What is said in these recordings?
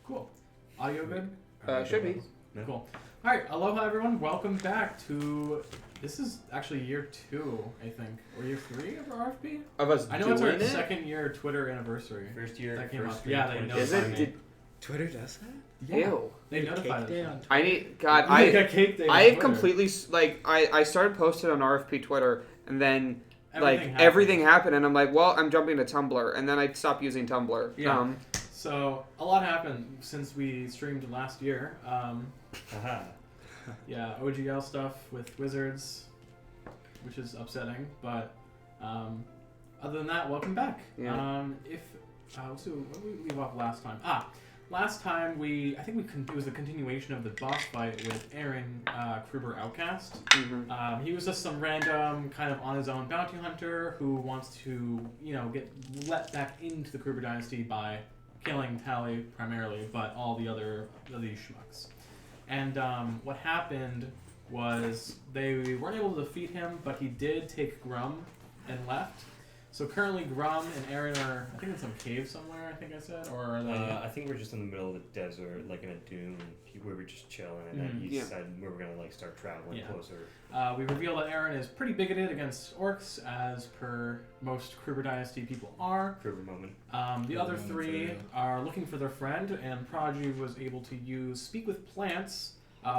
Cool. Audio good? Should be. Yeah. Cool. All right. Aloha, everyone. Welcome back to. This is actually year 2, I think, or year 3 of our RFP. Of us I know it's our doing it? second year Twitter anniversary. First year. That came first up. stream, Yeah, they 20. know. Is it? Did, Twitter does that? Yeah. Ew. They notified Cake day us. on I need. God, Make a I. cake day on I Twitter. completely I started posting on RFP Twitter and then Everything everything happened and I'm like, well, I'm jumping to Tumblr and then I stopped using Tumblr. Yeah. So a lot happened since we streamed last year. Haha. Yeah, OGL stuff with Wizards, which is upsetting, but other than that, welcome back. Yeah. Let's see, what did we leave off last time? Last time it was a continuation of the boss fight with Aaron Kruber Outcast. Mm-hmm. He was just some random kind of on his own bounty hunter who wants to, get let back into the Kruber dynasty by killing Tally primarily, but all the other schmucks. And what happened was they weren't able to defeat him, but he did take Grumm and left. So currently Grumm and Aaron are, I think in some cave somewhere, I think I said, or are they... I think we're just in the middle of the desert, like in a dune, where we're just chilling, and then he said we were going to start traveling closer. We reveal that Aaron is pretty bigoted against orcs, as per most Kruber Dynasty people are. Kruber moment. The other three are looking for their friend, and Prodigy was able to use Speak with Plants,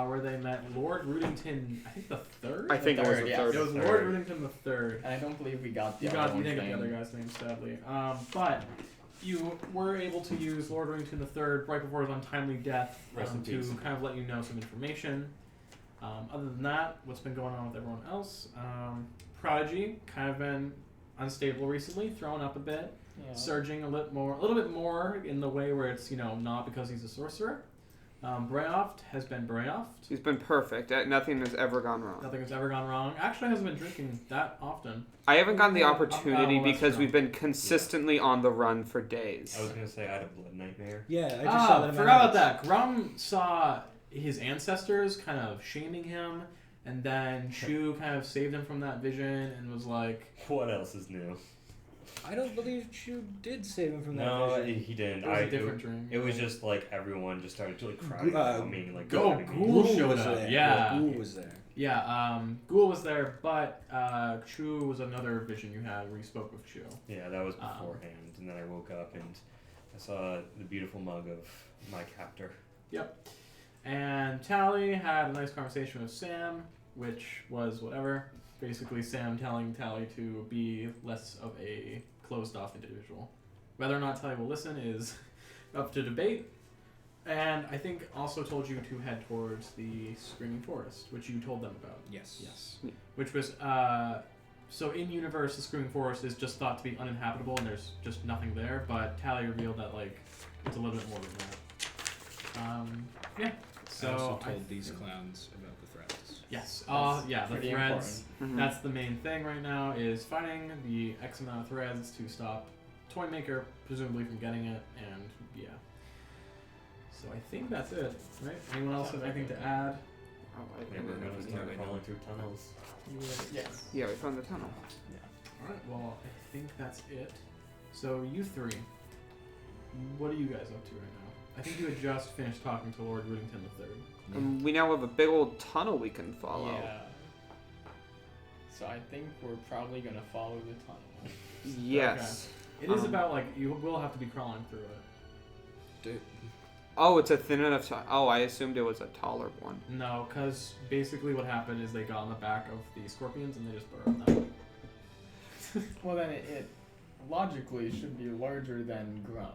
where they met Lord Rootington, I think the third? I think it was the yeah. third. It was Lord Rootington the third. And I don't believe we got the You other didn't get the one's other name. guy's name, sadly. But you were able to use Lord Rootington the third right before his untimely death Rest in to peace. kind of let you know some information. Other than that, what's been going on with everyone else? Prodigy kind of been unstable recently, thrown up a bit, surging a little bit more in the way where it's not because he's a sorcerer. Brayoft has been Brayoft. He's been perfect. Nothing has ever gone wrong. Nothing has ever gone wrong. Actually, hasn't been drinking that often. I haven't gotten the opportunity well, that's because true. we've been consistently on the run for days. I was going to say I had a blood nightmare. Yeah, I just saw that in my forgot about notes. that. Grumm saw his ancestors kind of shaming him, and then Shu kind of saved him from that vision and was like... What else is new? I don't believe Shu did save him from that No, vision. he didn't. It was a different dream. It was just like everyone just started to like crying about me. Like, Go, at me. Ghoul Ghoul showed was up. there. Yeah. Ghoul was there. Yeah, Ghoul was there, but Shu was another vision you had where you spoke with Shu. Yeah, that was beforehand. And then I woke up and I saw the beautiful mug of my captor. Yep. And Tally had a nice conversation with Sam, which was whatever. Basically, Sam telling Tally to be less of a closed-off individual. Whether or not Tally will listen is up to debate. And I think also told you to head towards the Screaming Forest, which you told them about. Yes. Yes. Which was, so in universe, the Screaming Forest is just thought to be uninhabitable and there's just nothing there, but Tally revealed that, it's a little bit more than that. Yeah. So I also told these clowns about the threats. Yes. That's The pretty threads. Mhm. That's the main thing right now, is finding the X amount of threads to stop Toymaker, presumably from getting it, and yeah. So I think that's it, right? Anyone else have anything to add? Oh, Maybe we're going to start crawling through tunnels. Yes. Yeah, we found the tunnel. Alright, well, I think that's it. So, you three, what are you guys up to right now? I think you had just finished talking to Lord Rootington III. We now have a big old tunnel we can follow. Yeah. So I think we're probably gonna follow the tunnel. Yes. It is about, you will have to be crawling through it. Dude. Oh, it's a thin enough time. Oh, I assumed it was a taller one. No, because basically what happened is they got on the back of the scorpions and they just burrowed them. Well, then it logically should be larger than Grumm.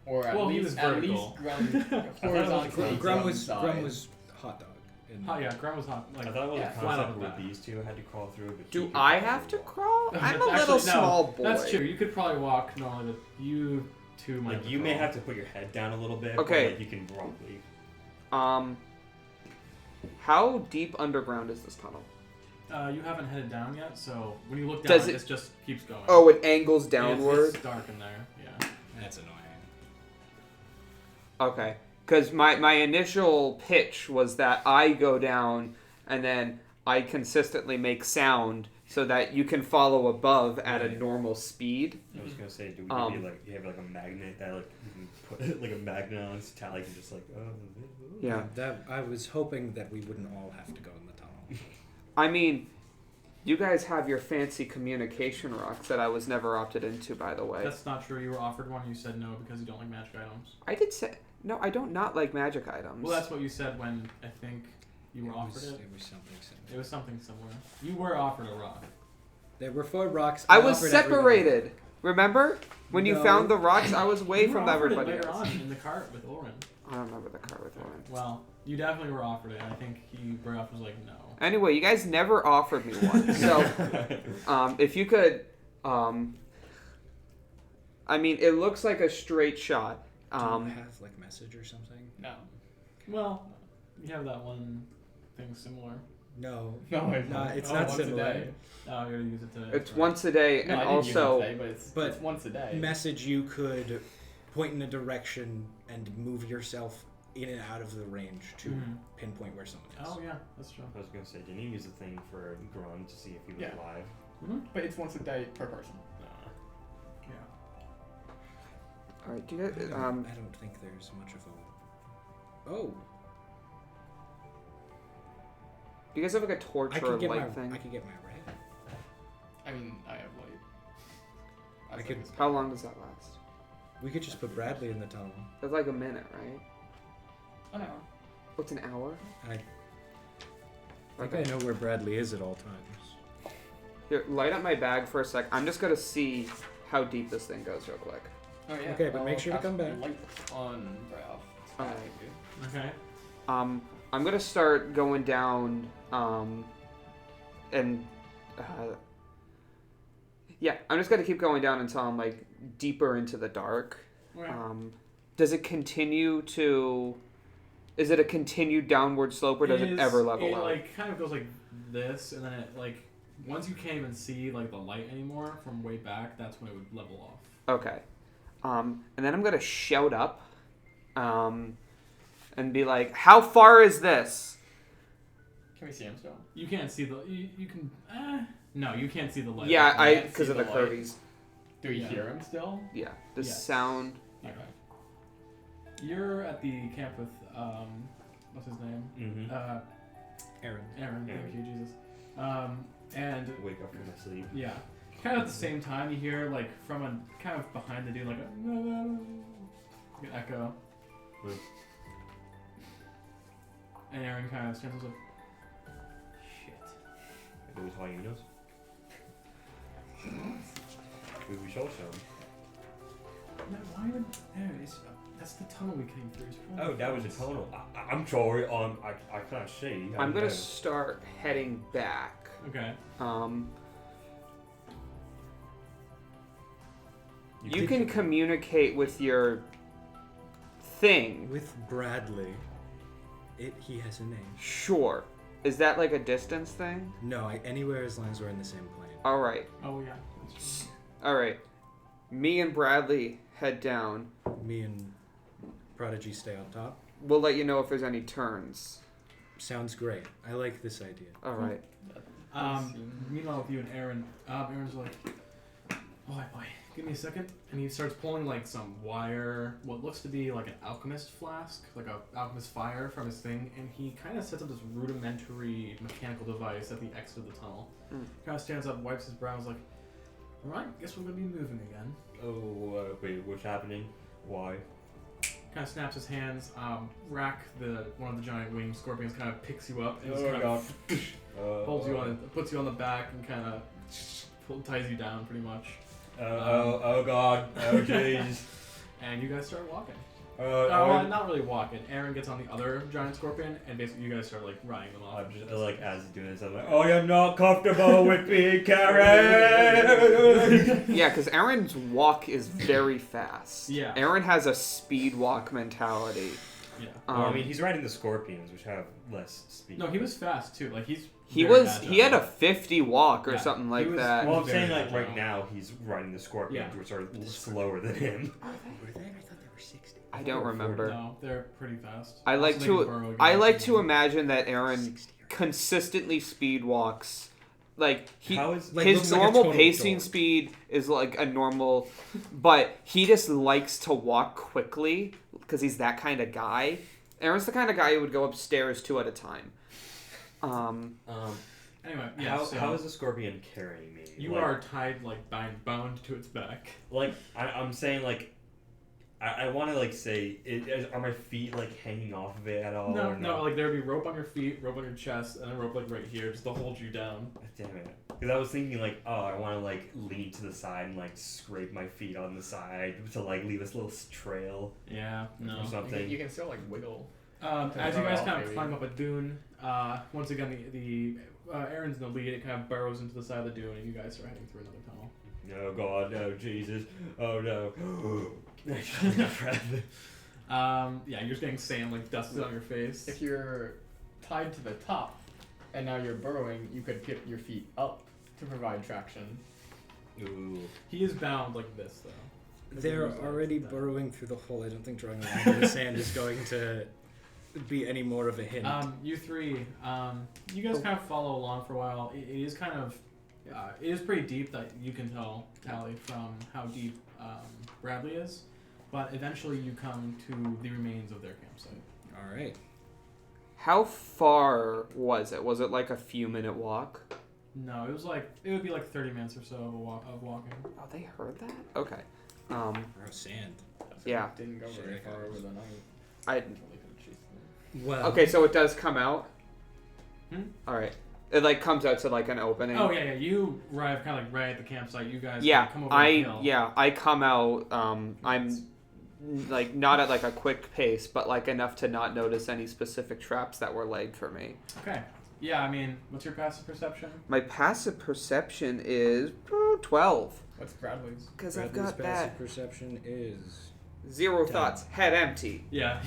Or at Well, he least was vertical. Grumm horizontally. Grumm side. was hot dog. in- Oh, yeah, Grumm was hot. I thought it was yeah, a flat concept on the where back. these two had to crawl through. But he Do could I probably have to walk. crawl? I'm a Actually, little no, small boy. That's true. You could probably walk normally, but you two might Like you may have to put your head down a little bit. Okay. But, you can probably. How deep underground is this tunnel? You haven't headed down yet, so when you look Does down, it- it just keeps going. Oh, it angles It's downward? dark in there, yeah. That's annoying. Okay. Because my initial pitch was that I go down and then I consistently make sound so that you can follow above at a normal speed. I was gonna say, do we maybe like you have like a magnet that like you can put like a magnet on so Tally can just like Yeah. That I was hoping that we wouldn't all have to go in the tunnel. I mean, you guys have your fancy communication rocks that I was never opted into, by the way. That's not true. You were offered one. You said no because you don't like magic items. I did say no. I don't not like magic items. Well, that's what you said when I think you were offered it. It was something similar. It was something similar. You were offered a rock. There were 4 rocks. I was offered everyone. separated. Remember when you No. found the rocks? I was away You were from offered everybody it later else. on in the cart with Oren. I don't remember the card with Oren. Well, you definitely were offered it. I think Brayoff was like, no. Anyway, you guys never offered me one. So, if you could, I mean, it looks like a straight shot. Do you have like message or something? No. Well, you have that one thing similar. No. No, it's not once similar. a day. Oh, you're gonna use it today. It's once a day, No, and I didn't use it also today, but it's once a day. Message you could point in a direction and move yourself in and out of the range to Mhm. pinpoint where someone is. Oh yeah, that's true. I was gonna say, didn't you use the thing for Grumm to see if he was Yeah. alive? Mm-hmm. But it's once a day per person. Yeah. all right. Do you guys, I don't think there's much of a. Oh, do you guys have like a torch I or a could get light my. thing? I could get my red. I mean, I have light. I was could- like, How long does that last? We could just put Bradley in the tunnel. That's like a minute, right? an hour. What's an hour? I think I know where Bradley is at all times. Here, light up my bag for a sec. I'm just gonna see how deep this thing goes real quick. Oh yeah. Okay, but make I'll sure to cast come back. Light on Brayoff. Alright. Okay. I'm gonna start going down, and yeah, I'm just gonna keep going down until I'm like deeper into the dark. Okay. Does it continue to? Is it a continued downward slope, or does it ever level it out? like kind of goes like this, and then it like once you can't even see like the light anymore from way back, that's when it would level off. Okay. And then I'm gonna shout up, and be like, "How far is this?" Can we see him still? You can't see the. You can. No, you can't see the light. Yeah, I can't because see of the the light. curvies. Do we Yeah. hear him still? Yeah, the Yes. sound. Okay. You're at the camp with what's his name? Mm-hmm. Aaron. Aaron. Thank you, Jesus. And Wake up from my sleep. yeah, kind of at the same time, you hear like from a kind of behind the dude like an echo. Hmm. And Aaron kind of stands up like, shit. Maybe it was hyenas. Maybe we shall show him. No, why would that's the tunnel we came through. It's probably Oh, that was a close. tunnel. I'm sorry. I can't see. I'm gonna start heading back. Okay. You can communicate with your thing. With Bradley. He has a name. Sure. Is that like a distance thing? No, anywhere as long as we're in the same plane. All right. Oh yeah. That's right. All right. Me and Bradley head down. Me and Prodigy stay up top. We'll let you know if there's any turns. Sounds great. I like this idea. All right. Meanwhile, with you and Aaron, Aaron's like, boy, give me a second. And he starts pulling like some wire, what looks to be like an alchemist flask, like a alchemist fire from his thing, and he kind of sets up this rudimentary mechanical device at the exit of the tunnel. Kind of stands up, wipes his brow, and is like, alright, guess we're going to be moving again. Oh, wait, what's happening? Why? Kind of snaps his hands, Rack, one of the giant winged scorpions, kind of picks you up and just Oh, kind God. of holds you on, puts you on the back and kind of ties you down pretty much. Oh God. Oh jeez. And you guys start walking. I'm Not really walking. Aaron gets on the other giant scorpion, and basically you guys start like riding them off. just like as he's doing this, I'm like, I am not comfortable with being carried. Yeah, because Aaron's walk is very fast. Yeah. Aaron has a speed walk mentality. Yeah. Well, I mean, he's riding the scorpions, which have less speed. No, he was fast too. Like he he had a 50 walk or Yeah, something he like was- that. Well, I'm Very saying like agile. right now he's riding the scorpions, Yeah. which are slower than him. Were they? I thought they were 60. I don't remember. No, they're pretty fast. I Also, they can burrow I like against to you. imagine that Aaron 60 or consistently speed walks like How is Like, his looks like a normal total pacing dork. speed is like a normal, but he just likes to walk quickly because he's that kind of guy. Aaron's the kind of guy who would go upstairs 2 at a time. Anyway, yeah. how is the scorpion carrying me? You Like, are tied, like, bound to its back. like I'm saying, like I want to like say, are my feet like hanging off of it at all? No, or no, like there would be rope on your feet, rope on your chest, and a rope like right here just to hold you down. Damn it! Because I was thinking like, oh, I want to like lean to the side and like scrape my feet on the side to like leave this little trail Yeah, no. or something. You can still like wiggle. As you guys Throw it kind off, of maybe. climb up a dune, once again the Aaron's in the lead. It kind of burrows into the side of the dune, and you guys are heading through another tunnel. Oh God, no, Jesus, oh no. Yeah, you're just getting sand like dusted on your face. If you're tied to the top, and now you're burrowing, you could get your feet up to provide traction. Ooh. He is bound like this though. They're already burrowing through the hole. I don't think drawing a line in the sand is going to be any more of a hint. You three, you guys kind of follow along for a while. It is kind of, it is pretty deep that you can tell, Tally, from how deep Bradley is. But eventually you come to the remains of their campsite. All right. How far was it? Was it like a few minute walk? No, it would be like 30 minutes or so of walking. Oh, they heard that? Okay. Oh, sand. Yeah. Didn't go very Shit, far over the night. I Really could've chased them. Well. Okay, so it does come out. Hmm? All right. It like comes out to like an opening. Oh yeah. You arrive kind of like right at the campsite. You guys Yeah, come over the hill. I come out. I'm like not at like a quick pace, but like enough to not notice any specific traps that were laid for me. Okay. Yeah, I mean, what's your passive perception? My passive perception is 12. What's Bradley's? Because I've Bradley's got passive that. perception is 0 10. thoughts, head empty. Yeah.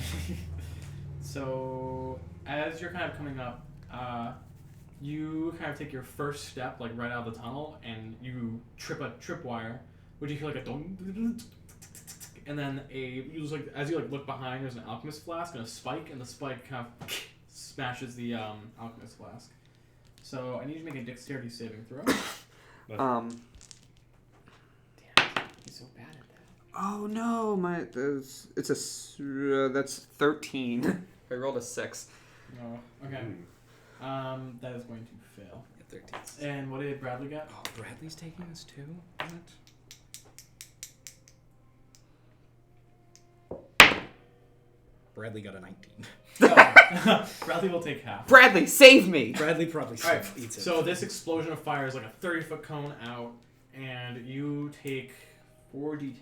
So as you're kind of coming up, you kind of take your first step like right out of the tunnel, and you trip a tripwire, which you hear like a dong, and then you just like as you like look behind, there's an alchemist flask and a spike, and the spike kind of smashes the alchemist flask. So I need you to make a dexterity saving throw. Um. He's so bad at that. Oh no, that's 13. I rolled a 6. No. Okay. That is going to fail. 13. And what did Bradley get? Oh, Bradley's taking this too? What? Bradley got a 19. Bradley will take half. Bradley, save me! Bradley probably All right. eats it. So this explosion of fire is like a 30-foot cone out, and you take 4d10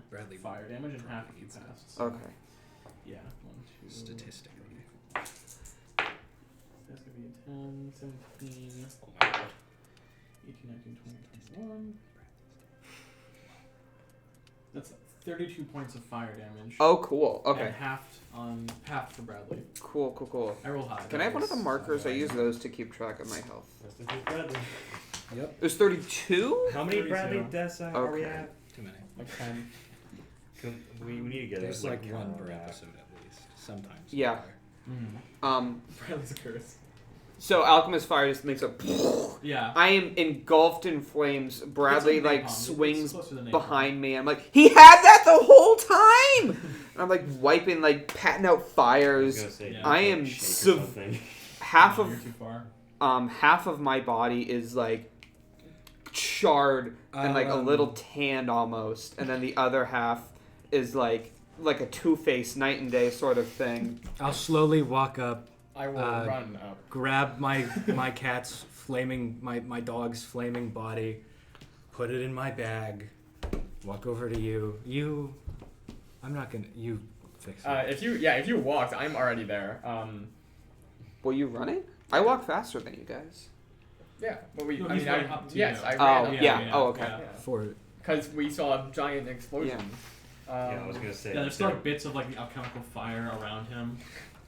Bradley fire damage and half if you pass. So, Okay. yeah, 1, 2. Statistically. That's gonna be a 10, 17, Oh my god. 18, 19, 20, 21. That's 32 points of fire damage. Oh, cool. Okay. And half for Bradley. Cool. I roll high. Can I have one of the markers? I use those to keep track of my health. Rest in peace, Bradley. Yep. There's 32? How many 32. Bradley deaths are we Okay. at? Too many. Like 10. We need to get There's a, like count one on per that. episode at least. Sometimes. Yeah. Mm. Bradley's a curse. So Alchemist Fire just makes a... Yeah. I am engulfed in flames. Bradley It's like napalm. It's swings closer to napalm. behind me. I'm like, he had that the whole time! And I'm like wiping, like patting out I was fires. gonna say, Yeah. don't, I like, am shake or sev- something. Half No, of you're too far. half of my body is like charred and like a little tanned almost, and then the other half is like a Two-Face night and day sort of thing. I'll slowly walk up, I will run up. grab my cat's my dog's flaming body, put it in my bag, walk over to you. I'm not gonna. You fix it. If you walked, I'm already there. Were you running? I walk faster than you guys. Yeah, but we. No, I he's mean, running up to yes, you. I Oh, ran up. yeah. Oh, okay. For Because we saw a giant explosion. Yeah, I was gonna say. Yeah, there's still like bits of like the alchemical fire around him.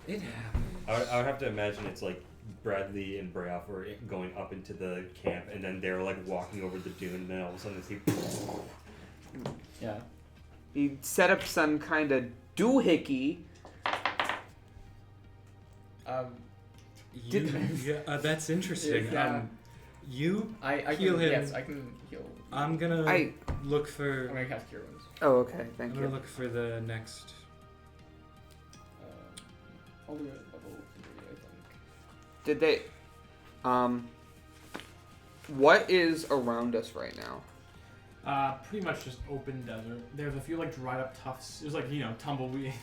it happened. I would have to imagine it's like Bradley and Brayoff were going up into the camp, and then they were like walking over the dune, and then all of a sudden they see. Yeah. He set up some kind of doohickey. Did- That's interesting. Yeah. You I heal can, him. Yes, I can heal. I'm gonna look for. I'm gonna cast Cure Wounds. Oh, okay. I'm Thank gonna you. look for the next. I'll do it at level 3, I think. Did they? What is around us right now? Pretty much just open desert. There's a few like dried up tufts. There's like tumbleweeds.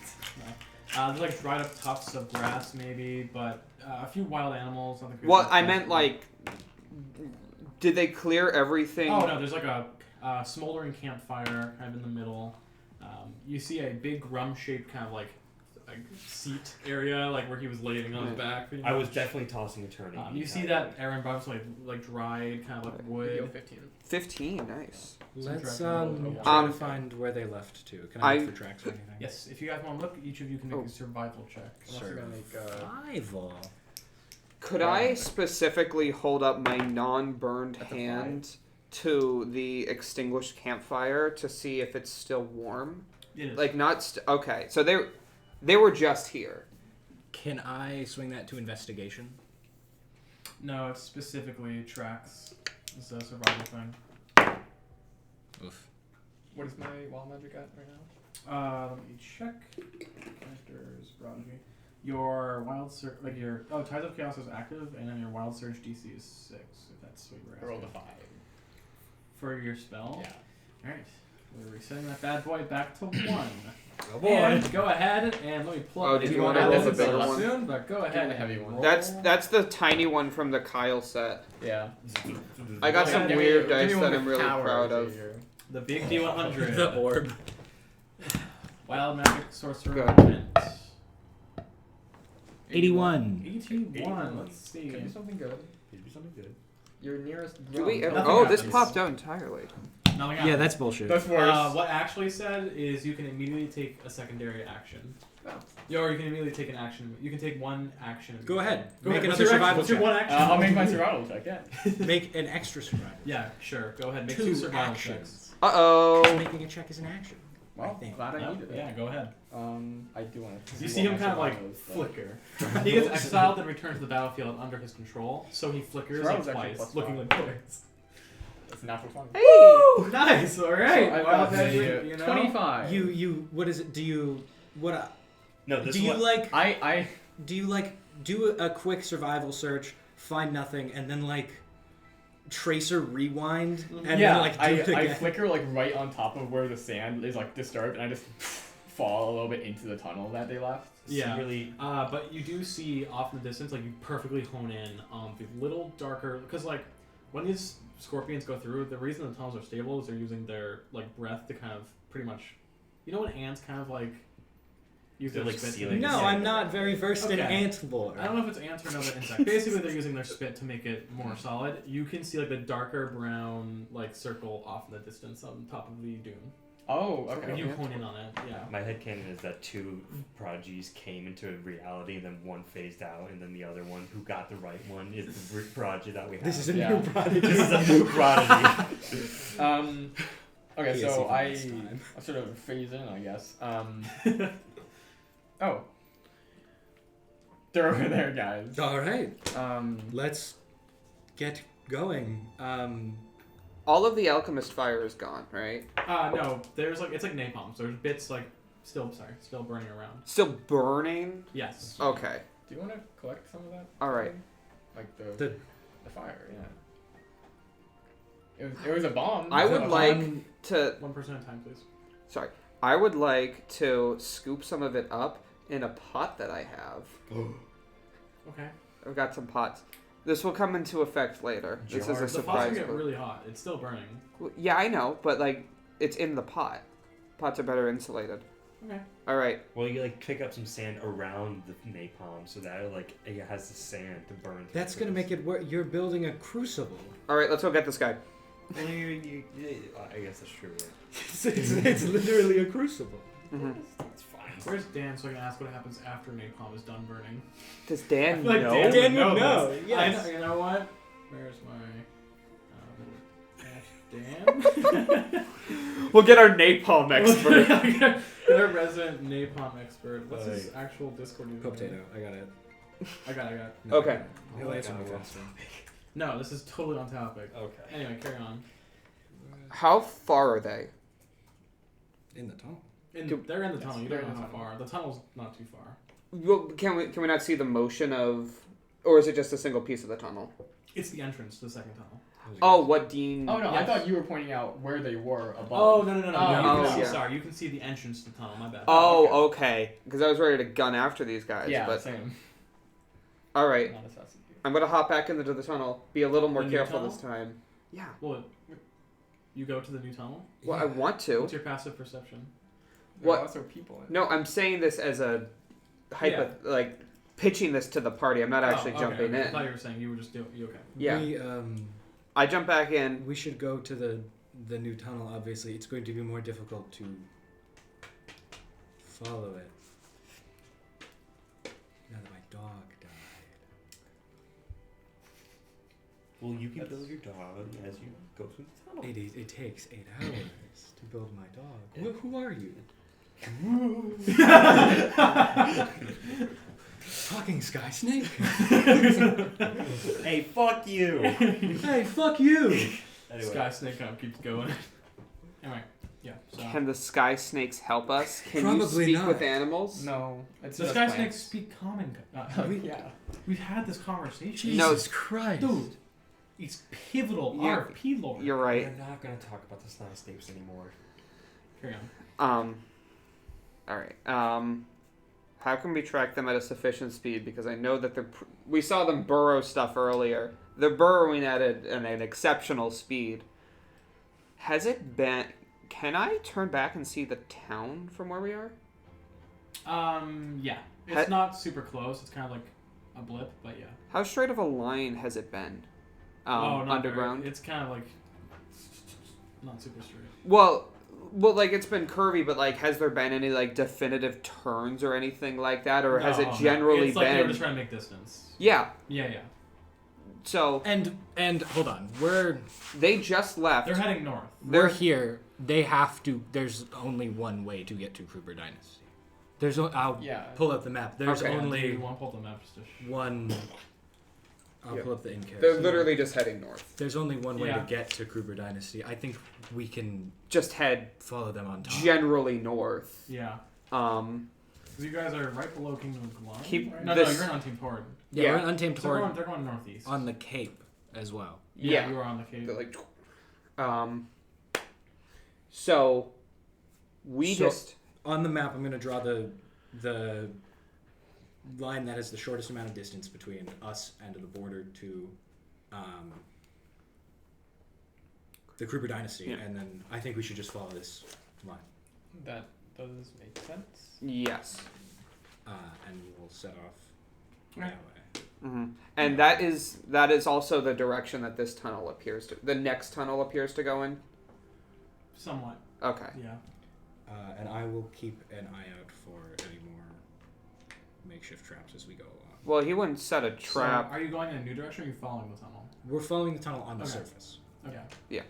No. There's like dried up tufts of grass maybe, but a few wild animals. Well, I meant like, did they clear everything? Oh no, there's like a smoldering campfire kind of in the middle. You see a big Grumm-shaped kind of like seat area, like where he was laying on his back. pretty I was much. definitely tossing and turning. You see that Aaron brought some like dried kind of like Heal wood. 15. 15. Nice. Let's direction. try to find where they left to. Can I look for tracks or anything? Yes, if you guys want to look, each of you can make a survival check. Unless you're gonna make Survival. Could I specifically hold up my non-burned That's a hand to the extinguished campfire to see if it's still warm? It is. Like not okay. So they were just here. Can I swing that to investigation? No, it's specifically tracks. It's a survival thing. Oof. What is my wild magic at right now? Let me check. Characters, Prodigy. Your wild surge, like your Tides of Chaos is active, and then your wild surge DC is 6. If that's what you're I asking. rolled a 5. For your spell. Yeah. All right. We're resetting that bad boy back to 1. Oh boy. And go ahead and let me pull up. Oh, did the you wanna one roll that the isn't bigger so one? soon, but go ahead. the heavy one. roll. That's the tiny one from the Kyle set. Yeah. I got Go some ahead. weird Give me dice one that with I'm really powers proud right of. here. The big D100. The orb. Wild magic sorcerer. Go Element. 81. 81. Let's see. Could be something good. Could be something good. Your nearest. Do we? Grumm. Nothing Oh, this happens. popped out entirely. Nothing Yeah, happens. that's bullshit. That's worse. What actually said is you can immediately take a secondary action. Oh. Or you can immediately take an action. You can take one action. Go ahead. Go Make ahead. What's another your survival action? What's your check. one action? I'll make my survival check. Yeah. Make an extra survival. Yeah, sure. Go ahead. Make 2 two survival actions. Uh oh. Making a check is an action. Well, I think. glad I checks. needed it. Yeah, go ahead. I do want to. You see him kind of like flicker. He gets exiled and returns to the battlefield under his control, so he flickers Survival's like actually twice, +5. looking like twice. That's natural 20. Woo! Nice. All right. So I've Wild got magic, you know? 25. You. What is it? Do you? What? No, this Do is you what, like? I Do you like do a quick survival search, find nothing, and then like tracer rewind, and yeah, then like do it I again? flicker like right on top of where the sand is like disturbed, and I just fall a little bit into the tunnel that they left. Yeah. really. But you do see off in the distance, like you perfectly hone in on the little darker, because like when these scorpions go through, the reason the tunnels are stable is they're using their like breath to kind of pretty much, you know, when ants kind of like use They're, their like, spit. sealing No, Yeah. I'm not very versed in Okay. ant lore. I don't know if it's ants or another insect. Basically, they're using their spit to make it more solid. You can see like the darker brown like circle off in the distance on top of the dune. Oh, When okay. you hone in on it, yeah. My headcanon is that 2 prodigies came into reality and then one phased out, and then the other one, who got the right one, is the prodigy that we have. This is a Yeah. new prodigy. This is a new prodigy. Okay, Yes, so even I this time. sort of phase in, I guess. Oh. They're over there, guys. All right, Um, let's get going. All of the alchemist fire is gone, right? No, there's like it's like napalm, so there's bits like still burning around. Still burning. Yes. Okay. do you want to collect some of that? All right. Like The- the fire, yeah. It was a bomb. I would so- like to. 1% at a time, please. Sorry. I would like to scoop some of it up in a pot that I have. Okay. I've got some pots. This will come into effect later. This is a Jar. The pots surprise. can get really hot. It's still burning. Yeah, I know, but like it's in the pot. Pots are better insulated. Okay. All right. Well, you like pick up some sand around the napalm so that like it has the sand to burn. That's gonna make it work. You're building a crucible. All right. Let's go get this guy. I guess that's true. Yeah. it's literally a crucible. Mm-hmm. It's fine. Where's Dan so I can ask what happens after napalm is done burning? Does Dan Like know? Dan Dan would would know. this. Yes. You know what? Where's my Dan? We'll get our napalm expert. Get our resident napalm expert. What's his actual Discord name? Potato. I got it. I got it. No, Okay. He'll answer me faster. No, this is totally on topic. Okay. Anyway, carry on. How far are they? In the tunnel. They're in the tunnel. You they're don't in know the how tunnel. far. The tunnel's not too far. Well, can we not see the motion of, or is it just a single piece of the tunnel? It's the entrance to the second tunnel. Oh, what Dean? Oh no, I Yes. thought you were pointing out where they were above. Oh no! Oh, You can oh, see, yeah. Sorry, you can see the entrance to the tunnel. My bad. Oh, okay. Because I was ready to gun after these guys. yeah, But same. all right, Not assassinate. I'm gonna hop back into the tunnel. Be a little more The new careful tunnel? this time. Yeah. Well, you go to the new tunnel. Well, I want to. What's your passive perception? There What? are also people in. No, I'm saying this as a like pitching this to the party. I'm not actually jumping I in. thought you were saying you were just doing. You okay? Yeah. I jump back in. We should go to the new tunnel. Obviously, it's going to be more difficult to follow it. Now that my dog died. Well, you can build your dog as you go through the tunnel. It takes 8 hours to build my dog. Who are you? Talking sky snake. Hey, fuck you! Hey, fuck you. Anyway. Sky Snake kind of keeps going. Anyway, yeah. So Can the sky snakes help us? Can Probably you speak not. with animals? No, it's the just Sky plants. Snakes speak common. Yeah. We've had this conversation. No. Jesus Christ. Dude, it's pivotal. You're- RP lore. You're right. We're not gonna talk about the Snipe Snakes anymore. Carry on. All right. How can we track them at a sufficient speed? Because I know that we saw them burrow stuff earlier. They're burrowing at an exceptional speed. Has it been? Can I turn back and see the town from where we are? Yeah. It's not super close. It's kind of like a blip, but yeah. How straight of a line has it been? Not Underground. very. It's kind of like not super straight. Well, like it's been curvy, but like, has there been any like definitive turns or anything like that, or has it No, generally it's like they were been? just trying to make distance. Yeah. Yeah. So And hold on. they just left. They're heading north. We're here. They have to. There's only one way to get to Kruber Dynasty. I'll Yeah. pull up the map. There's Okay. Do only you want to pull up the map just to one. I'll Yeah. pull up the in-character. They're literally just heading north. There's only one way Yeah. to get to Kruber Dynasty. I think we can Just head follow them on top. generally north. Yeah. Um, Because you guys are right below Kingdom of Gloom. Keep right? No, this- you're on Team Horde. Yeah, Yeah. we're an Untamed So Horde they're going northeast. on the Cape as well. Yeah. You are on the cave. they're like, so we So- just On the map, I'm going to draw the line that has the shortest amount of distance between us and the border to the Kruber Dynasty, Yeah. and then I think we should just follow this line, That does make sense. yes, and we'll set off Okay. that way. and that is also the direction that this tunnel appears to. The next tunnel appears to go in. Somewhat. Okay. Yeah. And I will keep an eye out for any more makeshift traps as we go along. Well, he wouldn't set a trap. So are you going in a new direction or are you following the tunnel? We're following the tunnel on the Okay. surface. Okay.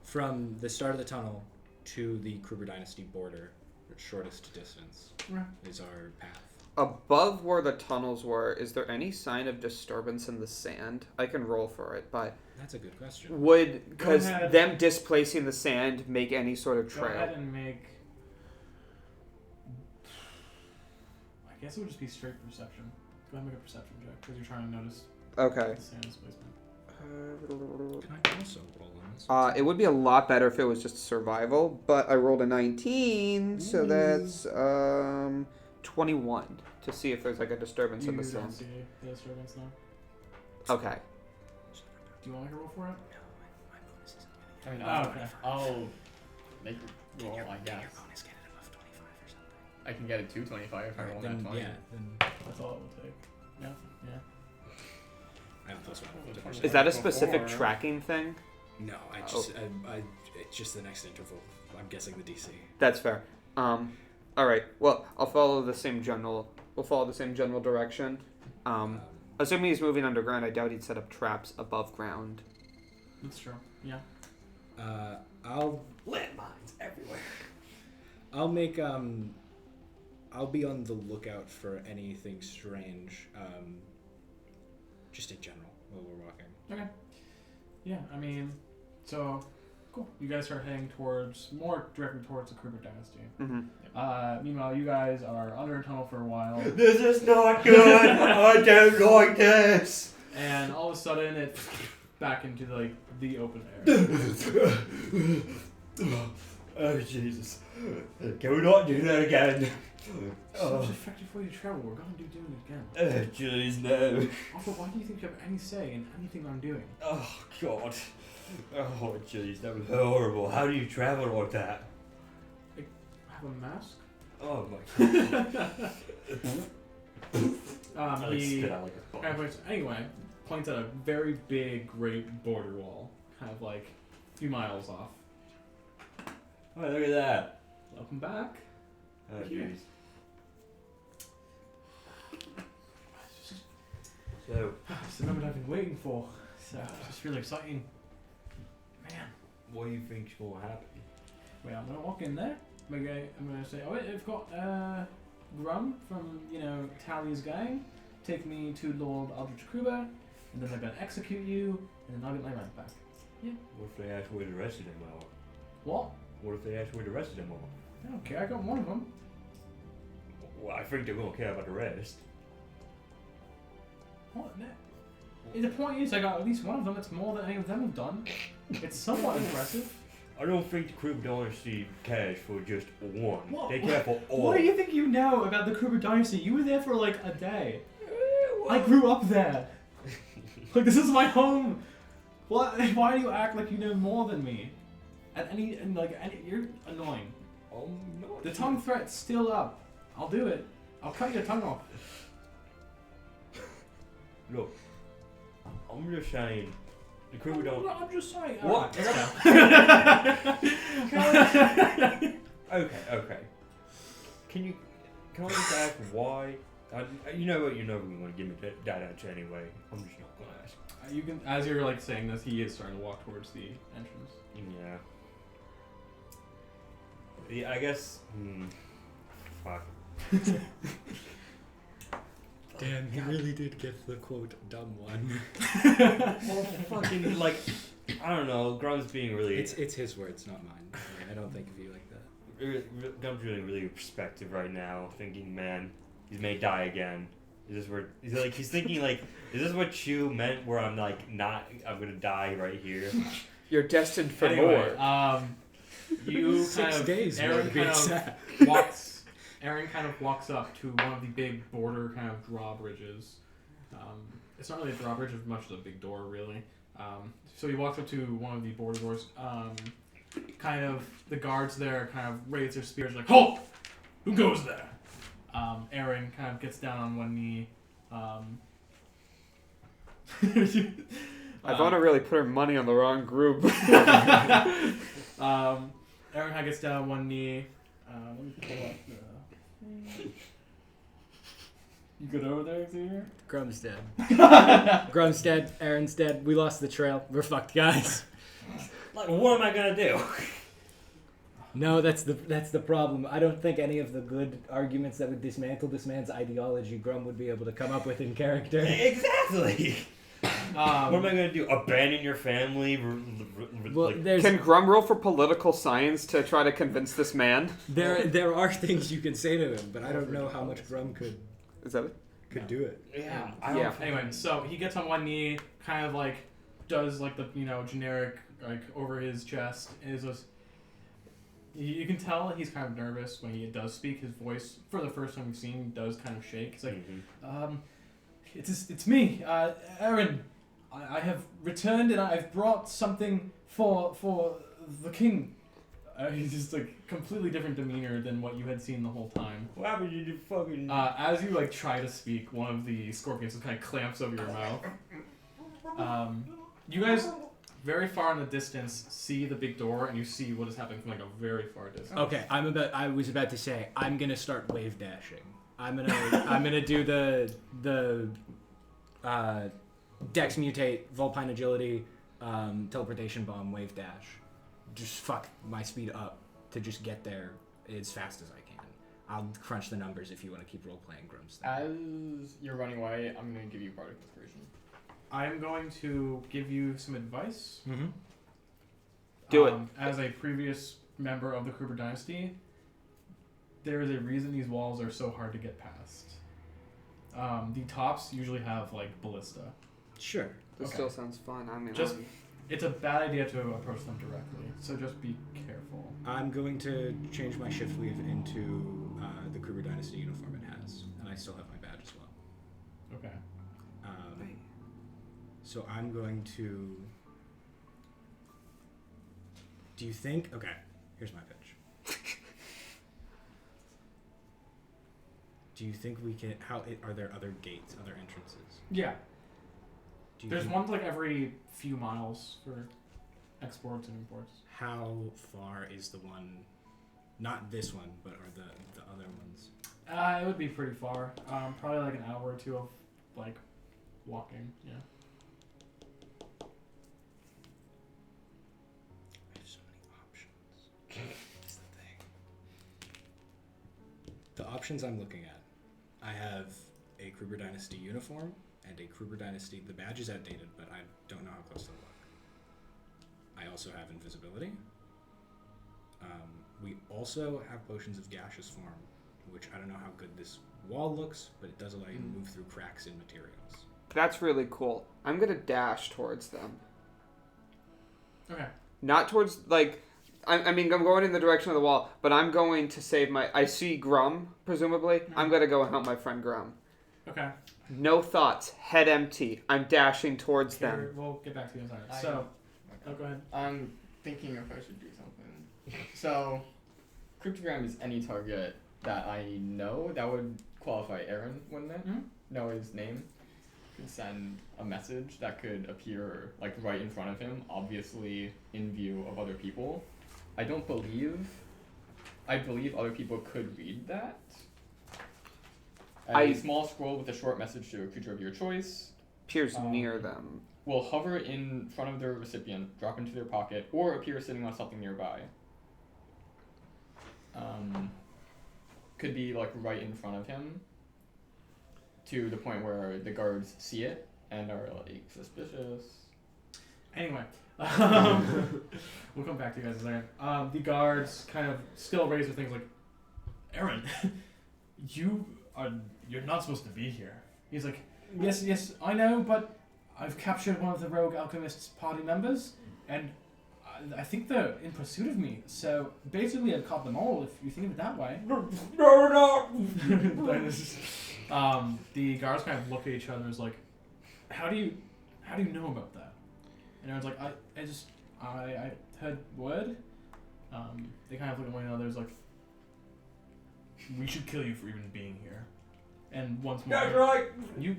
From the start of the tunnel to the Kruber Dynasty border, the shortest distance Right. is our path. Above where the tunnels were, is there any sign of disturbance in the sand? I can roll for it, but That's a good question. would, because ahead. them displacing the sand make any sort of Go ahead trail? and make. I guess it would just be straight perception. Go ahead and make a perception check because you're trying to notice Okay. the sand displacement. Can I also roll on this? It would be a lot better if it was just survival, but I rolled a 19, so that's 21 to see if there's like a disturbance You in the don't sand. see the disturbance now. Okay. Do you want to make a roll for it? My bonus isn't getting I mean, Oh, okay. I'll make a roll, I Can guess. your bonus get it above 25 or something? I can get it to 25 if I roll then, that 20. yeah, then That's all it will take. Yeah. Yeah. I have plus one. to Is perception. Is that a specific Before- tracking thing? No, I just, it's just the next interval. I'm guessing the DC. That's fair. All right. Well, I'll follow the same general. We'll follow the same general direction. Assuming he's moving underground, I doubt he'd set up traps above ground. That's true. Yeah. I'll Landmines everywhere. I'll make I'll be on the lookout for anything strange. just in general while we're walking. Okay. Yeah, I mean, so cool. You guys start heading more directly towards the Kruger Dynasty. Mm-hmm. Meanwhile, you guys are under a tunnel for a while, This is not good. I don't like this. and all of a sudden it's back into like the open air. Oh Jesus! Can we not do that again? So it's effective way to travel. We're gonna do doing it again. Oh jeez, no. Also, why do you think you have any say in anything I'm doing? Oh God. Oh jeez, that was horrible. How do you travel like that? I have a mask. Oh my God. I like He spit out like a kind of points, anyway, points at a very big, great border wall, kind of like a few miles off. Oh, look at that. Welcome back. Oh Yeah. jeez. So, It's the moment I've been waiting for. So it's just really exciting. Man. what do you think's gonna happen? Wait, I'm gonna walk in there. I'm gonna say, oh wait, I've got Grumm from, Tally's gang. Take me to Lord Aldrich Kruber, and then they're gonna execute you, and then I'll get my rank back. What if they ask where the rest of them are? What? What if they ask where the rest of them are? I don't care, I got one of them. Well, I think they're gonna care about the rest. What? No. The point is, I got at least one of them. That's more than any of them have done. It's somewhat impressive. I don't think the crew dynasty cares for just one. What? They care for all. What do you think you know about the Kruger Dynasty? You were there for like a day. I grew up there. Like, this is my home. What? Why do you act like you know more than me? You're annoying. No. The tongue threat's still up. I'll do it. I'll cut your tongue off. Look, I'm just saying, the crew don't. I'm just saying. What? Alright, Okay. Can I just ask why? You know what? You're never going to give me that answer anyway. I'm just not going to ask. You can, as you're like saying this, he is starting to walk towards the entrance. Yeah. Yeah, I guess. Fuck. Damn, he really did get the quote dumb one. Well, fucking like, I don't know. Grumm's being really. It's his words, not mine. I don't think of you like that. Grumm's really perspective right now, thinking, man, he may die again. Is this where he's thinking like, is this what Chew meant? Where I'm like, I'm gonna die right here. You're destined for Anyway, more. You 6 kind of days. Aaron would be kind sad. of walks. Aaron kind of walks up to one of the big border kind of drawbridges. It's not really a drawbridge as much as a big door, really. So he walks up to one of the border doors. Kind of the guards there kind of raise their spears like, halt! Who goes there? Aaron kind of gets down on one knee. Ivana really put her money on the wrong group. Aaron kind of gets down on one knee. Let me pull up the... You good over there, Xavier? Grumm's dead. Grumm's dead. Aaron's dead. We lost the trail. We're fucked, guys. Like, what am I gonna do? No, that's the problem. I don't think any of the good arguments that would dismantle this man's ideology Grumm would be able to come up with in character. Exactly. What am I gonna do? Abandon your family? Well, there's Can Grumm roll for political science to try to convince this man? there are things you can say to him, but I don't know how much Grumm could Is that it? do it. Yeah. Yeah. Anyway, so he gets on one knee, kind of like does like the generic like over his chest. Is you can tell he's kind of nervous when he does speak. His voice, for the first time we've seen, does kind of shake. It's like, it's me, Aaron. I have returned and I've brought something for the king. He's just like completely different demeanor than what you had seen the whole time. What happened to the fucking? As you like try to speak, one of the scorpions kind of clamps over your mouth. You guys, very far in the distance, see the big door, and you see what is happening from like a very far distance. Okay, I was about to say I'm gonna start wave dashing. I'm gonna do the Dex mutate, Vulpine agility, teleportation bomb, wave dash. Just fuck my speed up to just get there as fast as I can. I'll crunch the numbers if you want to keep role playing Grumm's thing. As you're running away, I'm going to give you bardic inspiration. I'm going to give you some advice. Mm-hmm. Do it. As a previous member of the Kruber dynasty, there is a reason these walls are so hard to get past. The tops usually have like ballista. Sure. This Okay. still sounds fun. I mean, Just- It's a bad idea to approach them directly, so just be careful. I'm going to change my shift weave into the Kruber Dynasty uniform it has, and I still have my badge as well. Okay. So I'm going to. Do you think? Okay, here's my pitch. Do you think we can? Are there other gates, other entrances? Yeah. Do you There's think- one like every few miles for exports and imports. How far is the one? Not this one, but are the other ones? It would be pretty far. Probably like an hour or two of like walking. Yeah. I have so many options. That's the thing. The options I'm looking at, I have a Kruber Dynasty uniform and a Kruber Dynasty. The badge is outdated, but I don't know how close they'll look. I also have invisibility. We also have potions of gaseous form, which I don't know how good this wall looks, but it does allow you to move through cracks in materials. That's really cool. I'm gonna dash towards them. Okay. Not towards, like, I mean, I'm going in the direction of the wall, but I'm going to save my... I see Grumm, presumably. I'm going to go and help my friend Grumm. Okay. No thoughts. Head empty. I'm dashing towards Here, them. we'll get back to you in a second. I- So, go ahead. I'm thinking if I should do something. So, cryptogram is any target that I know that would qualify Aaron, wouldn't it? Mhm. Know his name. Could send a message that could appear like right in front of him, obviously in view of other people. I believe other people could read that. A small scroll with a short message to a creature of your choice Appears near them. will hover in front of their recipient, drop into their pocket, or appear sitting on something nearby. Could be like right in front of him, to the point where the guards see it and are like suspicious. Anyway, we'll come back to you guys in a second. The guards kind of still raise their things like, Aaron, you're not supposed to be here. He's like, yes, I know, but I've captured one of the rogue alchemist's party members, and I think they're in pursuit of me. So basically, I've caught them all. If you think of it that way. The guards kind of look at each other as like, how do you know about that? And Aaron's like, I heard word. They kind of look at one another as like, we should kill you for even being here. And once more, That's right. you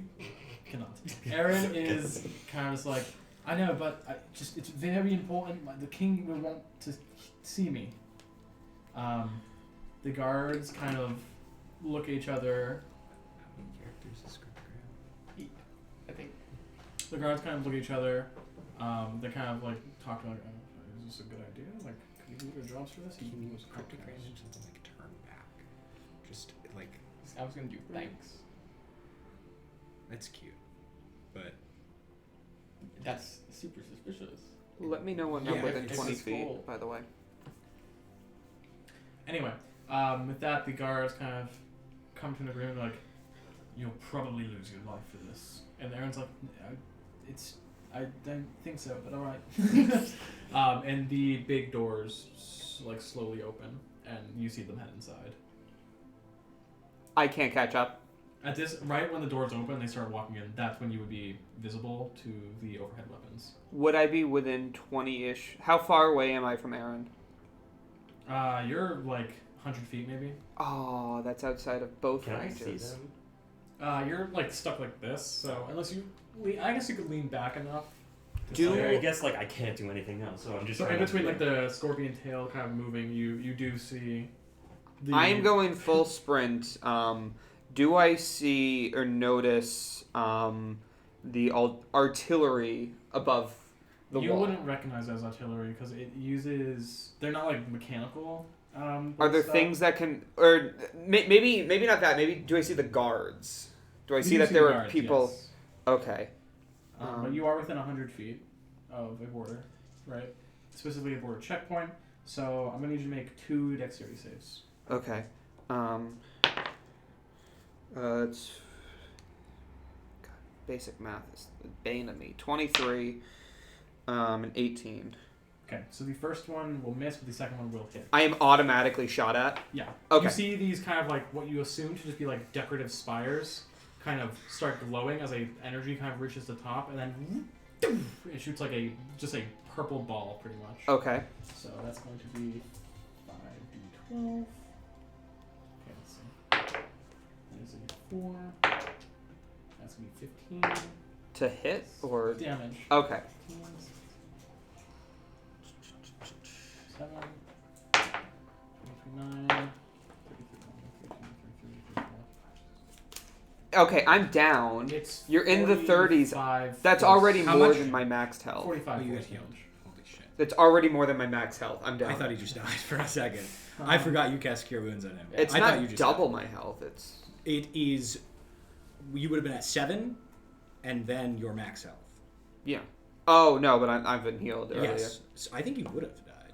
cannot. Aaron is kind of just like, I know, but it's very important. Like, the king will want to see me. The guards kind of look at each other. How many characters is cryptogram? I think. The guards kind of look at each other. They're kind of like talking like, is this a good idea? Like, can we do our jobs for this? Can you use cryptogram and something like turn back? Just like I was gonna do thanks. that's cute, but That's super suspicious. Let me know when I'm Yeah, within if 20 it's feet, full. by the way. Anyway, with that, the guards kind of come to an agreement like, you'll probably lose your life for this. And Aaron's like, I don't think so, but alright. And the big doors like slowly open, and you see them head inside. I can't catch up. At this, right when the doors open, they start walking in. That's when you would be visible to the overhead weapons. Would I be within 20-ish? How far away am I from Aaron? You're like 100 feet maybe. Oh, that's outside of both Can I ranges. see them? You're like stuck like this, so unless you, I guess you could lean back enough. I guess like I can't do anything else, so I'm just. So in trying to between do like the scorpion tail kind of moving, you do see. I am going full sprint. Do I see or notice the artillery above the You wall? wouldn't recognize that as artillery because it uses. They're not like mechanical. Are there stuff. things that can, or maybe not that? Maybe do I see the guards? Do I You see do that there the are guards, people? yes. Okay. But you are within 100 feet of a border, right? Specifically a border checkpoint. So I'm gonna need you to make 2 dexterity saves. Okay. It's God, basic math is the bane of me. 23, and 18. Okay, so the first one will miss, but the second one will hit. I am automatically shot at. Yeah. Okay. You see these kind of like what you assume to just be like decorative spires kind of start glowing as energy kind of reaches the top, and then it shoots like a purple ball pretty much. Okay. So that's going to be 5d12. Okay, let's see. That is a 4. That's going to be 15 To hit or damage. okay. 15, 7, 29, 33, Okay, I'm down. It's You're in the 30s. 45 That's force- already How more much? than my maxed health. 45 Oh, you force got healed. damage. Holy shit. That's already more than my max health. I'm down. I thought he just died for a second. I forgot you cast Cure Wounds on him. It's I thought not you just double died. my health. It's It is. You would have been at 7, and then your max health. yeah. Oh no, but I've been healed earlier. Yes. So I think you would have died.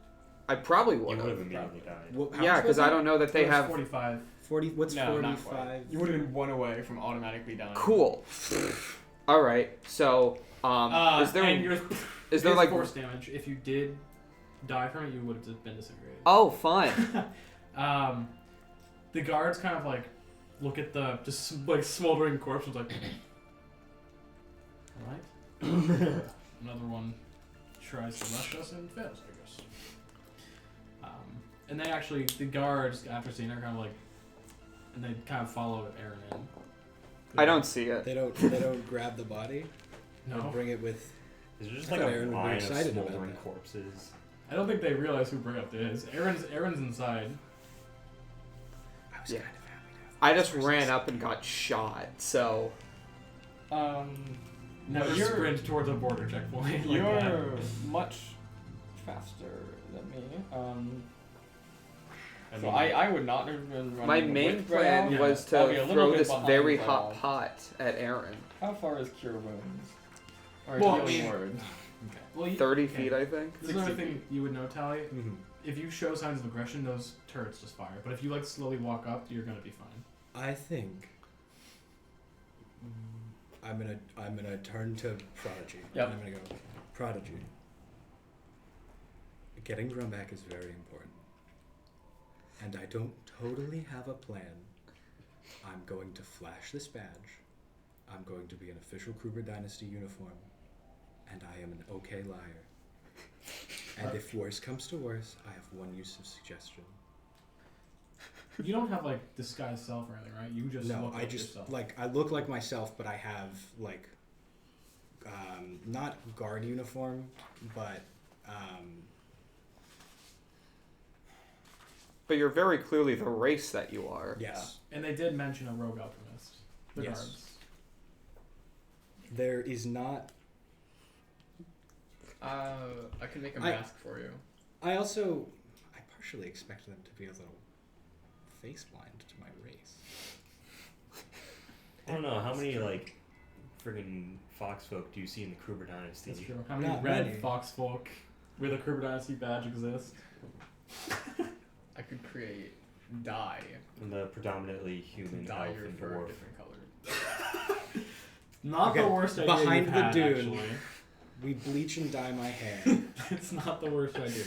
I probably You would would have have. immediately died. How Yeah, much because was I it? don't know that they It was have. 45. 40. What's No, not 45? quite. You would have been 1 away from automatically dying. Cool. All right. So is there and is there's there like force damage? If you did die from it, you would have been disintegrated. oh fun. The guards kind of like look at the like smoldering corpse and like, all right. Another one tries to rush us and fails, I guess. And they actually, the guards after seeing her kind of like, and they kind of follow Aaron in. I don't see it. They don't grab the body. No, And bring it with. Is there just I like thought a Aaron would be line of excited about smoldering that. corpses? I don't think they realize who Bring Up is. Aaron's inside. I was Yeah. kind of happy to have I that just person. ran up and got shot. So Never You're- sprint towards a border checkpoint. like that. You're much faster than me. So I would not have been running my main with plan Brown. was I'll be a to little throw bit this behind very Brown. hot pot at Aaron. How far is Cure Wounds? Or Well, Healing I mean- Word? Well, 30 okay. feet, I think. This is another 60 thing you would know, Tally. Mhm. If you show signs of aggression, those turrets just fire. But if you like slowly walk up, you're gonna be fine. I think. I'm gonna turn to Prodigy. Yep. And I'm gonna go, Prodigy. Getting Grumm back is very important. And I don't totally have a plan. I'm going to flash this badge. I'm going to be an official Kruger Dynasty uniform. And I am an okay liar. And if worse comes to worse, I have one use of suggestion. You don't have like disguised self or anything, right? You just No, look I like just yourself. like I look like myself, but I have like not guard uniform, but But you're very clearly the race that you are. yes, And they did mention a rogue alchemist. The Yes. guards. there is not. I can make a I- mask for you. I partially expect them to be a little face blind to my race. I don't know how many like friggin' fox folk do you see in the Kruger Dynasty? That's true. How many Not red many. fox folk with a Kruger Dynasty badge exist? I could create dye. And the predominantly human Dye elf your and fur dwarf. different colors. Not Okay, the worst idea behind you've the had, dune. actually. We bleach and dye my hair. It's not the worst idea.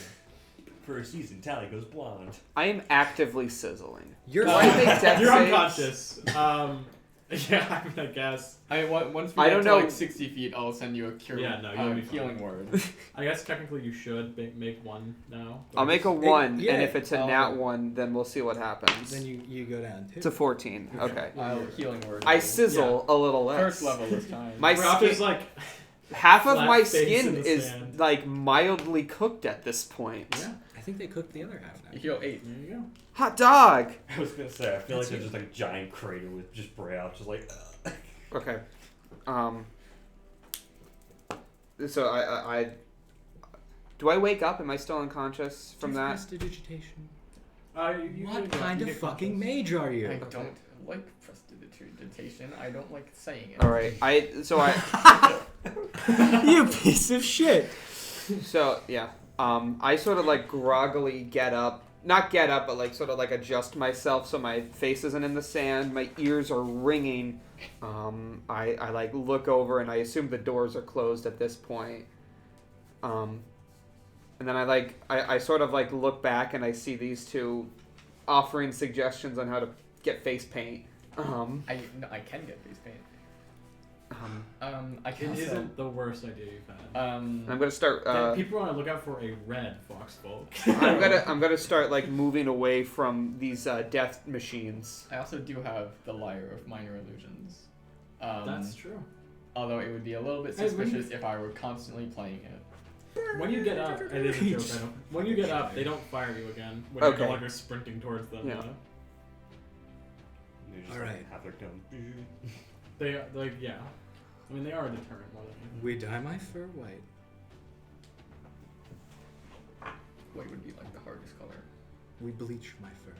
For a season, Tally goes blonde. I am actively sizzling. You're Do I make death You're saves? unconscious. Yeah, I mean, I guess. Once we I get don't to know- like 60 feet, I'll send you a cure. Yeah, no, you'll be fine. healing word. I guess technically you should make one now. but I'll make a it's- 1, yeah, and if it's a nat um, 1, then we'll see what happens. then you go down It's a 14. Okay. Okay. I'll healing word. I you. sizzle a little less. First level this time. My Ralph skin- is like, Half of flat my face in skin the is sand. like mildly cooked at this point. yeah, I think they cooked the other half now. You heal 8. there you go. Hot dog. I was gonna say, I feel That's like there's you. just like a giant crater with just brow, just like. Okay. So I do I wake up? Am I still unconscious from that? Prestidigitation. You What usually kind you of get fucking conscious. mage are you? I don't like prestidigitation. prestidigitation. I don't like saying it. All right. You piece of shit. So yeah. I sort of like groggily get up. Not get up, but like sort of like adjust myself so my face isn't in the sand. My ears are ringing. I like look over and I assume the doors are closed at this point. And then I sort of like look back and I see these two offering suggestions on how to get face paint. I can get face paint. I can It also, isn't the worst idea you've had. I'm gonna start. People want to look out for a red foxfolk. I'm gonna start like moving away from these death machines. I also do have the Lyre of Minor Illusions. That's true. Although it would be a little bit Hey, when suspicious if I were constantly playing it. When you get up, it is a joke. I don't. When you get up, they don't fire you again. When Okay. you're no longer sprinting towards them. Yeah. You know? They just All right. have their gun. They like yeah. I mean, they are a deterrent more than anything. We dye my fur white. White would be like the hardest color. We bleach my fur.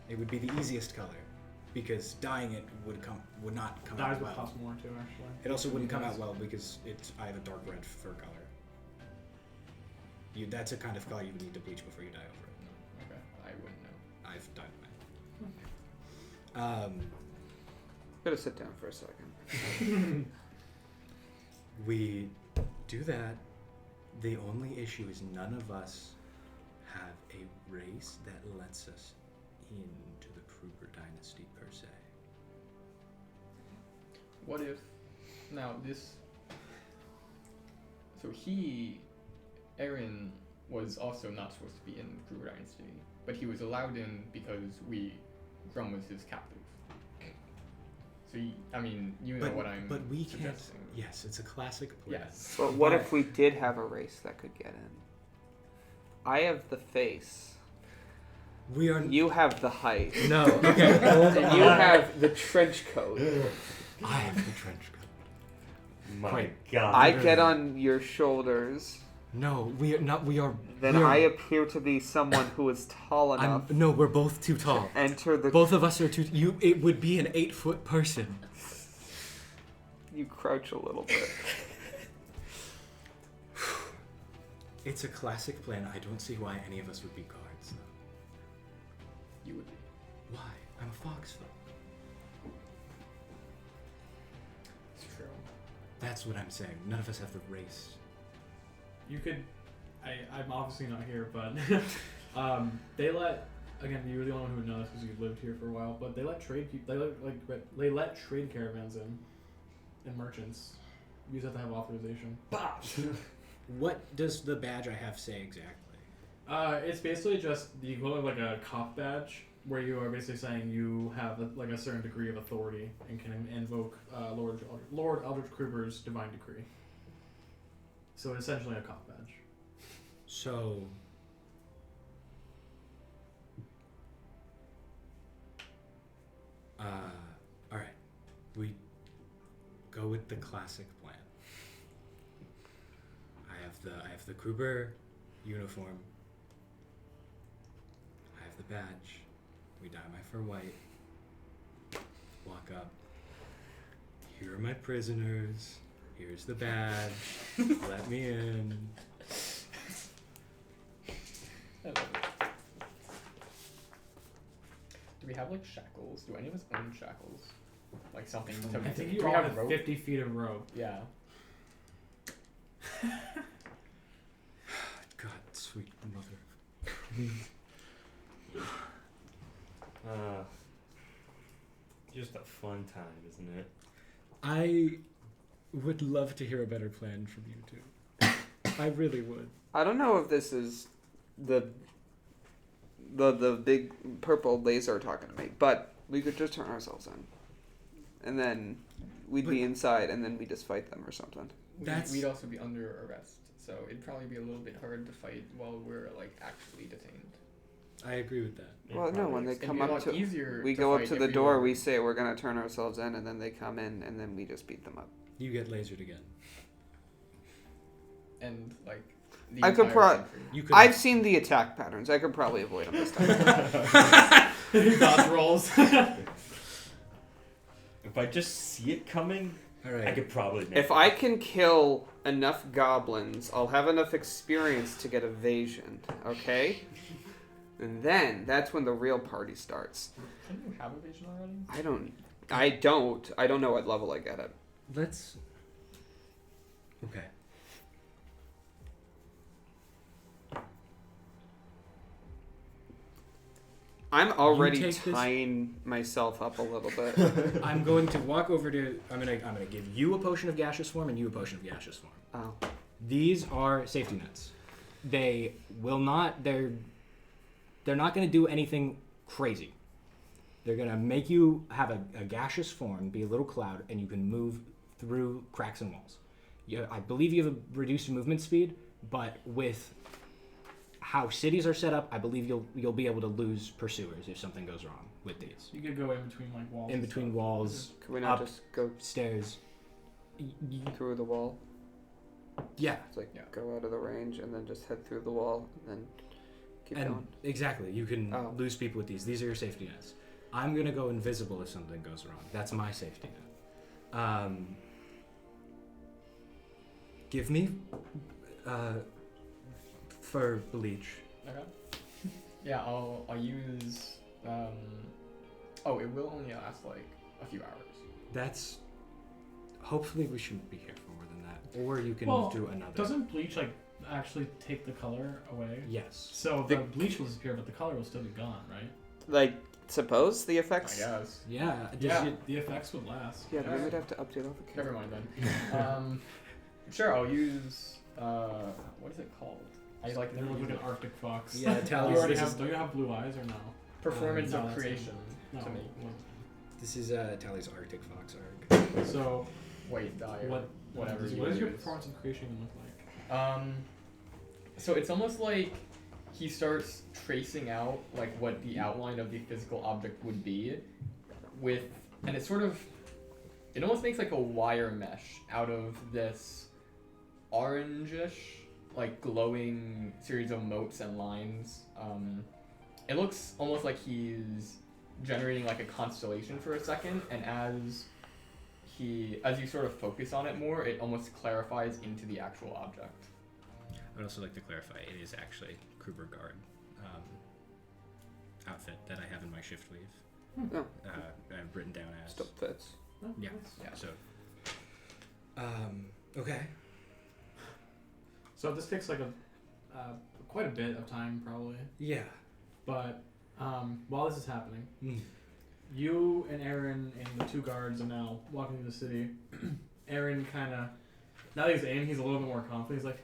It would be the easiest color, because dyeing it would not come Dyes out would well. cost more too, actually. It also wouldn't come Dyes. out well because I have a dark red fur color. That's a kind of color you would need to bleach before you dye over it. Okay, I wouldn't know. I've dyed mine. Gotta sit down for a second. We do that. The only issue is none of us have a race that lets us into the Kruger dynasty per se. What if now this? So Aaron was also not supposed to be in Kruger Dynasty, but he was allowed in because Grumm was his captive. So I mean, you know what I'm But we can't. suggesting. Yes, it's a classic plan. Yes. But what if we did have a race that could get in? I have the face. We are. You have the height. No. Okay. Hold And you on. have the trench coat. I have the trench coat. My Quite. God. I get on your shoulders. No, we are not. We are. Then we are, I appear to be someone who is tall enough No, we're both too tall. to enter the. Both of us are too. It would be an 8-foot person. You crouch a little bit. It's a classic plan. I don't see why any of us would be guards, though. You would be. Why? I'm a fox, though. It's true. That's what I'm saying. None of us have the race. You could. I'm obviously not here, but they let. Again, you're the only one who would know this because you lived here for a while. But they let trade people. They let trade caravans in, and merchants. You just have to have authorization. What does the badge I have say exactly? It's basically just the equivalent of like a cop badge, where you are basically saying you have like a certain degree of authority and can invoke Lord Eldritch Kruger's divine decree. So it's essentially a cop badge. So. All right. We go with the classic plan. I have the Kruger uniform. I have the badge. We dye my fur white. Walk up. Here are my prisoners. Here's the badge. Let me in. I love it. Do we have like shackles? Do any of us own shackles? Like something to I think do you we all have have rope? 50 feet of rope. Yeah. God, sweet mother. Just a fun time, isn't it? I would love to hear a better plan from you two. I really would. I don't know if this is the big purple laser talking to me, but we could just turn ourselves in, and then we'd be inside, and then we just fight them or something. We'd also be under arrest, so it'd probably be a little bit hard to fight while we're like actually detained. I agree with that. Well, no, when they It'd come be a up lot to, easier we to go up fight to if the we door, were- we say we're gonna turn ourselves in, and then they come in, and then we just beat them up. You get lasered again. and like the I could entire pro- country. You could. I've seen the attack patterns. I could probably avoid them this time. Dodge rolls. If I just see it coming, All right. I could probably make If I can kill enough goblins, I'll have enough experience to get evasion, okay? And then, that's when the real party starts. Can you have evasion already? I don't know what level I get at. Let's. Okay. I'm already take this- tying myself up a little bit. I'm going to walk over to. I'm gonna give you a potion of gaseous form and you a potion of gaseous form. Oh. These are safety nets. They will not. They're not going to do anything crazy. They're going to make you have a gaseous form, be a little cloud, and you can move through cracks and walls. I believe you have a reduced movement speed, but with how cities are set up, I believe you'll be able to lose pursuers if something goes wrong with these. You could go in between like walls. In and between stuff. walls, Could we not Up. just go stairs. through the wall? Yeah, It's like Yeah. go out of the range and then just head through the wall and then keep and going. exactly, you can Oh. lose people with these. These are your safety nets. I'm gonna go invisible if something goes wrong. That's my safety net. Give me for bleach. Okay. Yeah, I'll use. Oh, it will only last like a few hours. That's. Hopefully, we shouldn't be here for more than that. Or you can Well, do another. Doesn't bleach like actually take the color away? Yes. So the bleach will disappear, but the color will still be gone, right? Like, suppose the I effects? guess. Yeah. Yeah. The effects would last. Yeah, but we Yeah. would have to update all the Never mind then. Sure, I'll use. What is it called? I like They never look use like an it. Arctic fox. Yeah, Do tell you us already this have? is- Do you have blue eyes or no? Performance No, of that's- creation No. to me. This is Tally's Arctic Fox arc. So Wait, die or what? whatever. What you does your use. performance of creation look like? So it's almost like he starts tracing out like what the outline of the physical object would be, and it almost makes like a wire mesh out of this orangish, like glowing series of motes and lines. It looks almost like he's generating like a constellation for a second, and as you sort of focus on it more, it almost clarifies into the actual object. I'd also like to clarify, it is actually Kruber Guard outfit that I have in my shift weave. Oh. I've written down as. Still fits. Oh, Yeah. nice. Yeah. So. Okay. So this takes like quite a bit of time probably, Yeah. but while this is happening, Mm. you and Aaron and the two guards are now walking through the city. Aaron kind of, now that he's in, he's a little bit more confident. He's like,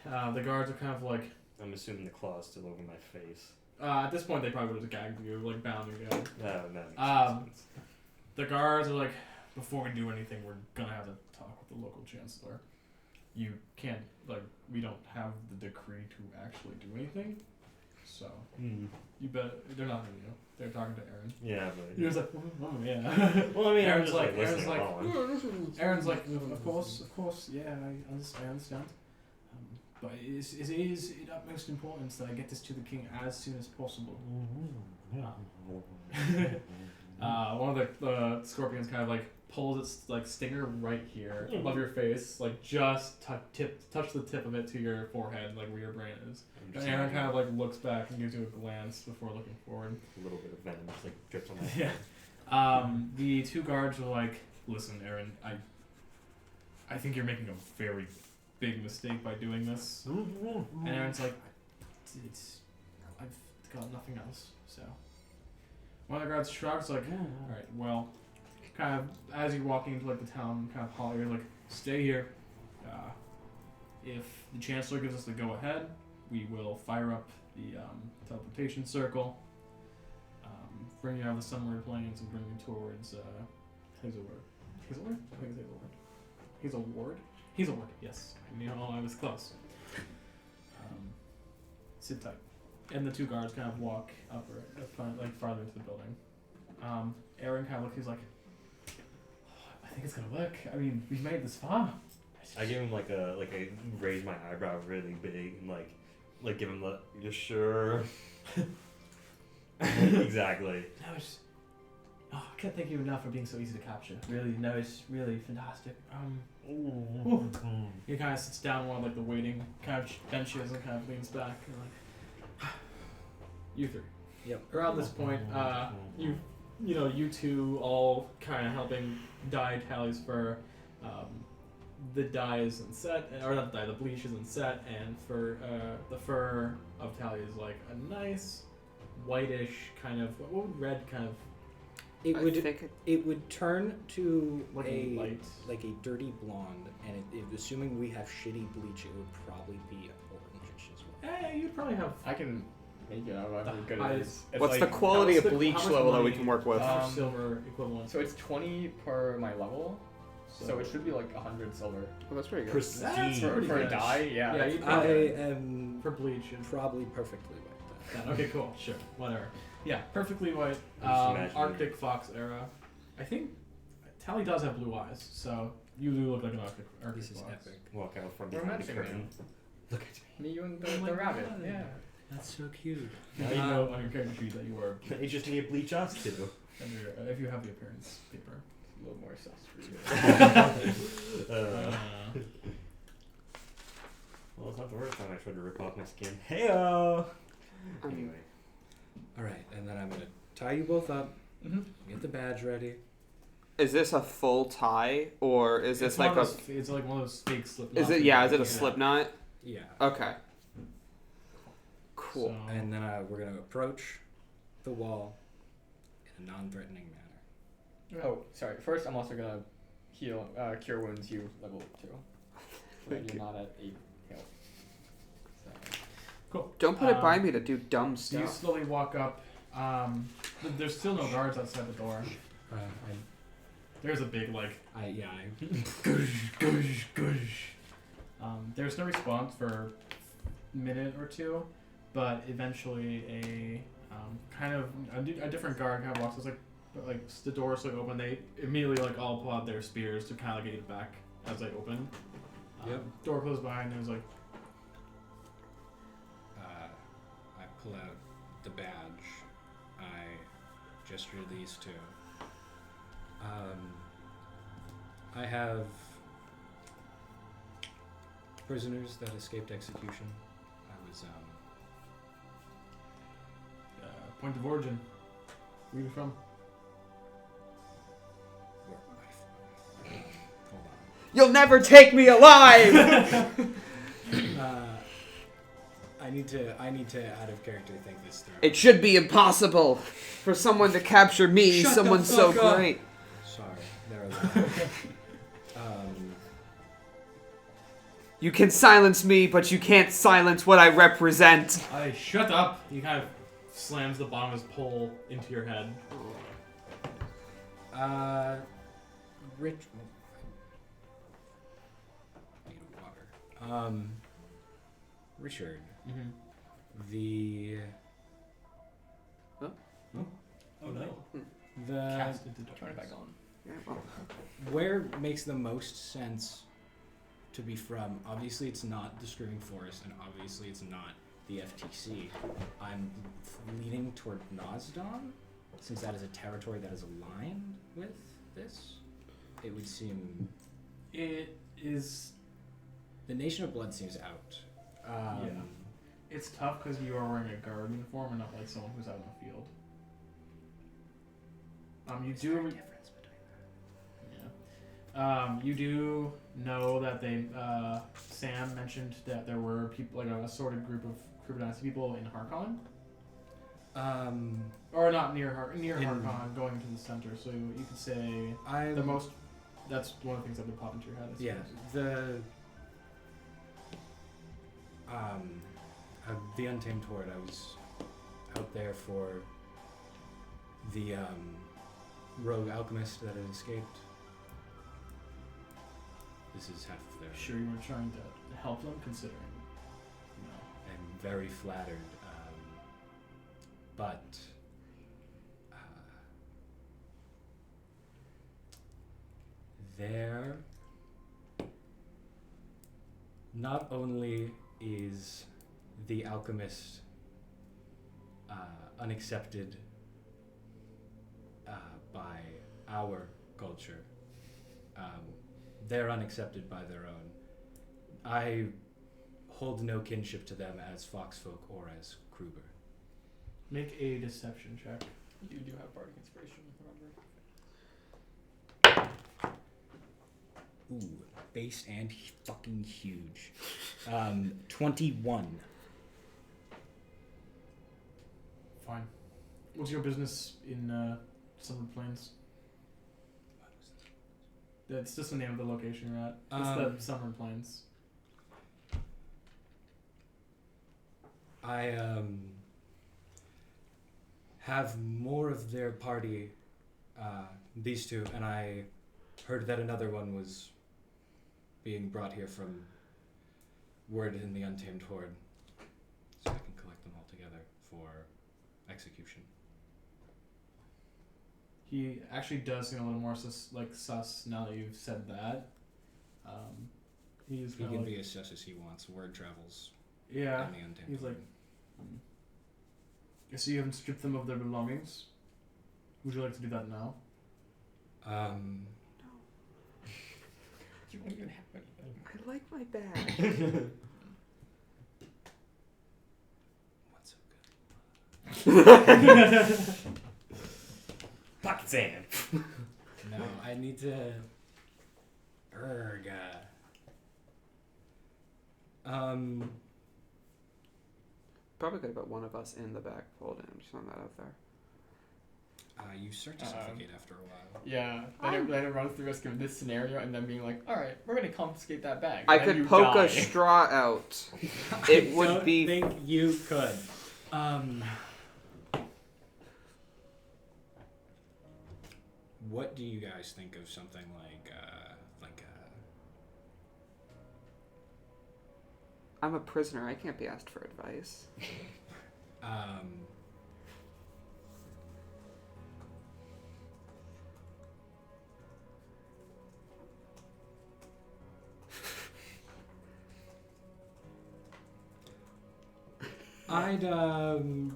the guards are kind of like, I'm assuming the claw's still over my face. at this point they probably would have gagged you, like bound you down. No, that makes sense. The guards are like, before we do anything, we're gonna have to talk with the local chancellor. You can't, like, we don't have the decree to actually do anything. So, you bet, they're not to you. They're talking to Aaron. Yeah, but He was like, oh yeah. well, I mean, I'm Aaron's just like, listening Aaron's along. Aaron's like, of course, yeah, I understand. But it is of utmost importance that I get this to the king as soon as possible. One of the scorpions kind of like pulls its like stinger right here above your face, like just touch the tip of it to your forehead, like where your brain is. I'm And just Aaron like, kind of like looks back and gives you a glance before looking forward. a little bit of venom just like drips on my Yeah. The two guards were like, "Listen, Aaron, I think you're making a very big mistake by doing this." And Aaron's like, "I've got nothing else." So one of the guards shrugs, like, "All right, well." Kind of as you're walking into like the town, kind of hall, you're like, "Stay here. If the chancellor gives us the go ahead, we will fire up the teleportation circle, bring you out of the Sunward Plains and bring you towards Hazelwood. Hazelwood? I think it's Hazelwood. Hazelward? Hazelwood, yes. I knew I was close. Sit tight." And the two guards kind of walk up like farther into the building. Aaron kind of looks, he's like, "I think it's gonna work. I mean, we've made it this far." I give him like a raise my eyebrow really big and like give him the you sure. Exactly. No, it's Oh, I can't thank you enough for being so easy to capture. Really, no, it's really fantastic. He kind of sits down on one of like the waiting couch benches and kind of leans back and like, you three. Yep. Around this point, you two all kind of helping dye tallies for the dye isn't set, or not the dye, the bleach isn't set, and for the fur of Tally is like a nice whitish kind of, what would red kind of, It would turn to like a light. like a dirty blonde, and assuming we have shitty bleach, it would probably be orange as well. You'd probably have. I can make it out The of good it highest- is. It's What's like, the quality how of much bleach how much level that we money- can work with? how much silver equivalent. So it's 20 per my level. So it should be like 100 silver. Well, that's pretty good. That's For pretty a good. dye, yeah. Yeah, that's you- pretty good. am For bleach. And probably perfectly like that. yeah, okay, cool, sure, whatever. Yeah, perfectly white. I'm just imagining. Arctic fox era. I think Tally does have blue eyes, so you do look like an Arctic This is fox. epic. Walk out from We're behind the matching curtain. Look at Me, you, and Oh the my rabbit. God. Yeah. That's so cute. Now you know on your character sheet that you are. me. They just need to bleach us too. And if you have the appearance paper. A little more sus for you. Well, it's not the first time I tried to rip off my skin. Heyo. Anyway, All right, and then I'm gonna tie you both up. Mm-hmm. Get the badge ready. Is this a full tie, or is this It's like one a? of those- It's like one of those fake slip Is knots it? that Yeah. you Is it a can slip get. knot? Yeah. Okay. Cool. So- And then we're gonna approach the wall in a non-threatening manner. Oh, sorry. First, I'm also gonna cure wounds you level 2. So Thank you're you. not at 8 health. So. Cool. Don't put it by Um, me to do dumb So you stuff. slowly walk up. There's still no guards outside the door. There's a big like gush gush gush. There's no response for a minute or two, but eventually a kind of a different guard kind of walks. It's like the doors like open. They immediately like all pull out their spears to kind of get it back as they open. Yep. Door closed behind. There's like I pull out the badge I just released to. I have prisoners that escaped execution. I was point of origin. Where are you from? hold You'll never take me alive. on. I need to out of character think this through. It should be impossible for someone to capture me, Shut the someone so fuck up. great. Sorry, there was You can silence me, but you can't silence what I represent. Shut up! He kind of slams the bottom of his pole into your head. Rich. Need water. Richard. Mm-hmm. The Oh no. the Cast into Turn it darkness. back on. Yeah, well, where makes the most sense to be from? Obviously, it's not the Screaming Forest, and obviously, it's not the FTC. I'm leaning toward Nozdon, since that is a territory that is aligned with this. It would seem It is. the Nation of Blood seems out. Yeah. It's tough because you are wearing a guard uniform and not like someone who's out in the field. You Is there a do. difference between Yeah. You do know that they. Sam mentioned that there were people, like a assorted group of Kruber Dynasty people in Harkon, that? or not near In- Harkon, going to the center. So you could say I the most. That's one of the things that would pop into your head. I Yeah, suppose. the Untamed Horde. I was out there for the rogue alchemist that had escaped. This is half of their. Sure, you were trying to help them, considering. You know. I'm very flattered, but there. Not only is the alchemist unaccepted by our culture. They're unaccepted by their own. I hold no kinship to them as Foxfolk or as Kruber. Make a deception check. You do have bardic inspiration, remember? Ooh, base and fucking huge. 21. Fine. What's your business in Summer Plains? That's just the name of the location you're at. It's the Summer Plains. I have more of their party, these two, and I heard that another one was being brought here from Word in the Untamed Horde, so I can collect them all together for execution. He actually does seem a little more sus now that you've said that. He He's can kind of be as sus as he wants. Word travels yeah. in the Untamed He's Horde. So you haven't stripped them of their belongings. Would you like to do that now? You won't even have anything. I like my bag. What's so good? Pocket sand. No, I need to. Probably could have put one of us in the back fold. I'm just throwing that out there. You start to suffocate after a while. Yeah, then it runs the risk of this scenario and then being like, alright, we're gonna confiscate that bag. I And then could you poke die. a straw out. It would don't be. think you could. What do you guys think of something like I'm a prisoner. I can't be asked for advice. I'd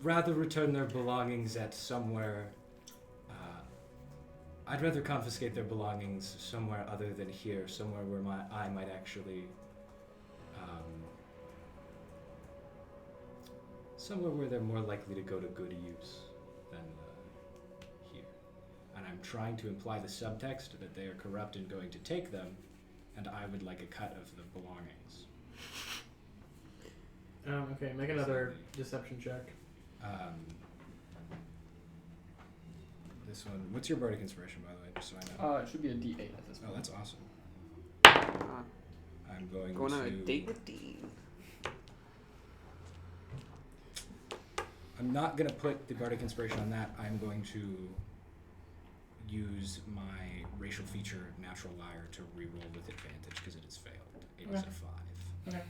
rather return their belongings at somewhere. I'd rather confiscate their belongings somewhere other than here, somewhere where I might actually. Somewhere where they're more likely to go to good use than here. And I'm trying to imply the subtext that they are corrupt and going to take them, and I would like a cut of the belongings. Okay, make another deception check. This one. What's your bardic inspiration, by the way, just so I know? It should be a D8 at this point. Oh, that's awesome. I'm going on to. a date with Dean. I'm not going to put the bardic inspiration on that. I'm going to use my racial feature, natural liar, to reroll with advantage because it has failed. It is a 5. Okay.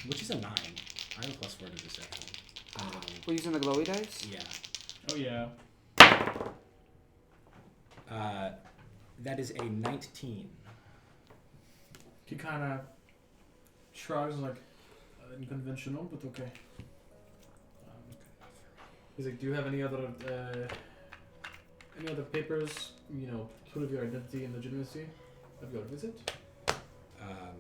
Which is a 9. I have a +4 to deception. We're using the glowy dice? Yeah. Oh yeah. That is a 19. He kind of shrugs like unconventional, but okay. He's like, do you have any other papers, prove your identity and legitimacy of your visit? I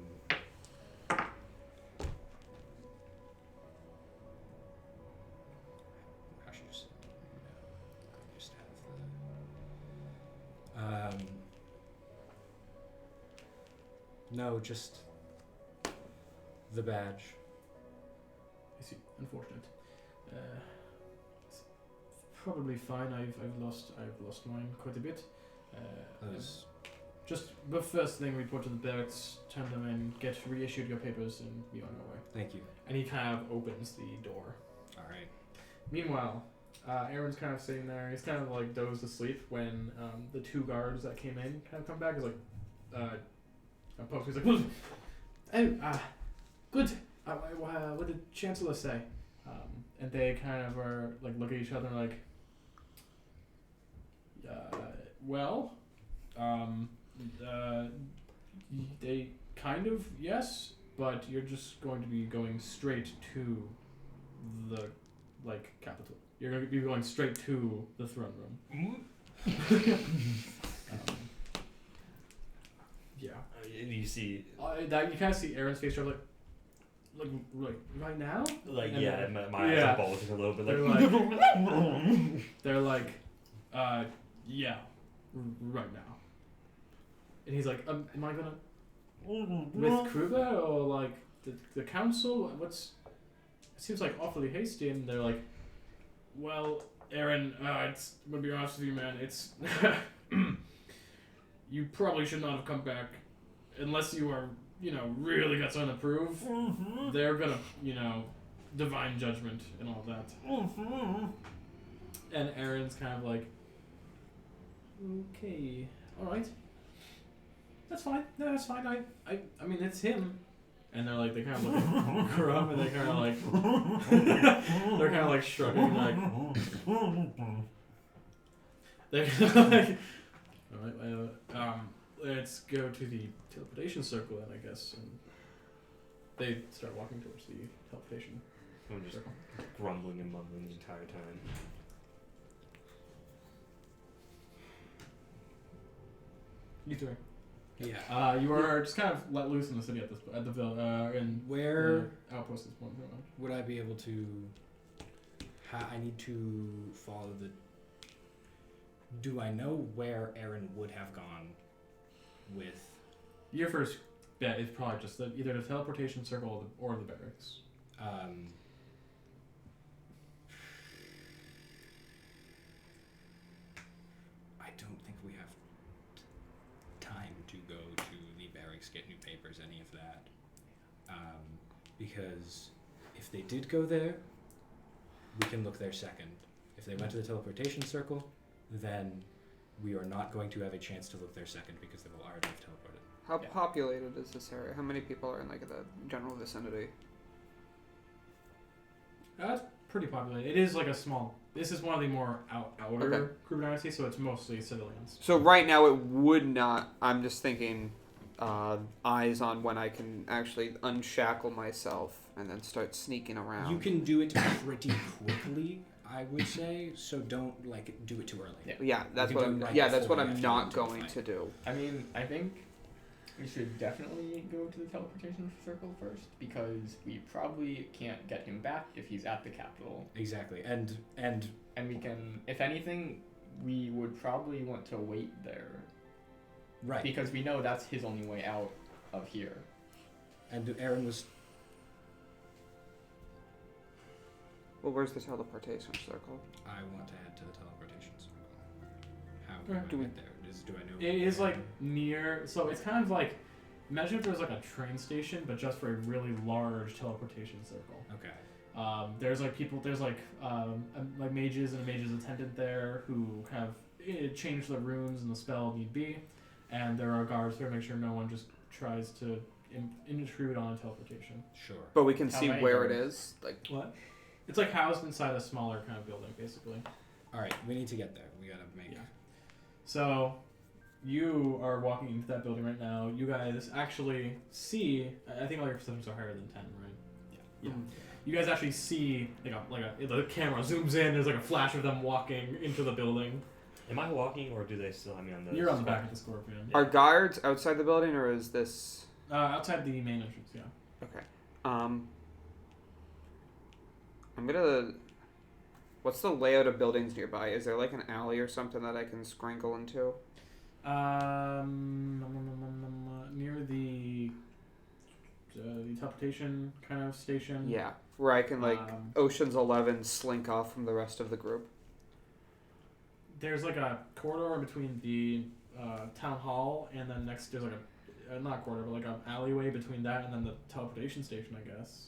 should just have the. No, just the badge. I see. Unfortunate. It's probably fine. I've lost mine quite a bit. Just the first thing, report to the barracks, turn them in, get reissued your papers, and be on your way. Thank you. And he kind of opens the door. All right. Meanwhile, Aaron's kind of sitting there. He's kind of like dozed asleep when the 2 guards that came in kind of come back. He's like, poke. He's like, good. What did Chancellor say? And they kind of are like look at each other like, they kind of yes, but you're just going to be going straight to the capital. You're going to be going straight to the throne room. Yeah. And you see, That you kind of see Aaron's face, like right now. like, And yeah, then- and my eyes yeah. are bulging a little bit, They're like, yeah, right now. And he's like, am I gonna with Kruger or like the council? It seems like awfully hasty. And they're like, well, Aaron, it's I'm gonna be honest with you, man. It's you probably should not have come back unless you are, really got something to prove. They're gonna, divine judgment and all that. And Aaron's kind of like, okay, all right, that's fine. No, that's fine. I mean, it's him. And they're like, they kind of look at Grumm and they kind of like, they're kind of like shrugging, like, they're like, all right, let's go to the teleportation circle then, I guess. And they start walking towards the teleportation I'm just circle. grumbling and mumbling the entire time. You three. Yeah. You are just kind of let loose in the city at the in Where the outpost at this point. Pretty much. would I be able to? I need to follow the. Do I know where Aaron would have gone with? Your first bet is probably just either the teleportation circle or the barracks. I don't think we have time to go to the barracks, get new papers, any of that. Because if they did go there, we can look there second. If they went to the teleportation circle, then we are not going to have a chance to look there second because they will already have teleported. How Yeah. populated is this area? How many people are in like the general vicinity? It's pretty populated. It is like a small. This is one of the more outer Okay. Kruger Dynasty, so it's mostly civilians. So right now it would not. I'm just thinking, eyes on when I can actually unshackle myself and then start sneaking around. You can do it pretty quickly, I would say. So don't do it too early. Yeah. Yeah, that's You what can I'm. do it right Yeah, that's before what you I'm have to not go into a going fight. to do. I mean, I think we should definitely go to the teleportation circle first because we probably can't get him back if he's at the capital. Exactly, and And we can, if anything, we would probably want to wait there right. because we know that's his only way out of here. And Aaron was. Well, where's the teleportation circle? I want to head to the teleportation circle. How Okay. do I get there? Do I know? It is like near. So it's kind of like. Imagine if there was like a train station, but just for a really large teleportation circle. Okay. There's like people. There's like mages and a mage's attendant there who have changed the runes and the spell need be, and there are guards there to make sure no one just tries to intrude on a teleportation. Sure. But we can How see many where it guards? is. Like, What? It's like housed inside a smaller kind of building, basically. All right. We need to get there. We gotta make. Yeah. So, you are walking into that building right now. You guys actually see. I think all your perceptions are higher than 10, right? Yeah. You guys actually see the camera zooms in. There's like a flash of them walking into the building. Am I walking or do they still have me on the... You're on the back of the Scorpion. are guards outside the building or is this? Outside the main entrance, yeah. Okay. I'm gonna. What's the layout of buildings nearby? Is there like an alley or something that I can sprinkle into? Near the teleportation kind of station. Yeah, where I can like Um, Ocean's 11 slink off from the rest of the group. There's like a corridor between the town hall and then next there's like a not corridor but like an alleyway between that and then the teleportation station, I guess.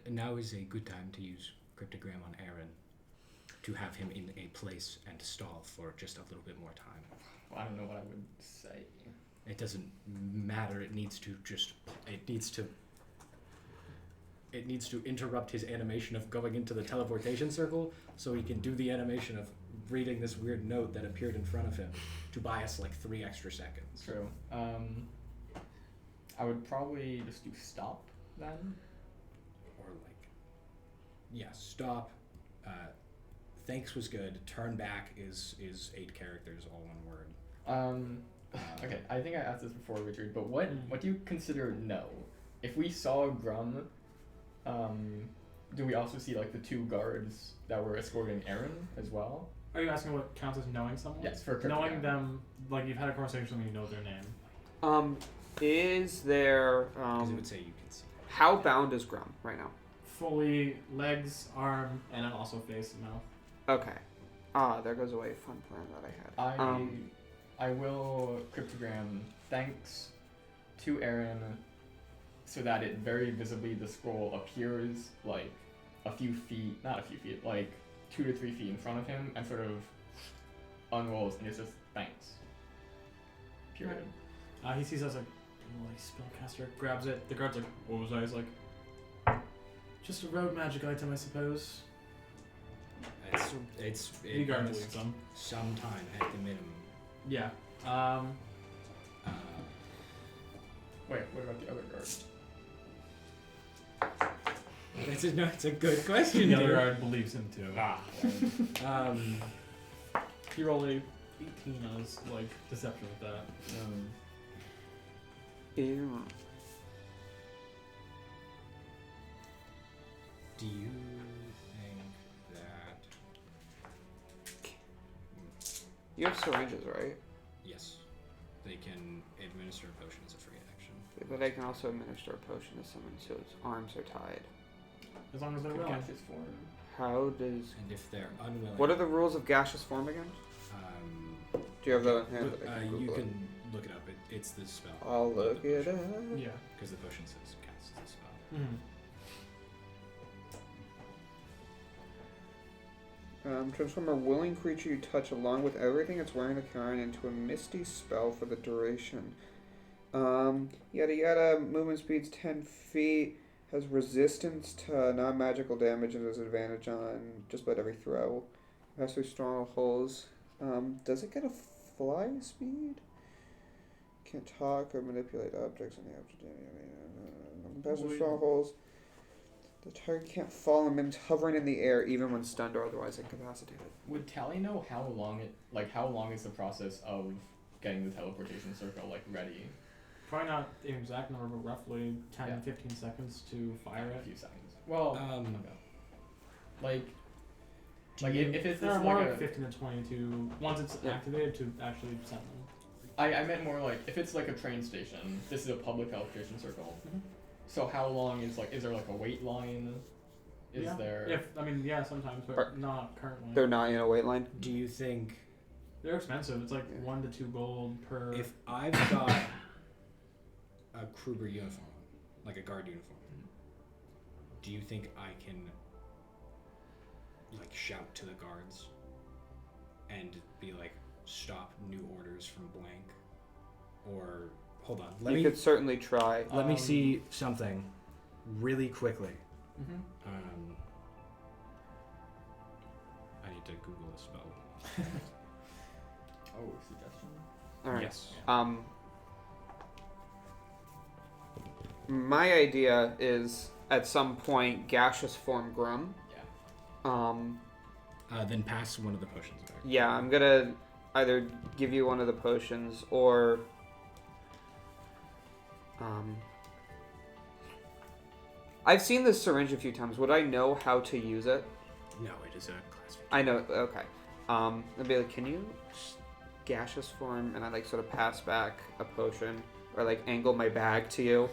Now is a good time to use cryptogram on Aaron, to have him in a place and stall for just a little bit more time. Well, I don't know what I would say. It doesn't matter. It needs to interrupt his animation of going into the teleportation circle so he can do the animation of reading this weird note that appeared in front of him to buy us like 3 extra seconds. True. I would probably just do stop then. Or stop, thanks was good. Turn back is 8 characters, all one word. Okay, I think I asked this before, Richard, but what do you consider no? If we saw Grumm, do we also see like the 2 guards that were escorting Aaron as well? Are you asking what counts as knowing someone? Yes, for knowing cryptogram. them, like you've had a conversation and you know their name. Is there Because it would say you can see. how bound is Grumm right now? Fully legs, arm, and then also face and mouth. Okay. There goes away a fun plan that I had. I will cryptogram thanks to Aaron so that it very visibly, the scroll appears like not a few feet, like 2 to 3 feet in front of him and sort of unrolls and it's just thanks. Period. He sees us like spellcaster, grabs it. The guard's like, what was I? He's like, just a rogue magic item, I suppose. He guard believes them. Some time at the minimum. Yeah. Wait, what about the other guard? It's a good question. The other dude. guard believes him too. He rolled a 18 on his like deception with that. Ew. Do you think that? You have syringes, right? Yes, they can administer a potion as a free action. But I can also administer a potion to someone whose arms are tied. As long as they're Could willing. catch his form. How does... And if they're unwilling, What are the rules of gaseous form again? Do you have that in hand? That I you Google it? can look it up. It's the spell. I'll look it up. Yeah. Because the potion says cast the spell. Mm-hmm. Transform a willing creature you touch along with everything it's wearing to carry into a misty spell for the duration. Yada yada, movement speed's 10 feet, has resistance to non-magical damage and has advantage on just about every throw. Has through strongholds. Does it get a fly speed? Can't talk or manipulate objects in the object. Pass through strongholds. The target can't fall and remains hovering in the air even when stunned or otherwise incapacitated. Would Tally know how long is the process of getting the teleportation circle ready? Probably not the exact number, but roughly 10 Yeah. 15 seconds to fire A it. few seconds. Well, If if it's there this are more like like a, 15 to 22 once it's Yeah. activated to actually send them. I meant more like if it's like a train station. This is a public teleportation circle. Mhm. So how long is there like a wait line? Is yeah. there? Sometimes, but Are- not currently. They're not in a wait line. Do you think They're expensive. It's like 1 to 2 gold per. if I've got a Kruger uniform, like a guard uniform, do you think I can shout to the guards and be like, stop new orders from blank? Or hold on, You could certainly try. let me see something really quickly. Mhm. I need to Google a spell. Oh, suggestion. Alright. Yes. My idea is at some point gaseous form Grumm. Yeah. Then pass one of the potions back. Yeah, I'm gonna either give you one of the potions or I've seen this syringe a few times. Would I know how to use it? No, it is a class. I know. Okay. I'd be like, can you gaseous form, and I sort of pass back a potion or angle my bag to you.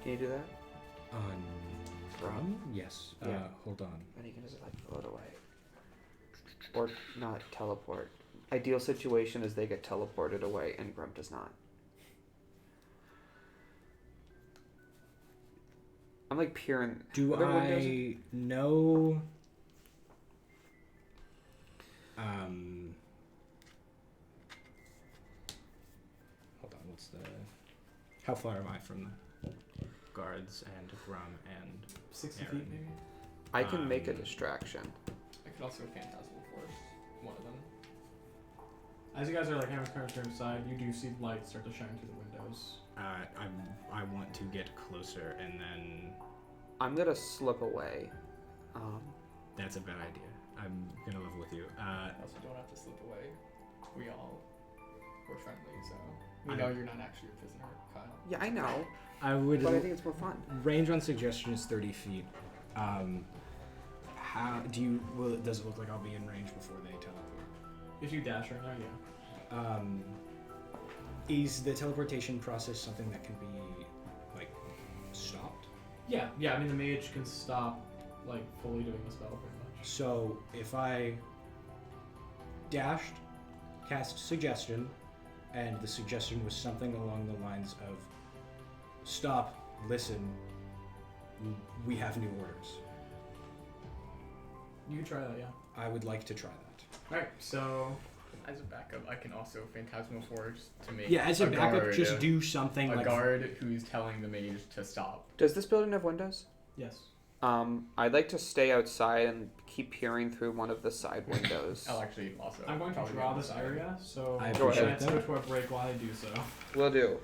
Can you do that? Grumm? Yes. Yeah. Hold on. And you can just float away. Or not teleport. Ideal situation is they get teleported away and Grumm does not. I'm peering. Do Are there windows? I know? Hold on. What's the? How far am I from the guards and Grumm and 60 Aaron? feet maybe. I can make a distraction. I could also Phantasmal Force one of them. As you guys are having a turn aside, you do see light start to shine through the windows. I want to get closer and then I'm gonna slip away. That's a bad idea. I'm gonna level with you. Also, don't have to slip away. We all were friendly, so we I- know you're not actually a prisoner, Kyle. Yeah, I know, I would. but I think it's more fun. Range on suggestion is 30 feet. How do you? Will does it look like I'll be in range before they teleport? If you dash right now, yeah. Is the teleportation process something that can be like stopped? Yeah, I mean the mage can stop like fully doing the spell pretty much. So if I dashed, cast suggestion, and the suggestion was something along the lines of stop, listen, we have new orders. You can try that, yeah. I would like to try that. Alright, so As a backup, I can also Phantasmal Force to make Yeah, as a backup, guard, just do something a like guard who's telling the mage to stop. Does this building have windows? yes. I'd like to stay outside and keep peering through one of the side windows. I'll actually also. I'm going to probably draw get this inside. area, so I Go ahead. let's go to a break while I do so. Will do.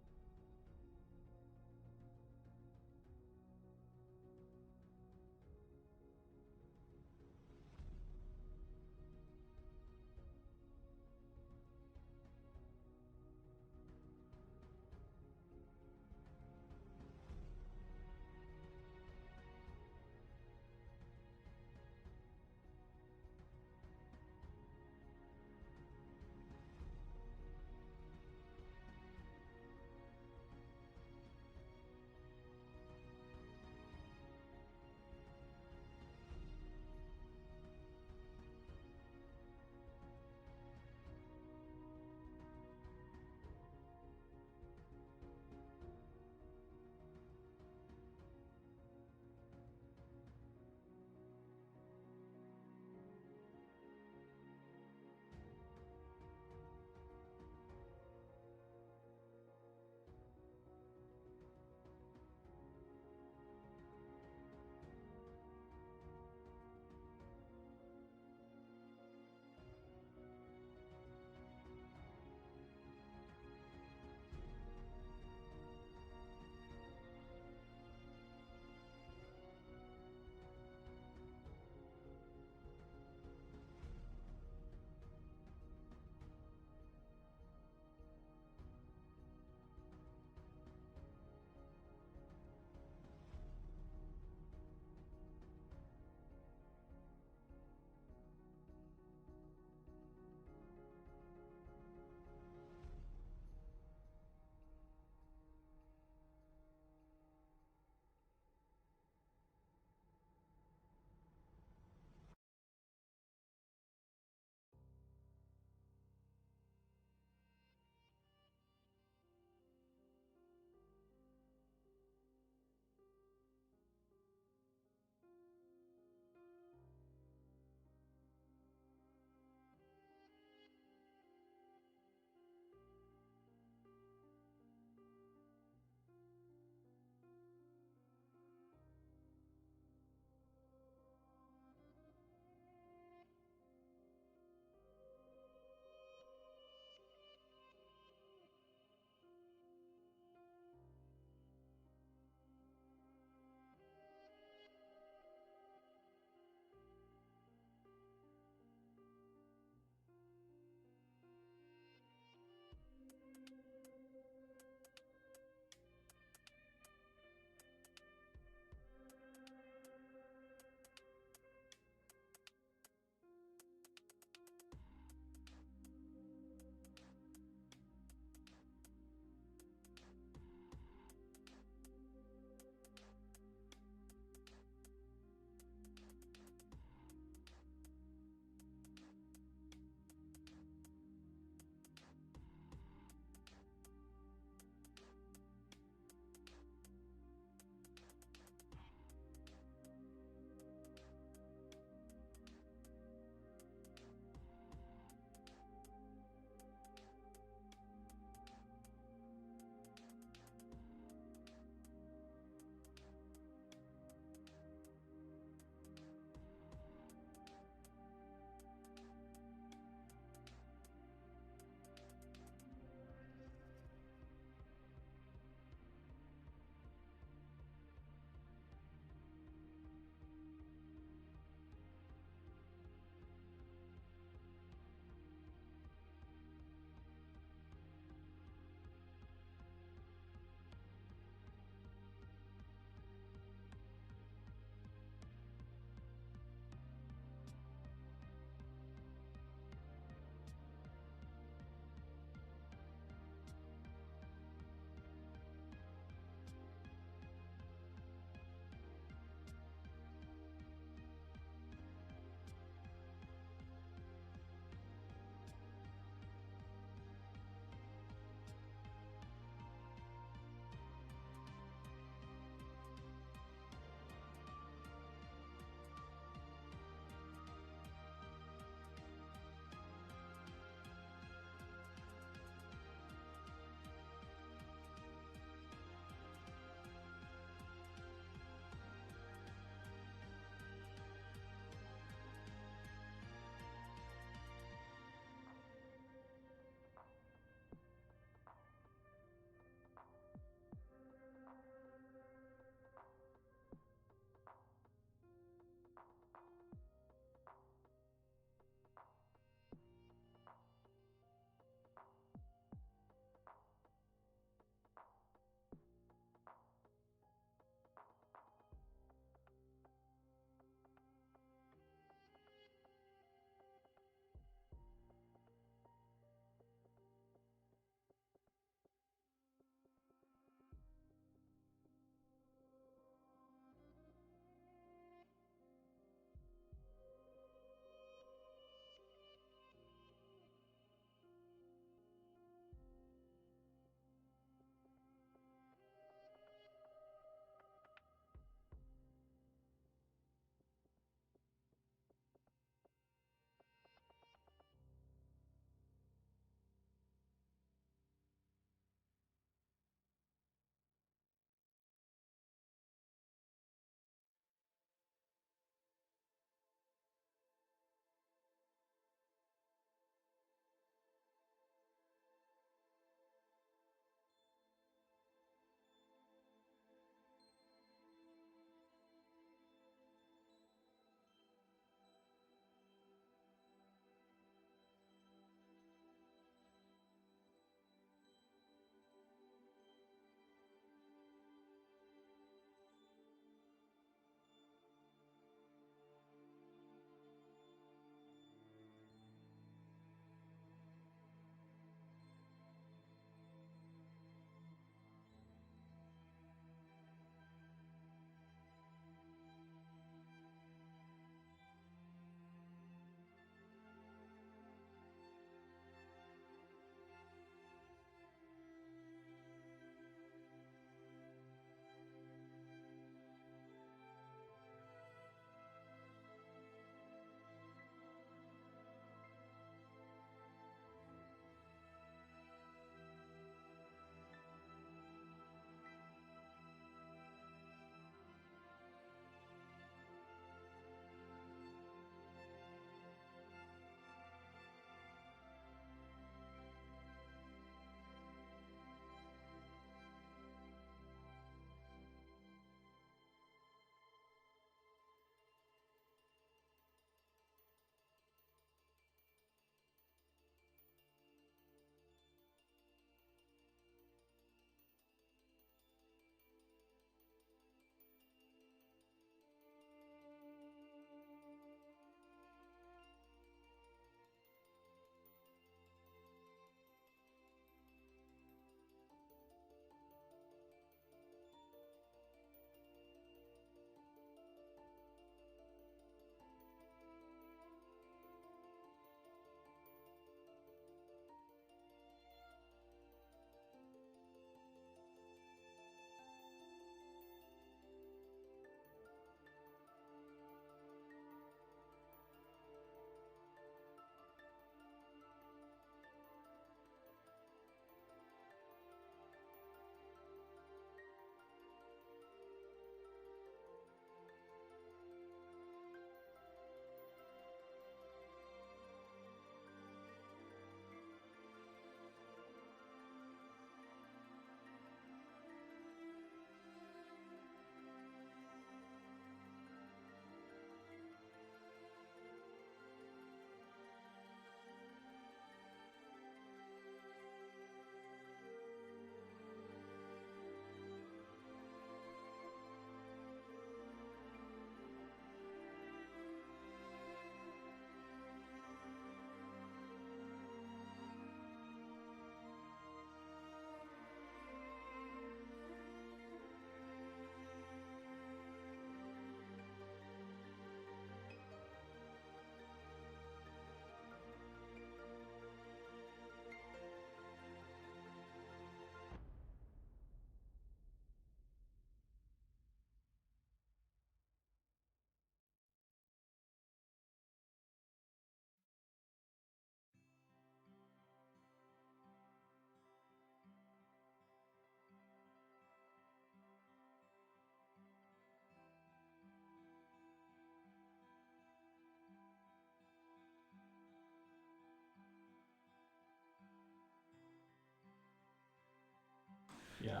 Yeah.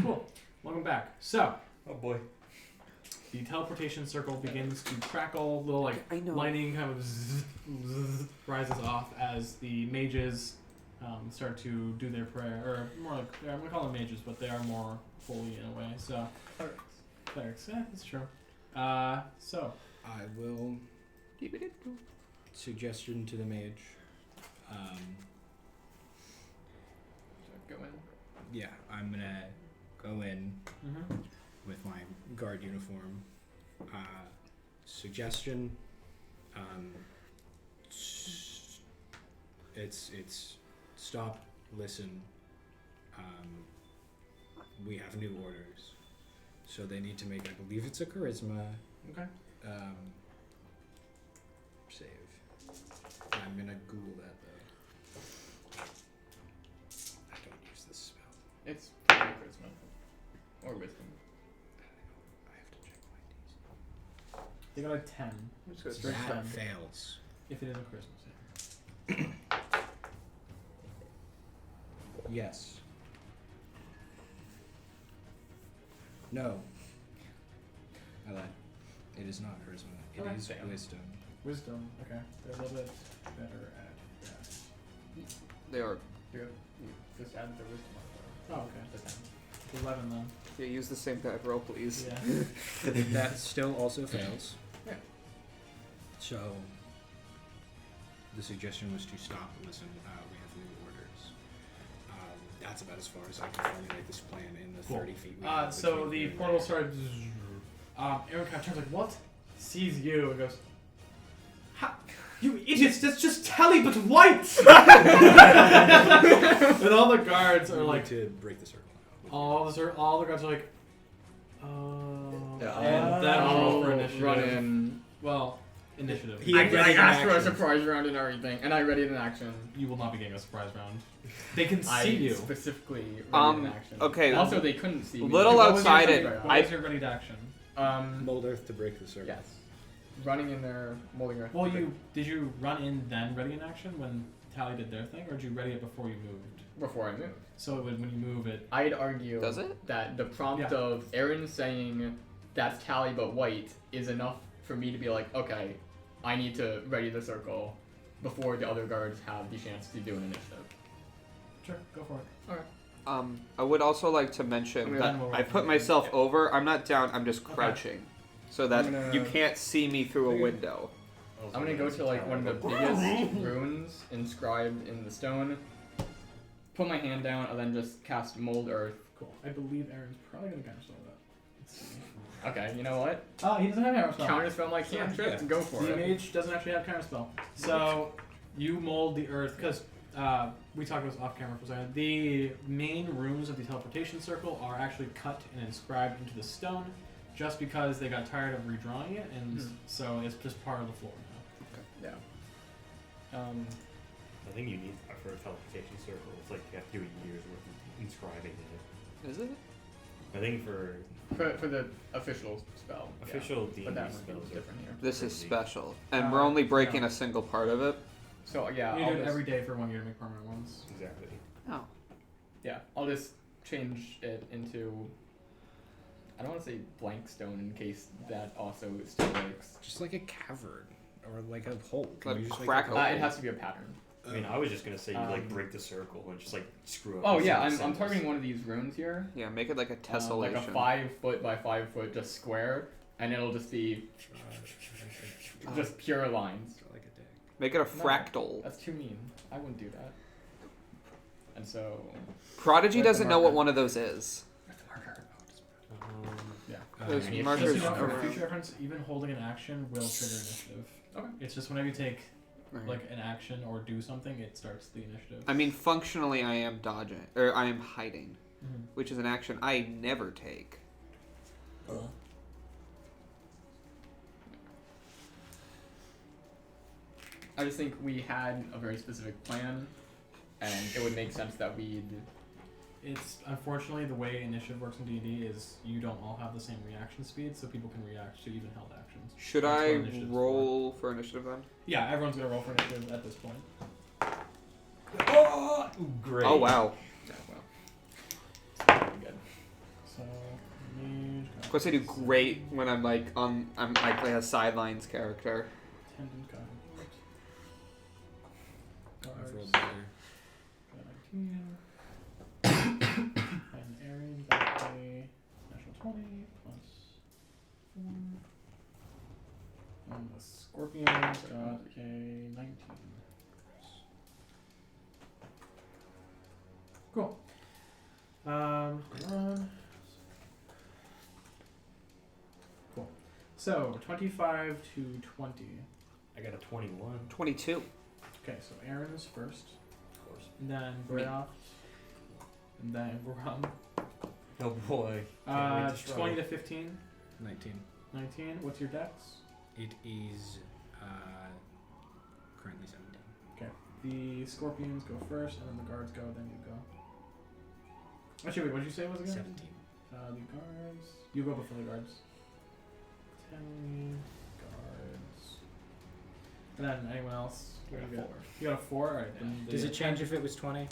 Cool. Welcome back. So, Oh boy. the teleportation circle begins to crackle. Little like I know. lightning kind of rises off as the mages start to do their prayer, or more like I'm gonna call them mages, but they are more holy in a way. So, clerics. Yeah, that's true. So. I will. Suggestion to the mage. Go in. Yeah, I'm gonna go in Mm-hmm. with my guard uniform. Suggestion. It's stop, listen. We have new orders, so they need to make. I believe it's a charisma. Okay. Save. I'm gonna Google that though. I don't use this spell. It's probably charisma or wisdom. I have to check my DC. They got a 10. Strict That 10. fails. If it is a Christmas. Yes. No. I lied. It is not charisma. It Okay. is Damn. wisdom. Wisdom. Okay. They're a little bit better at that. They are. You just add the wisdom Oh, okay. the 10. 11 then. Yeah, use the same bad roll, please. Yeah. That still also fails. Yeah. So, the suggestion was to stop and listen. We have new orders. That's about as far as I can formulate this plan in the Cool. 30 feet we have So between the here and portal there. started. Aaron kind of turns like, what? Sees you and goes, ha! You idiots! That's just Tally, but white! And all the guards are We like, need to break the circle now. all the guards are like, oh. Yeah. And then roll for initiative. Run in. Well, initiative. He- I readied an asked for a action. surprise round and everything, and I readied an action. You will not be getting a surprise round. They can I see you. specifically readied an action. okay. Also, they couldn't see me. Little What was your outside ready- it, What was your ready to action? Mold Earth to break the circle. Yes. Running in there, molding earth. Well, did you run in then ready in action when Tally did their thing, or did you ready it before you moved? Before I moved. So when you move it, I'd argue Does it? that the prompt Yeah. of Aaron saying that's Tally but white is enough for me to be like, okay, I need to ready the circle before the other guards have the chance to do an initiative. sure, go for it. I would also like to mention Okay. that Then we'll I roll put for myself it. over. I'm not down. I'm just Okay. crouching, so that I'm gonna- you can't see me through a Okay. window. I'm gonna go to like one of the biggest runes inscribed in the stone, put my hand down, and then just cast Mold Earth. Cool. I believe Aaron's probably gonna counterspell that. Let's see. Okay, you know what? Oh, he doesn't have counterspell. Counterspell my cantrip, Yeah. go for The it. mage doesn't actually have counterspell. So you mold the earth because we talked about this off camera for a second. The main rooms of the teleportation circle are actually cut and inscribed into the stone, just because they got tired of redrawing it, and so it's just part of the floor now. Yeah. I think you need for a teleportation circle. It's like you have to do a year's worth of inscribing in it. Is it? I think for For the official spell. yeah. official D&D But that spells one's are different here. This is crazy. special, and we're only breaking a single part of it. So yeah, You I'll do it just, every day for 1 year to make permanent ones. Exactly. Oh. yeah, I'll just change it into. I don't want to say blank stone in case that also still works. Just like a cavern or like a hole. Can Like you just crack make It has to be a pattern. I mean, I was just gonna say you like Um, break the circle and just like screw up. Oh the yeah, single I'm symbols. targeting one of these runes here. Yeah, make it like a Like tessellation. a 5 foot by 5 foot just square, and it'll just be just pure lines. like a dick. Make it a fractal. That's too mean. I wouldn't do that. And so Prodigy Where's the doesn't know what marker? one of those is. yeah. There's Any markers Just so you know, for around. future reference, even holding an action will trigger initiative. Okay. It's just whenever you take Right. like an action or do something, it starts the initiative. I mean, functionally, I am dodging, or I am hiding, Mhm. which is an action I never take. I just think we had a very specific plan, and it would make sense that we'd. It's unfortunately the way initiative works in D&D is you don't all have the same reaction speed, so people can react to even held actions. Should That's what I initiative's roll for initiative then? Yeah, everyone's gonna roll for initiative at this point. Oh, great. Oh wow. Yeah, well. So, mage. Of course, I do great when I'm like I'm like a sidelines character. Tendon got I've rolled Guards better. got 19. And Aaron got a natural 20 plus 4. And the Scorpions got a 19. Cool. Run. Cool. So 25 to 20. I got a 21. 22. Okay, so Aaron is first, Of course. and then Breoff, and then Grumm. Oh boy. Can't wait to struggle. 20 to 15. 19. 19. What's your dex? It is currently 17. Okay. The Scorpions go first, and then the guards go, then you go. Actually, wait, what did you say it was again? 17. The guards. You go before the guards. 10 guards. And then anyone else? I got What do a you got? 4. You got a 4? Alright. then Does the- it change if it was 20?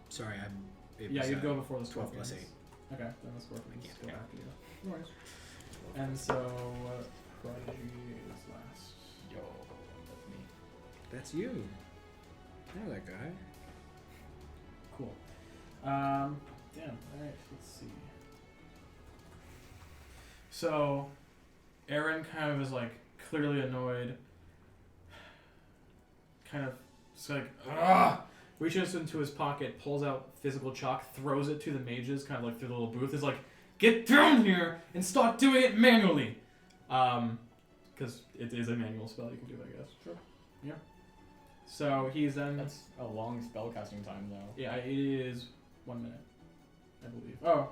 Sorry, it Yeah, was, you'd go before the 12 Scorpions. plus 8. Okay, then the Scorpions I can't go count. after you. No worries. And so, Prodigy is last. Yo, that's me. That's you. You're that guy. Cool. Damn, alright, let's see. So, Aaron kind of is like clearly annoyed. Kind of, it's like, ah! Reaches into his pocket, pulls out physical chalk, throws it to the mages, kind of like through the little booth. Is like, get down here and start doing it manually. Because it is a manual spell you can do, I guess. Sure. Yeah. So he's then. That's a long spell casting time though. Yeah, it is 1 minute, I believe. Oh,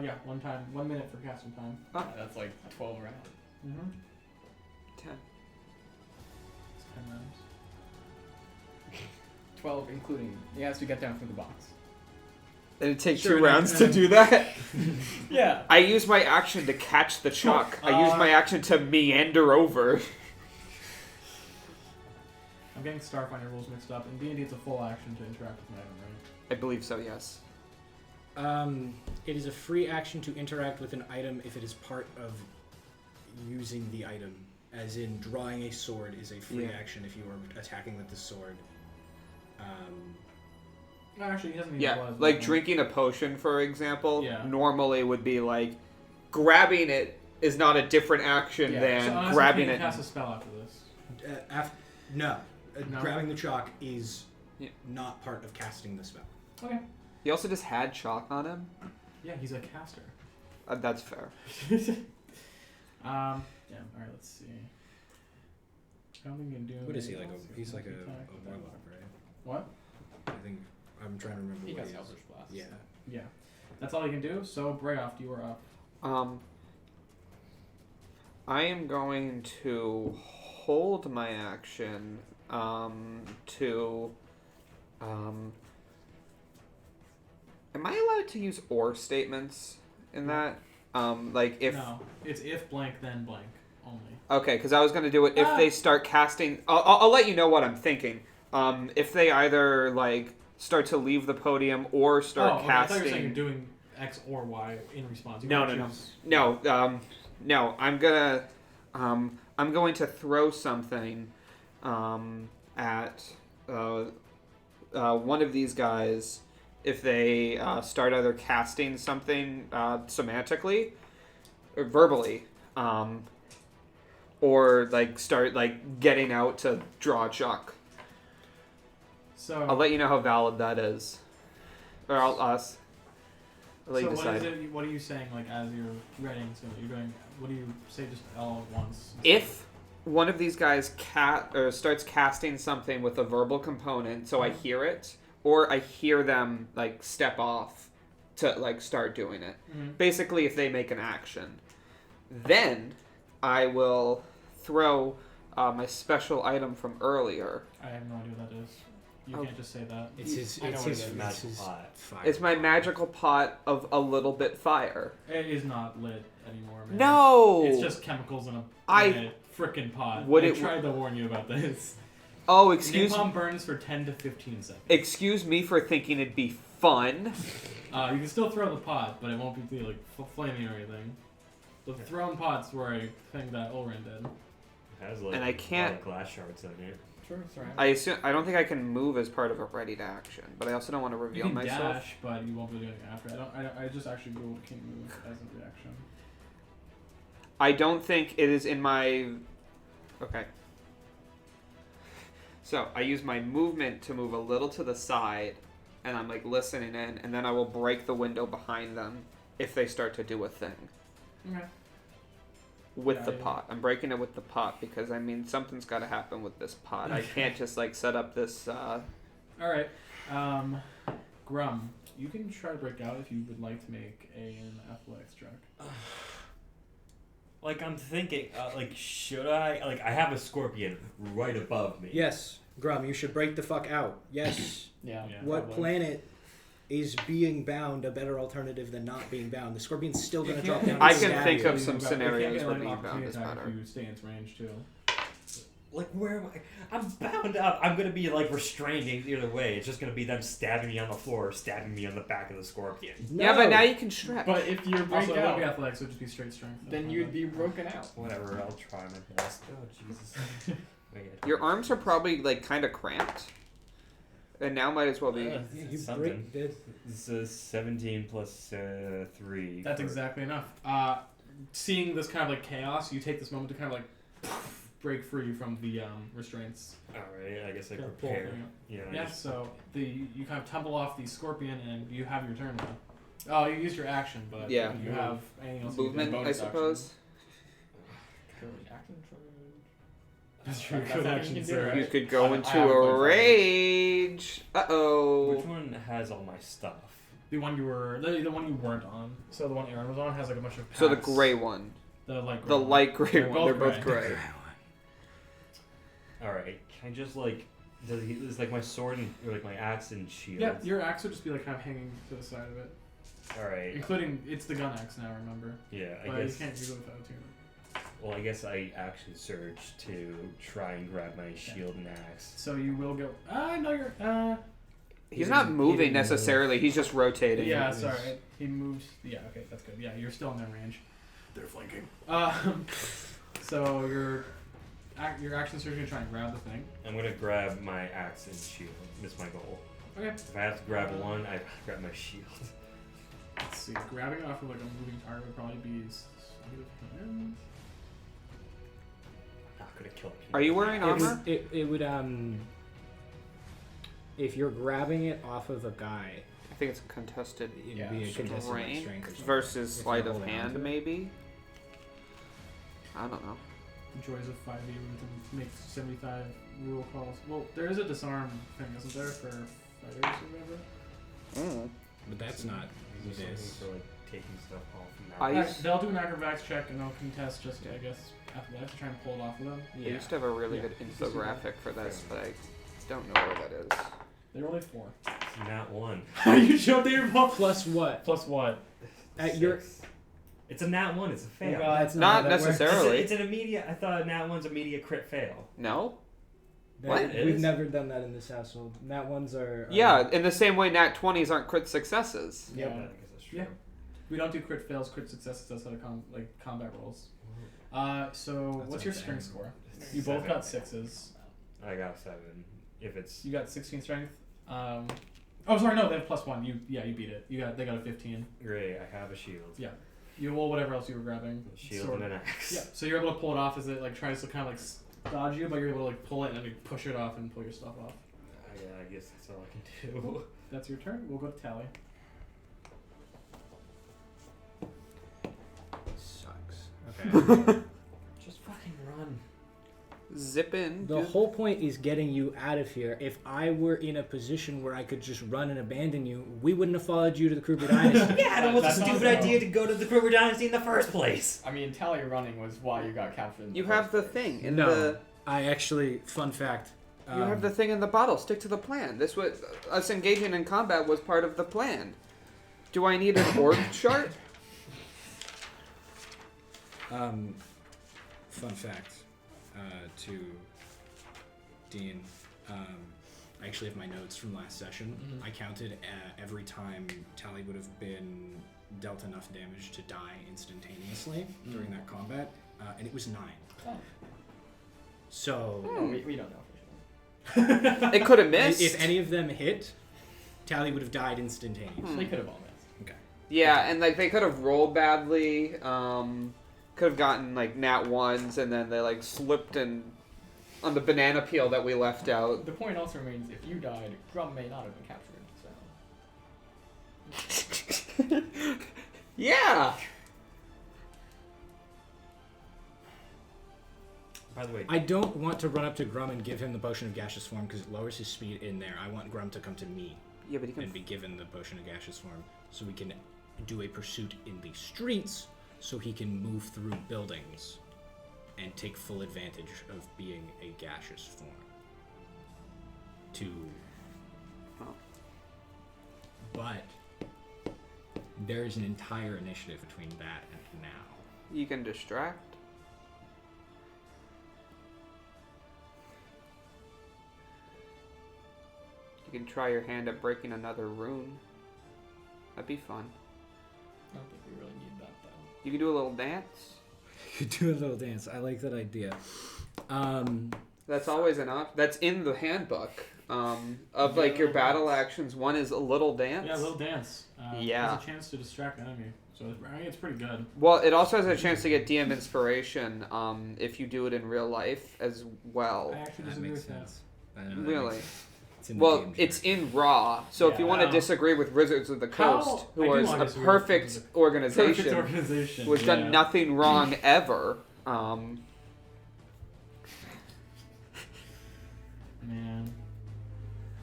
yeah, 1 minute for casting time. Huh? Yeah, that's like 12 rounds. Mm-hmm. 10. It's 10 rounds. 12 including. He has to get down from the box. And it takes Sure, 2 rounds to do that. Yeah. I use my action to catch the chalk. I use my action to meander over. I'm getting Starfinder rules mixed up. In D&D, it's a full action to interact with an item, right? I believe so, yes. It is a free action to interact with an item if it is part of using the item. As in, drawing a sword is a free Yeah. action if you are attacking with the sword. No, actually, he doesn't need Yeah, blood. like drinking a potion, for example, Yeah. normally would be like grabbing it is not a different action Yeah, than So unless grabbing you it. can cast a spell after this. No. No? Grabbing the chalk is Yeah. not part of casting the spell. Okay. He also just had chalk on him. Yeah, he's a caster. That's fair. Yeah, alright, let's see. I don't think you can do What is he anything like? else. He's like a Attack, warlock, right? What? I think I'm trying to remember He what has he is. Eldritch Blast. Yeah. Yeah. That's all you can do, so Breoff, you are up. I am going to hold my action to am I allowed to use or statements in that? Like if No, it's if blank, then blank only. okay, because I was going to do it if they start casting. I'll let you know what I'm thinking. If they either like start to leave the podium or start okay, I thought you were saying casting. you're doing X or Y in response. You No, can no, choose- No. I'm going to throw something at one of these guys if they start either casting something semantically or verbally, or like start like getting out to draw a chalk. So, I'll let you know how valid that is, or I'll let so you what decide. is it? What are you saying? Like as you're writing, so you're doing. What do you say? Just all at once. If one of these guys starts casting something with a verbal component, so I hear it, or I hear them like step off to like start doing it. Mm-hmm. Basically, if they make an action, then I will throw my special item from earlier. I have no idea what that is. You Oh. can't just say that. It's his. I know It's what his. it is. It's Magical his pot. fire. It's my magical pot of a little bit fire. It is not lit anymore, man. No. It's just chemicals in a frickin' pot. Would I it- tried to warn you about this. Oh, excuse Napalm burns for 10 to 15 seconds. Excuse me for thinking it'd be fun. You can still throw the pot, but it won't be like flaming or anything. The thrown pots were a thing that Ulrin did. It has like And I a lot can't- of glass shards on it. Sure, sorry. I don't think I can move as part of a ready to action, but I also don't want to You reveal can myself. dash, but you won't be doing it after. I just actually ruled can't move as a reaction. I don't think it is in my. Okay. So I use my movement to move a little to the side, and I'm like listening in, and then I will break the window behind them if they start to do a thing Okay. with Yeah, the yeah. pot. I'm breaking it with the pot because I mean something's got to happen with this pot. I can't just like set up this. All right. Grumm, you can try to break out if you would like to make an athletics check. Like I'm thinking, like should I? Like I have a scorpion right above me. Yes, Grumm, you should break the fuck out. Yes. Yeah. Yeah. What Probably. planet is being bound a better alternative than not being bound? The scorpion's still You going to can't- drop down. I and can stab think you. of some You can't scenarios get, where like, an being bound opportunity is attack better. If you stay in its range too. Like where am I? I'm bound up. I'm gonna be like restrained either way. It's just gonna be them stabbing me on the floor, or stabbing me on the back of the scorpion. Yeah, but No. now you can stretch. But if you Also, break it wouldn't be out, athletics. It would just be straight strength. then you'd be broken out. Whatever. I'll try my best. Oh Jesus. Wait, Your arms are probably like kind of cramped, and now might as well be. Yeah, you something. break the... This is 17 plus 3. That's for- exactly enough. Seeing this kind of like chaos, you take this moment to kind of like break free from the restraints. All right. I guess I Yeah, pull prepare. thing up. You know, I Yeah, just- so you kind of tumble off the scorpion and you have your turn now. Oh, you used your action, but Yeah. you have anything else you Movement, can do? I bonus suppose. Good action charge. That's true. That's Good nothing action, you can do, sir. right? You could go I into have a a rage. Uh-oh. Which one has all my stuff? The one you were, the one you weren't on. So the one Aaron was on has like a bunch of. So the packs. gray one. The light gray. The one. light gray They're one. both They're both gray. gray. All right. Can I just like? Is like my sword and or like my axe and shield? Yeah, your axe would just be like kind of hanging to the side of it, All right. including it's the gun axe now. Remember, Yeah. I but guess. you can't use it without two. Well, I guess I actually surge to try and grab my shield and axe. So you will go. No, you're. He's not didn't- he moving didn't move. necessarily. He's just rotating. Yeah, is- sorry. He moved. Yeah, okay, that's good. Yeah, you're still in their range. They're flanking. So your action surge to try and grab the thing. I'm gonna grab my axe and shield. That's my goal. Okay. If I have to grab one, I grab my shield. Let's see. Grabbing it off of like a moving target would probably be sleight of hand. Not gonna kill me. Are you wearing armor? It would if you're grabbing it off of a guy, I think it's contested it'd Yeah, be a contested strength strength or something. versus If sleight you're of holding on hand, to it. maybe. I don't know. The joys of 5e to make 75 rule calls. Well, there is a disarm thing, isn't there, for fighters or whatever? But that's not Is there this. something for like taking stuff off? I Now? used- They'll do an acrobatics check and they'll contest just, I guess, athletics to try and pull it off of them. I used to have a really Yeah. good infographic for this, but I don't know where that is. They're only 4. It's not one. You showed that you're Plus what? plus what? At your Six. It's a nat one. It's a fail. Well, that's Not how that works. necessarily. It's an immediate. I thought a nat one's immediate crit fail. No? That- What? It We've is? never done that in this household. Nat ones are. Yeah, in the same way nat 20s aren't crit successes. Yeah. I guess that's true. Yeah. We don't do crit fails, crit successes. That's how to combat rolls. So That's what's your insane. strength score? You both 7. got 6s. I got 7. If it's You got 16 strength. Oh, sorry, no, they have +1. You beat it. They got a 15. great, I have a shield. Yeah. You roll whatever else you were grabbing. A shield Sword. and an axe. Yeah. So you're able to pull it off as it like tries to kind of like dodge you, but you're able to like pull it and then push it off and pull your stuff off. I guess that's all I can do. That's your turn. We'll go to Tally. Sucks. Okay. Just fucking run. Zip in. The dude. whole point is getting you out of here. If I were in a position where I could just run and abandon you, we wouldn't have followed you to the Kruger Dynasty. Yeah, that was a That's stupid also- idea to go to the Kruger Dynasty in the first place. I mean, Tally running was why you got captured. in You first have the place. thing in No. the. I actually, fun fact. You have the thing in the bottle. Stick to the plan. This was us engaging in combat was part of the plan. Do I need an org chart? Fun fact to Dean. I actually have my notes from last session. Mhm. I counted every time Tally would have been dealt enough damage to die instantaneously during that combat, and it was 9. Oh. So No, we don't know for sure. It could have missed. if any of them hit, Tally would have died instantaneously. They could have all missed. Okay. Yeah, and like they could have rolled badly. Could have gotten like nat 1s, and then they like slipped in on the banana peel that we left out. The point also remains, if you died, Grumm may not have been captured, so... Yeah. By the way, I don't want to run up to Grumm and give him the potion of gaseous form because it lowers his speed in there. I want Grumm to come to me Yeah, but you and can. be given the potion of gaseous form so we can do a pursuit in the streets so he can move through buildings and take full advantage of being a gaseous form. Oh. But there is an entire initiative between that and now. You can distract. You can try your hand at breaking another rune. That'd be fun. I don't think we really need that, though. You can do a little dance. You do a little dance. I like that idea. That's always an option. That's in the handbook. Of like your battle actions, one is a little dance. Yeah, a little dance. Yeah. Has a chance to distract an enemy, so I think it's pretty good. Well, it also has a chance to get DM inspiration if you do it in real life as well. I actually That disagree makes with that. sense. I know that Really? makes sense. It's in the Well, game it's chart. in Raw, so if you want to Yeah. disagree with Wizards of the How- Coast, I who do is wanna a disagree with perfect Wizards of- organization, Perfect organization. who has yeah. done nothing wrong ever, Man.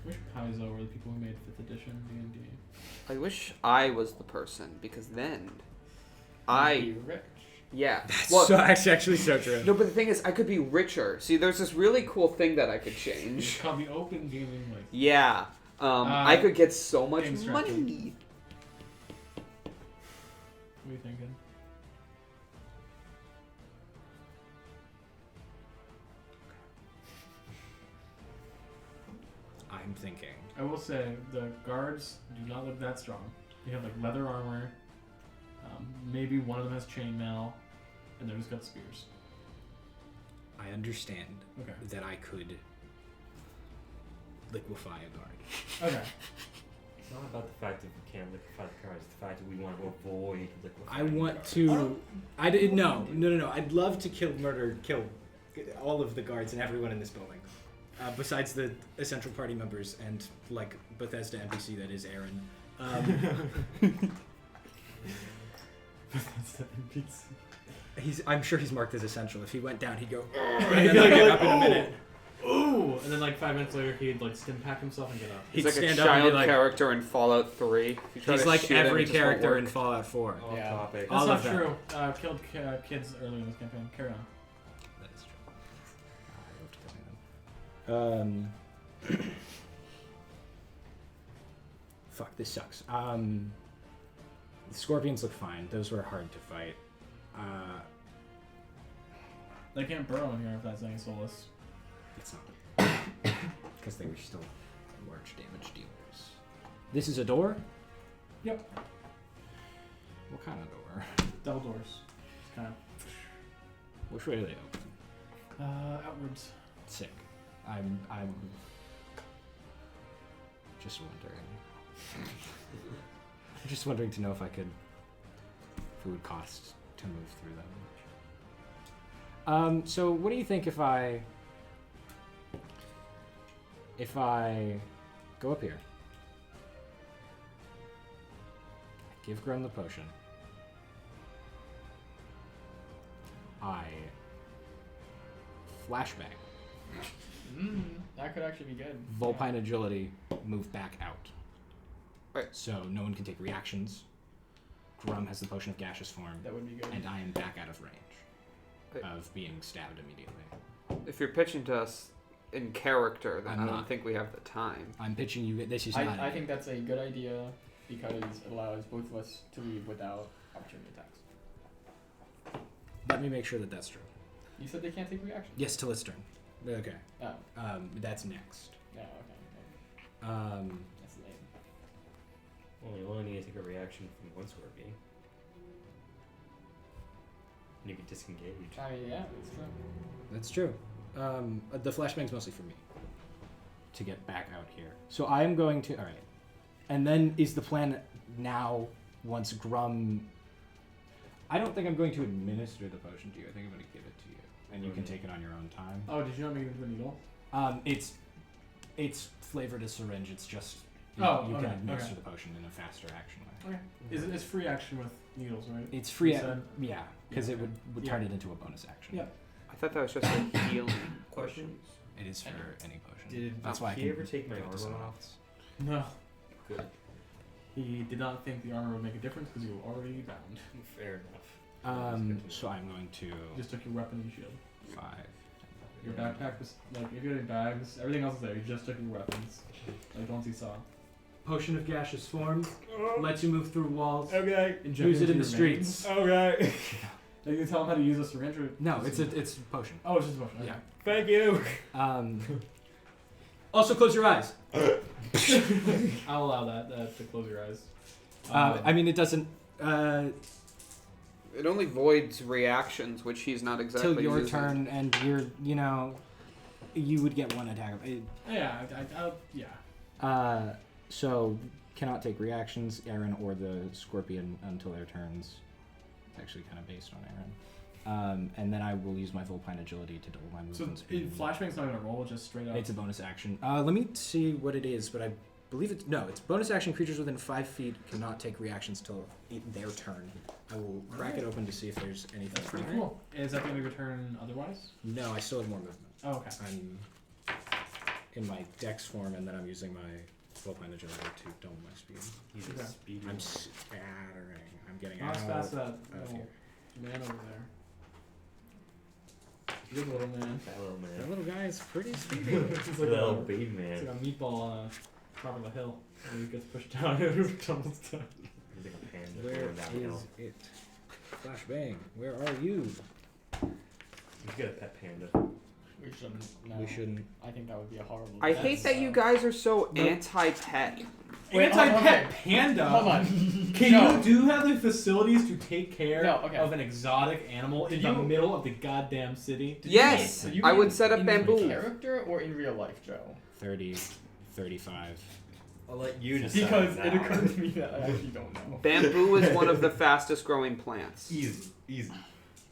I wish Paizo were the people who made 5th edition D&D. I wish I was the person, because then Be rich. yeah. That's Well, so actually so true. no, but the thing is, I could be richer. See, there's this really cool thing that I could It's change. called the Open Gaming Lake. Yeah. I could get so much game strategy. money. What are you thinking? I'm thinking. I will say, the guards do not look that strong. They have like leather armor. Maybe one of them has chainmail, and they're just got spears. I understand Okay. that I could liquefy a guard. Okay. it's not about the fact that we can't liquefy the cards. It's the fact that we want to avoid liquefying I want cards. to. I did no. I'd love to kill all of the guards and everyone in this building, besides the essential party members and like Bethesda NPC that is Aaron. That's the NPC. I'm sure he's marked as essential. If he went down, he'd go. Right, And then like, get like, up in a minute. Ooh! And then like 5 minutes later, he'd like stim pack himself and get up. He's He'd like a stand up and be child like. character in Fallout 3. If you try He's to like shoot him, every it just won't character work. in Fallout 4. Off Yeah. topic. That's All not of them. true. Killed kids earlier in this campaign. Carry on. That is true. I love killing them. Fuck, this sucks. The scorpions look fine. Those were hard to fight. They can't burrow in here if that's any solace. It's not. Because they were still large damage dealers. This is a door? Yep. What kind of door? Double doors. Just kind of Which way are they open? outwards. Sick. I'm just wondering. I'm just wondering to know if it would cost to move through them. So what do you think if I go up here? Give Grumm the potion. I flashbang. That could actually be good. Vulpine agility, move back out. Right. So no one can take reactions. Grumm has the potion of gaseous form, That would be good. and I am back out of range Right. of being stabbed immediately. If you're pitching to us in character, then I'm I don't not. think we have the time. I'm pitching you. This is not. I think that's a good idea because it allows both of us to leave without opportunity attacks. Let me make sure that that's true. You said they can't take reactions. Yes, till its turn. Okay. Oh, That's next. no, okay. That's lame. Well, you only need to take a reaction from one scorpion. And you can disengage. I mean, yeah, that's true. That's true. The flashbang's mostly for me to get back out here. So I am going to. All right. And then is the plan now once Grumm? I don't think I'm going to administer the potion to you. I think I'm going to give it to you, and you can take it on your own time. Oh, did you not make it into a needle? It's flavored as syringe. It's just you Okay, can administer okay. the potion in a faster action way. Okay. It's free action with needles, right? It's free. You said? Yeah, because Yeah, it would turn it into a bonus action. Yeah. I thought that was just a healing question. Questions? It is for any potion. Did That's why I he can ever take my give it to armor someone off? else. No. Good. He did not think the armor would make a difference because you were already bound. Fair enough. So I'm going to You just took your weapon and shield. 5. Your backpack was like if you had any bags, everything else is there. You just took your weapons, like the ones you saw. Potion of gaseous form lets you move through walls. Okay. Use it in the streets. Okay. You can tell him how to use a syringe. Or No, it's a potion. Oh, it's just a potion. Okay. Yeah. Thank you. Also, close your eyes. I'll allow that to close your eyes. I mean, it doesn't. It only voids reactions, which he's not exactly Till your using. turn, and you would get one attack. Yeah. So cannot take reactions, Aaron or the Scorpion until their turns. It's actually kind of based on Aaron. And then I will use my full pine agility to double my So movement speed. flashbang's not gonna roll, just straight up. It's a bonus action. Let me see what it is, but I believe it's bonus action. Creatures within 5 feet cannot take reactions till their turn. I will crack it open to see if there's anything. That's pretty cool. Is that the end of your turn otherwise? No, I still have more movement. Oh, okay. I'm in my dex form, and then I'm using my full pine agility to double my speed. He's Okay. a speedy. I'm scattering. I'm getting Not out as fast as that of little here. man over there. Good little man. That little That man. little guy is pretty speedy. He's like Little a, baby it's man. like a meatball on top of a hill. And he gets pushed down and tumbles down. He's like a panda Where going downhill. is it? Flashbang, where are you? He's got a pet panda. We shouldn't. No. We shouldn't. I think that would be a horrible. I hate that you guys are so anti-pet. Wait, Anti-pet okay. panda. Hold on. Can No. you do have the facilities to take care No, okay. of an exotic animal in Did the you- middle of the goddamn city? Yes, Did you I mean would set up in bamboo. character or in real life, Joe? 30, 35. I'll let you decide. Because now. it occurred to me that I actually don't know. Bamboo is one of the fastest growing plants. Easy.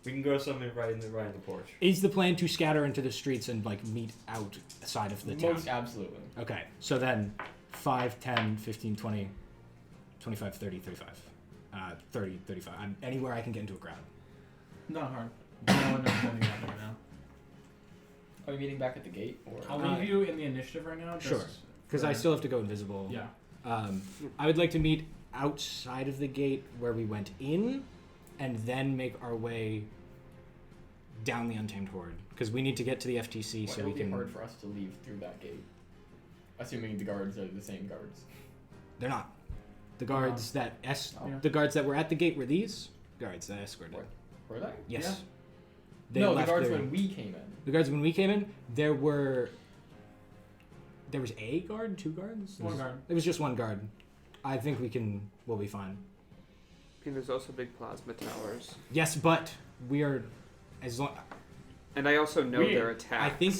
We can grow something right in the porch. Is the plan to scatter into the streets and meet outside of the town? Most absolutely. Okay, so then 5, 10, 15, 20, 25, 30, 35. 30, 35. I'm anywhere I can get into a crowd. Not hard. No one knows anything out there right now. Are we meeting back at the gate or? I'll leave you in the initiative right now. Sure. just Because for- I still have to go invisible. Yeah. I would like to meet outside of the gate where we went in, and then make our way down the Untamed Horde. Because we need to get to the FTC Well, so it we would be can. hard for us to leave through that gate, assuming the guards are the same guards. They're not. The guards Yeah. the guards that were at the gate were these guards that escorted. What? Were they? Yes. Yeah. They No, the left guards their- when we came in. The guards when we came in, there was a guard, 2 guards. One guard. It was just 1 guard. I think we'll be fine. And there's also big plasma towers. Yes, but we are as long. And I also know We- their attacks. I think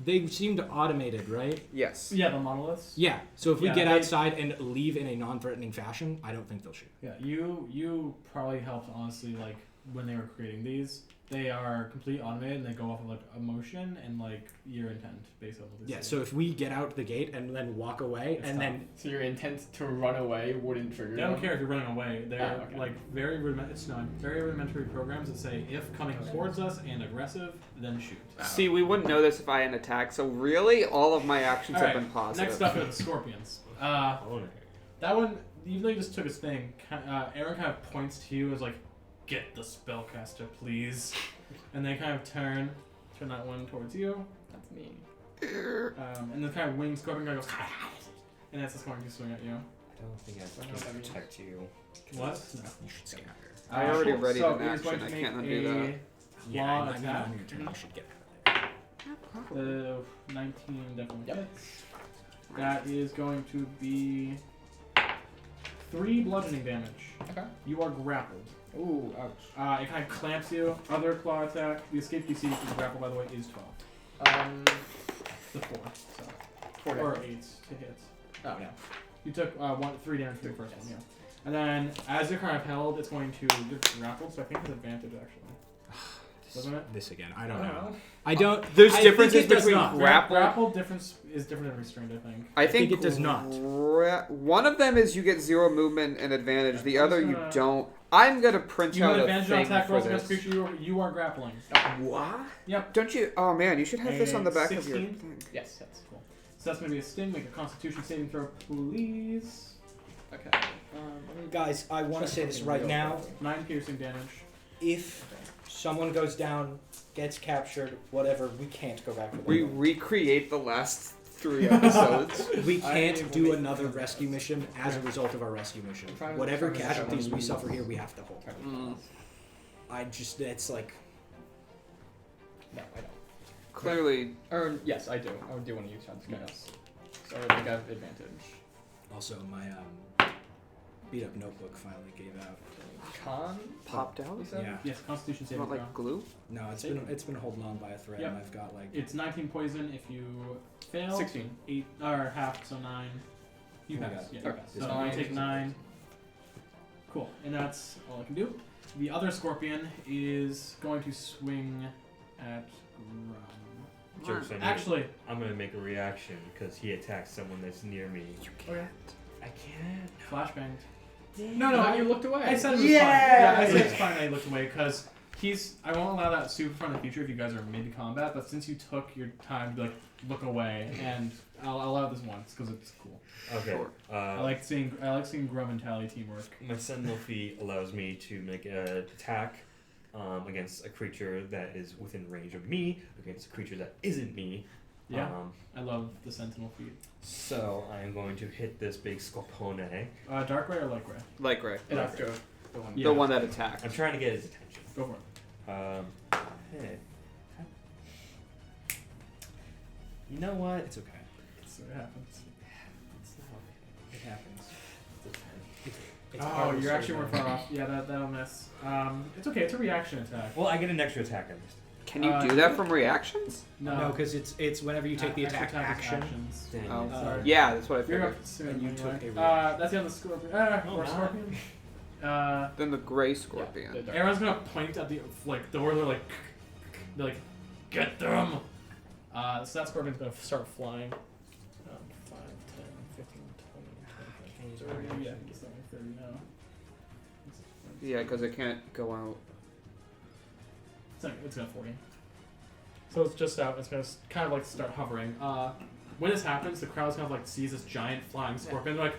they seemed automated, right? Yes. Yeah, the monoliths. Yeah. So if we Yeah, get they- outside and leave in a non-threatening fashion, I don't think they'll shoot. Yeah, you probably helped honestly. Like when they were creating these, they are completely automated and they go off of emotion and your intent based on what they Yeah. say. So if we get out the gate and then walk away, It's and tough. then So your intent to run away wouldn't trigger. They don't them? care if you're running away. They're Oh, okay. very rudimentary programs that say if coming towards us and aggressive, then shoot. See, we wouldn't know this if I had an attack, so really all of my actions have been positive. Next up are the scorpions. That one, even though you just took his thing, Aaron kind of points to you as get the spellcaster, please. And they kind of turn that one towards you. That's me. And the kind of winged scorpion guy goes, and that's just going to swing at you. I don't think I I know what that can means. protect you. What? No. you should scatter. I already Cool. readied So an he's going action. to I can't make undo a that. Yeah, claw I mean, attack. on your turn, you should get out of there. The 19 definitely Yep. hits. That is going to be 3 bludgeoning damage. Okay. You are grappled. Ooh, ouch. It kind of clamps you. Other claw attack. The escape DC for the grapple, by the way, is 12. The 4. So. 4 Or damage. 8 to hit. Oh, no. You took 3 damage for the first one, yeah. And then, as you're kind of held, it's going to get grappled, so I think it's advantage, actually. Doesn't it? This again. I don't I know. don't know. I don't. There's I differences think it does between not. grapple. Grapple difference is different than restrained, I think. I think it does not. One of them is you get 0 movement and advantage. The I'm other just you gonna- don't. I'm gonna print You out have a advantage on thing attack for rolls against this. creature you are grappling. What? Yep. Don't you? Oh man, you should have this on the back of your 16? thing. Yes, that's Cool. So that's going to be a sting. Make a constitution saving throw, please. okay. Guys, I want to say this right now. 9 piercing damage. If someone goes down, gets captured, whatever, we can't go back to We them. recreate the last 3 episodes. We I can't will do make another it rescue mission as a result of our rescue mission. Try to- Whatever try to- casualties we suffer here, we have to hold. Mm. It's like, No, I don't. Clearly, Or, yes, I do. I do want to use Hunter's Chaos. So I think I have advantage. also my beat up notebook finally gave out. Con? popped out. You said? Yeah. Yes, constitution You saving want throw. like glue? No, it's been holding on by a thread, Yep. and I've got like. It's 19 poison if you fail. 16. 8 or half, so 9. You Oh my pass. God. Yeah, you Okay. pass. This So one you is take 9. Cool, and that's all I can do. The other scorpion is going to swing at Grumm. Jokes on you. Actually, I'm gonna make a reaction because he attacked someone that's near me. okay. I can't. Flashbanged. No, No, you looked away. I said it was fine. Yeah, I said it's fine. I looked away because I won't allow that super fun in the future if you guys are mid combat. But since you took your time to like look away, and I'll allow this once because it's cool. Okay. Sure. I like seeing Grumm and Tally teamwork. My Sentinel feat allows me to make an attack against a creature that is within range of me, against a creature that isn't me. Yeah, I love the Sentinel feat. So I am going to hit this big Scorpione. Dark Ray or Light Ray? Like Ray. It has to. The one. Yeah. The one that attacked. I'm trying to get his attention. Go for it. Hey. You know what? It's okay. It happens. It's not okay. It happens. It's Oh, hard to you're say actually more that. far off. Yeah, that'll miss. It's okay. It's a reaction attack. Well, I get an extra attack on this. Can you do that from reactions? No, because it's whenever you take the Extra attack is action. actions. Dang Oh, it. Sorry. yeah, that's what I You're figured. up soon. And you anyway. took a That's the other scorpion. No, Or not. scorpion. Then the gray scorpion. Yeah, the dark- Everyone's gonna point at the the door. They're like, get them. So that scorpion's gonna start flying. 5, 10, 15, 20, 25, 30. Yeah, it's only 30 now. Yeah, because it can't go out. It's gonna 40. So it's just out. It's gonna kind of like start hovering. When this happens, the crowd kind of like sees this giant flying scorpion. They're like,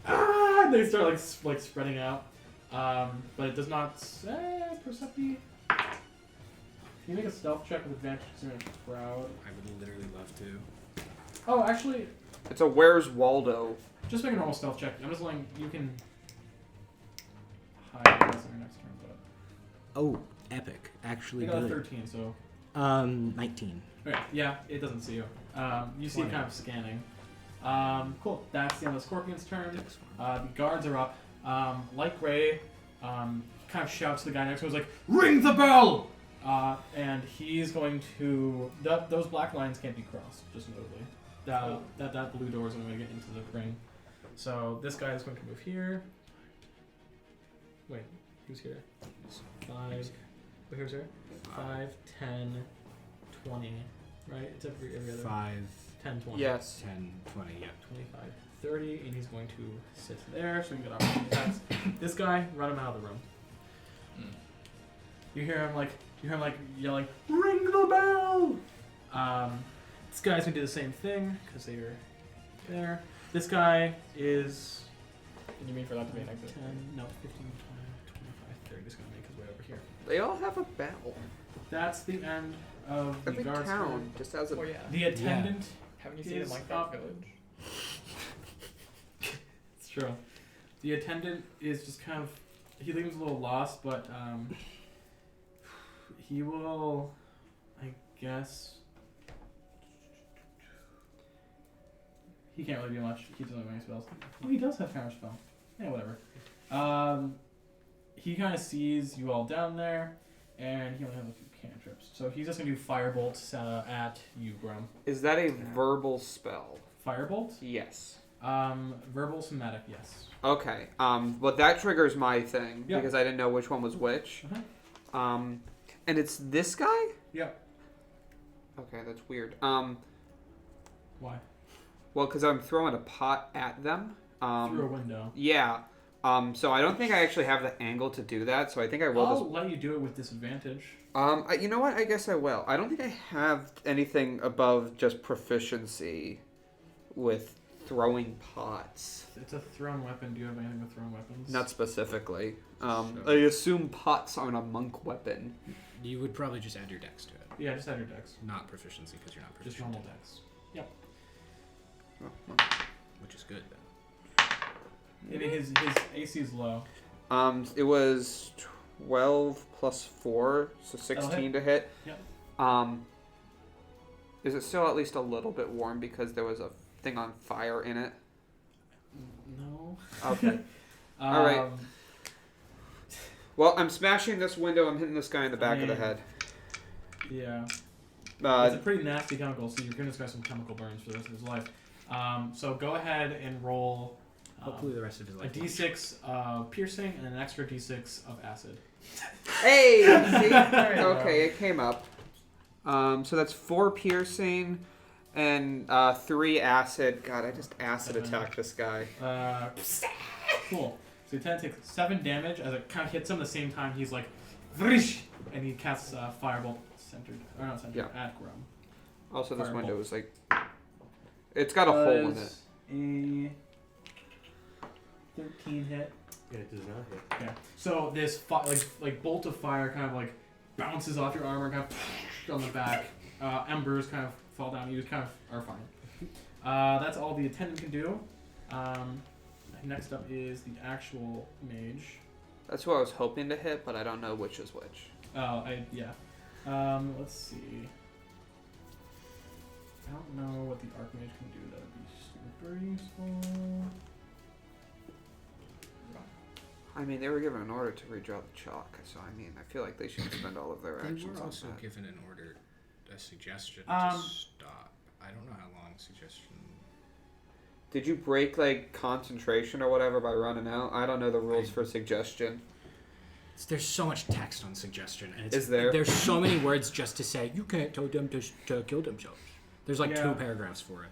ah! And they start like spreading out. But it does not. Percepti. Can you make a stealth check with advantage because you're in a crowd? I would literally love to. Oh, actually, It's a Where's Waldo? just make a normal stealth check. I'm just letting you can hide this in your next turn. But Oh, epic! Actually, you got a good. 13, so 19. okay, yeah, it doesn't see you. You see it 20. kind of scanning. Cool. That's the end of the scorpion's turn. The guards are up. Like Ray, kind of shouts to the guy next to him, like, "Ring the bell!" And he's going to. Those black lines can't be crossed, just notably. That blue door is going to get into the ring. So this guy is going to move here. Wait, who's here? 5. Who's here? 5, 10, 20. Right? It's every other. 5, 10, 20. Yes. 10, 20. Yeah. 25, 30, and he's going to sit there so we can get opportunity attacks. This guy, run him out of the room. You hear him like yelling, "Ring the bell!" This guy's gonna do the same thing because they were there. This guy is You mean for that to be an exit? 10, no, 15, 20, 25, 30. Just gonna make his way over here. They all have a bell. That's the end of the Every guard's town turn. just has a. Oh yeah. The attendant. Haven't you seen it is like that up. village? It's true. The attendant is just kind of. He leaves a little lost, but he will, I guess. he can't really do much. He doesn't have any spells. Oh, he does have counter spell. Yeah, whatever. He kind of sees you all down there, and he only has a few cantrips. So he's just going to do Firebolt at you, Grumm. Is that a verbal spell? Firebolt? Yes. Verbal somatic, yes. Okay. Well, that triggers my thing Yep. because I didn't know which one was which. Uh-huh. And it's this guy? Yep. Okay, that's weird. Why? Well, because I'm throwing a pot at them. Through a window. Yeah. So I don't think I actually have the angle to do that. So I think I will I'll let you do it with disadvantage. You know what? I guess I will. I don't think I have anything above just proficiency with throwing pots. It's a thrown weapon. Do you have anything with thrown weapons? Not specifically. I assume pots aren't a monk weapon. You would probably just add your dex to it. Yeah, just add your dex. Not proficiency because you're not proficient. Just normal dex. Yep. Which is good, though. I mean, his AC is low. It was 12 plus 4, so 16 to hit. Yep. Is it still at least a little bit warm because there was a thing on fire in it? No. Okay. All right. Well, I'm smashing this window. I'm hitting this guy in the back of the head. Yeah. It's a pretty nasty chemical, so you're going to get some chemical burns for the rest of his life. So go ahead and roll Hopefully the rest of his a life. d6 of piercing and an extra d6 of acid. Hey! See? Okay, it came up. So that's 4 piercing and 3 acid. God, I just acid attacked this guy. Cool. So he takes 7 damage as it kind of hits him. At the same time, he's like, Vrish! And he casts Firebolt at Grumm. Also, this Firebolt. window is like... It's got a hole in it. A 13 hit. Yeah, it does not hit. Okay. So this like bolt of fire kind of like bounces off your armor, kind of on the back. Embers kind of fall down. You kind of are fine. That's all the attendant can do. Next up is the actual mage. That's what I was hoping to hit, but I don't know which is which. Yeah. Let's see. I don't know what the Archmage can do that would be super useful. I mean, they were given an order to redraw the chalk, so I mean, I feel like they should spend all of their They actions were on also that. given an order, a suggestion to stop. I don't know how long suggestion. Did you break, like, concentration or whatever by running out? I don't know the rules for suggestion. There's so much text on suggestion, and Is there? There's so many words just to say you can't tell them to kill themselves. There's like 2 paragraphs for it.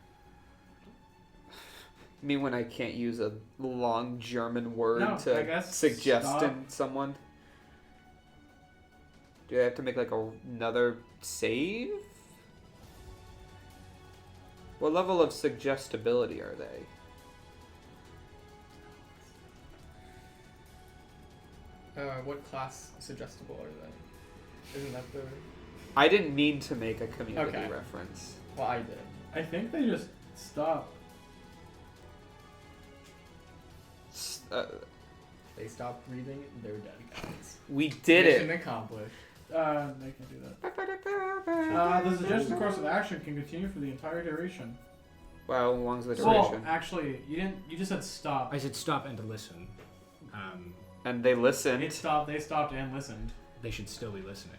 I mean, when I can't use a long German word I to guess suggest stop. in someone. Do I have to make like another save? What level of suggestibility are they? What class suggestible are they? Isn't that the... I didn't mean to make a community Okay. reference. Well, I did. I think they just stop. They stopped breathing, they're dead, guys. We did Mission it. accomplished. They can do that. The suggested course of action can continue for the entire duration. Well, as long as the Well, duration. actually, you didn't. You just said stop. I said stop and to listen. And they listened. It stopped. They stopped and listened. They should still be listening.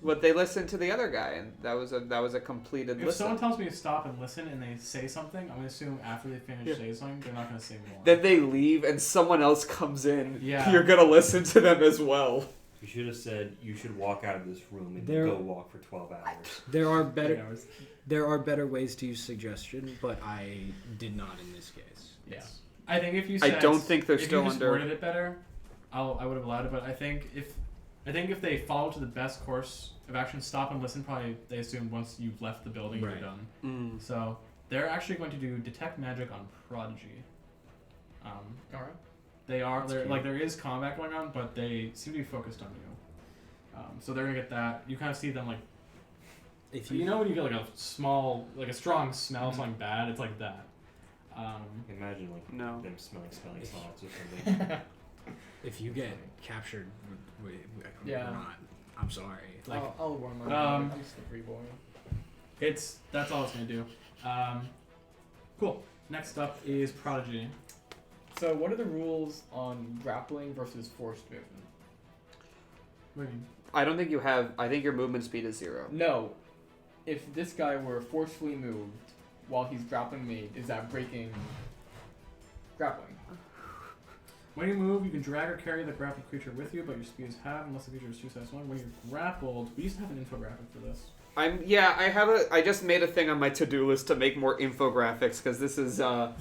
But they listened to the other guy, and that was a completed If listen. someone tells me to stop and listen, and they say something, I'm gonna assume after they finish saying something, they're not gonna say more. Then they leave, and someone else comes in. Yeah. You're gonna listen to them as well. You should have said you should walk out of this room and There- go walk for 12 hours. There are 3 better. hours. There are better ways to use suggestion, but I did not in this case. Yeah. I think if you I said, don't think they're if still you just under- worded it better, I would have allowed it. But I think if they follow to the best course of action, stop and listen. Probably they assume once you've left the building, Right. you're done. Mm. So they're actually going to do detect magic on Prodigy. Alright. There is combat going on, but they seem to be focused on you. So they're gonna get that. You kind of see them like, If you know when you get like a strong smell of something bad, it's like that. Imagine like No. them smelling salts or something. if you get captured, Yeah. or not, I'm sorry. Like I'll warm up. Um, I'm a slippery boy. that's all it's gonna do. Cool. Next up is Prodigy. So what are the rules on grappling versus forced movement? What do you mean? I don't think you have. I think your movement speed is 0. No. If this guy were forcefully moved while he's grappling me, is that breaking grappling? When you move, you can drag or carry the grappled creature with you, but your speed is half unless the creature is 2/1. When you're grappled, we used to have an infographic for this. I just made a thing on my to-do list to make more infographics because this is I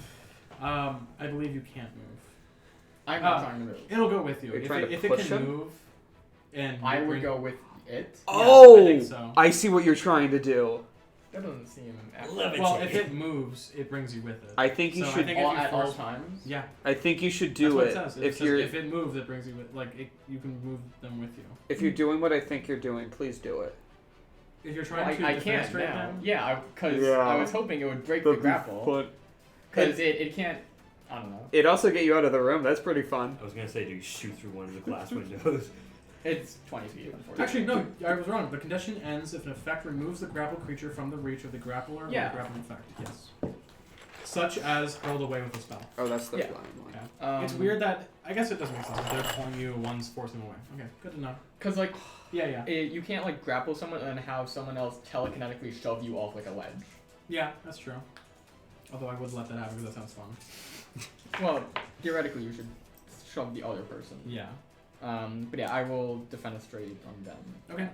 believe you can't move. I'm not trying to move. It'll go with you. You're If trying it, to if it push can him? move, and I you would bring- go with it. Oh, I think so. I see what you're trying to do. That doesn't seem Levitate. Well, if it moves, it brings you with it. I think you So I should. think if you at all force- times. Yeah, I think you should that's do what it. it says. It If says you're if it moves, it brings you with. Like you can move them with you. if you're doing what I think you're doing, please do it. If you're Well, trying to I can't defenestrate now. them, Yeah, because Yeah. I was hoping it would break the grapple. But Because it can't. I don't know. it also get you out of the room. That's pretty fun. I was gonna say, do you shoot through one of the glass windows? It's 20 feet. Unfortunately. actually no, I was wrong. The condition ends if an effect removes the grappled creature from the reach of the grappler or Yeah. the grappling effect. Yes. Such as hurled away with a spell. Oh, that's the Yeah. flying one. Okay. It's weird that I guess it doesn't make sense. They're pulling you, one's forcing away. Okay, good to know. Because like Yeah. you can't like grapple someone and then have someone else telekinetically shove you off like a ledge. Yeah, that's true. Although I would let that happen because that sounds fun. Well, theoretically you should shove the other person. Yeah. But yeah, I will defenestrate on them. Okay.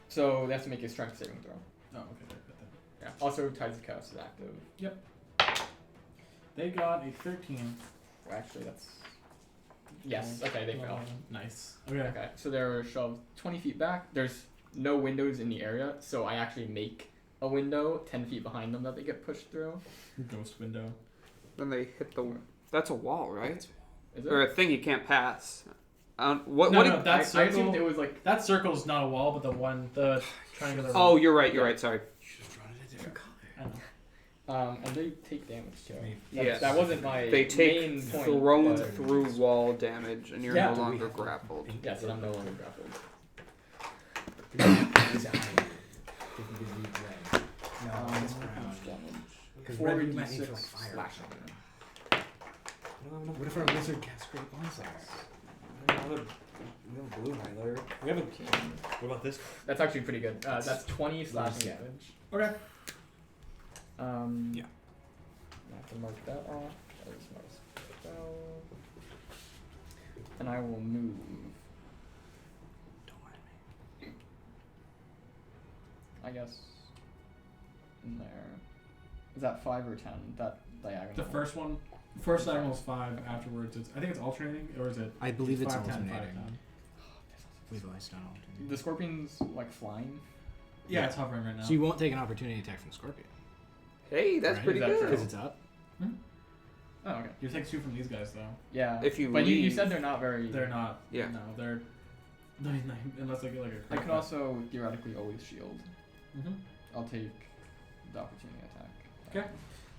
So they have to make a strength saving throw. Oh, okay. Good then. Yeah. Also, Tides of Chaos is active. They got a 13. Well, actually, that's. Yes. Okay, they fail. Nice. Okay. Okay, so they're shoved 20 feet back. There's no windows in the area, so I actually make a window 10 feet behind them that they get pushed through. Ghost window. Then they hit the. That's a wall, right? Is Or it? a thing you can't pass. What? No, what? no, do you- that I circle. assumed it was like. That circle's not a wall, but the triangular. Oh, you're right. You're right. Sorry. You should have drawn it a different color. I know. And they take damage too. Me. Yes. That wasn't my They take main point. thrown but- through wall damage, and you're Yeah. no longer grappled. Yes, and I'm no longer grappled. No, it's brown. Because red you might need for like 4d6 fire. slashing. What if our wizard casts great bonfires? Another blue highlighter. We have a. What about this? That's actually pretty good. That's 20 slashing damage. Okay. Yeah. I have to mark that off. That is my spell. And I will move. Don't mind me. I guess. In there. Is that 5 or 10? That diagonal. The first one, first diagonal is 5. Afterwards, I think it's alternating, or is it? I believe it's 5, 10, 5, alternating. 10? We've always done alternating. The scorpion's like flying. Yeah, it's hovering right now. So you won't take an opportunity attack from Scorpion. Hey, that's Right, pretty is that good. Because it's up. Oh, okay. You take 2 from these guys though. Yeah. If you but you leave- said they're not very. They're not. Yeah. No, they're. Unless I get like a. I could also theoretically always shield. Mm-hmm. I'll take the opportunity attack. Okay.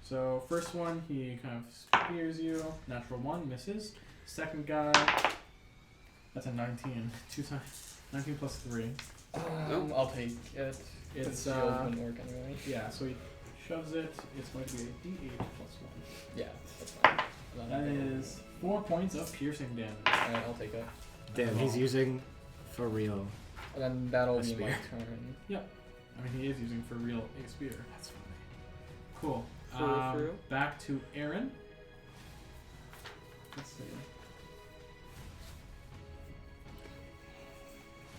So first one, he kind of spears you. Natural 1 misses. Second guy, that's a 19. 2 times 19 plus 3. I'll take it. It's shield wouldn't work anyway. yeah. So he shoves it. It's going to be a D8 plus 1. Yeah, that's fine. And That then is 4 points of piercing damage. Alright, I'll take it. Damn, he's using for real. And then that'll A be my spear. turn. I mean, he is using for real a spear. That's funny. Cool. For real? Back to Aaron. Let's see.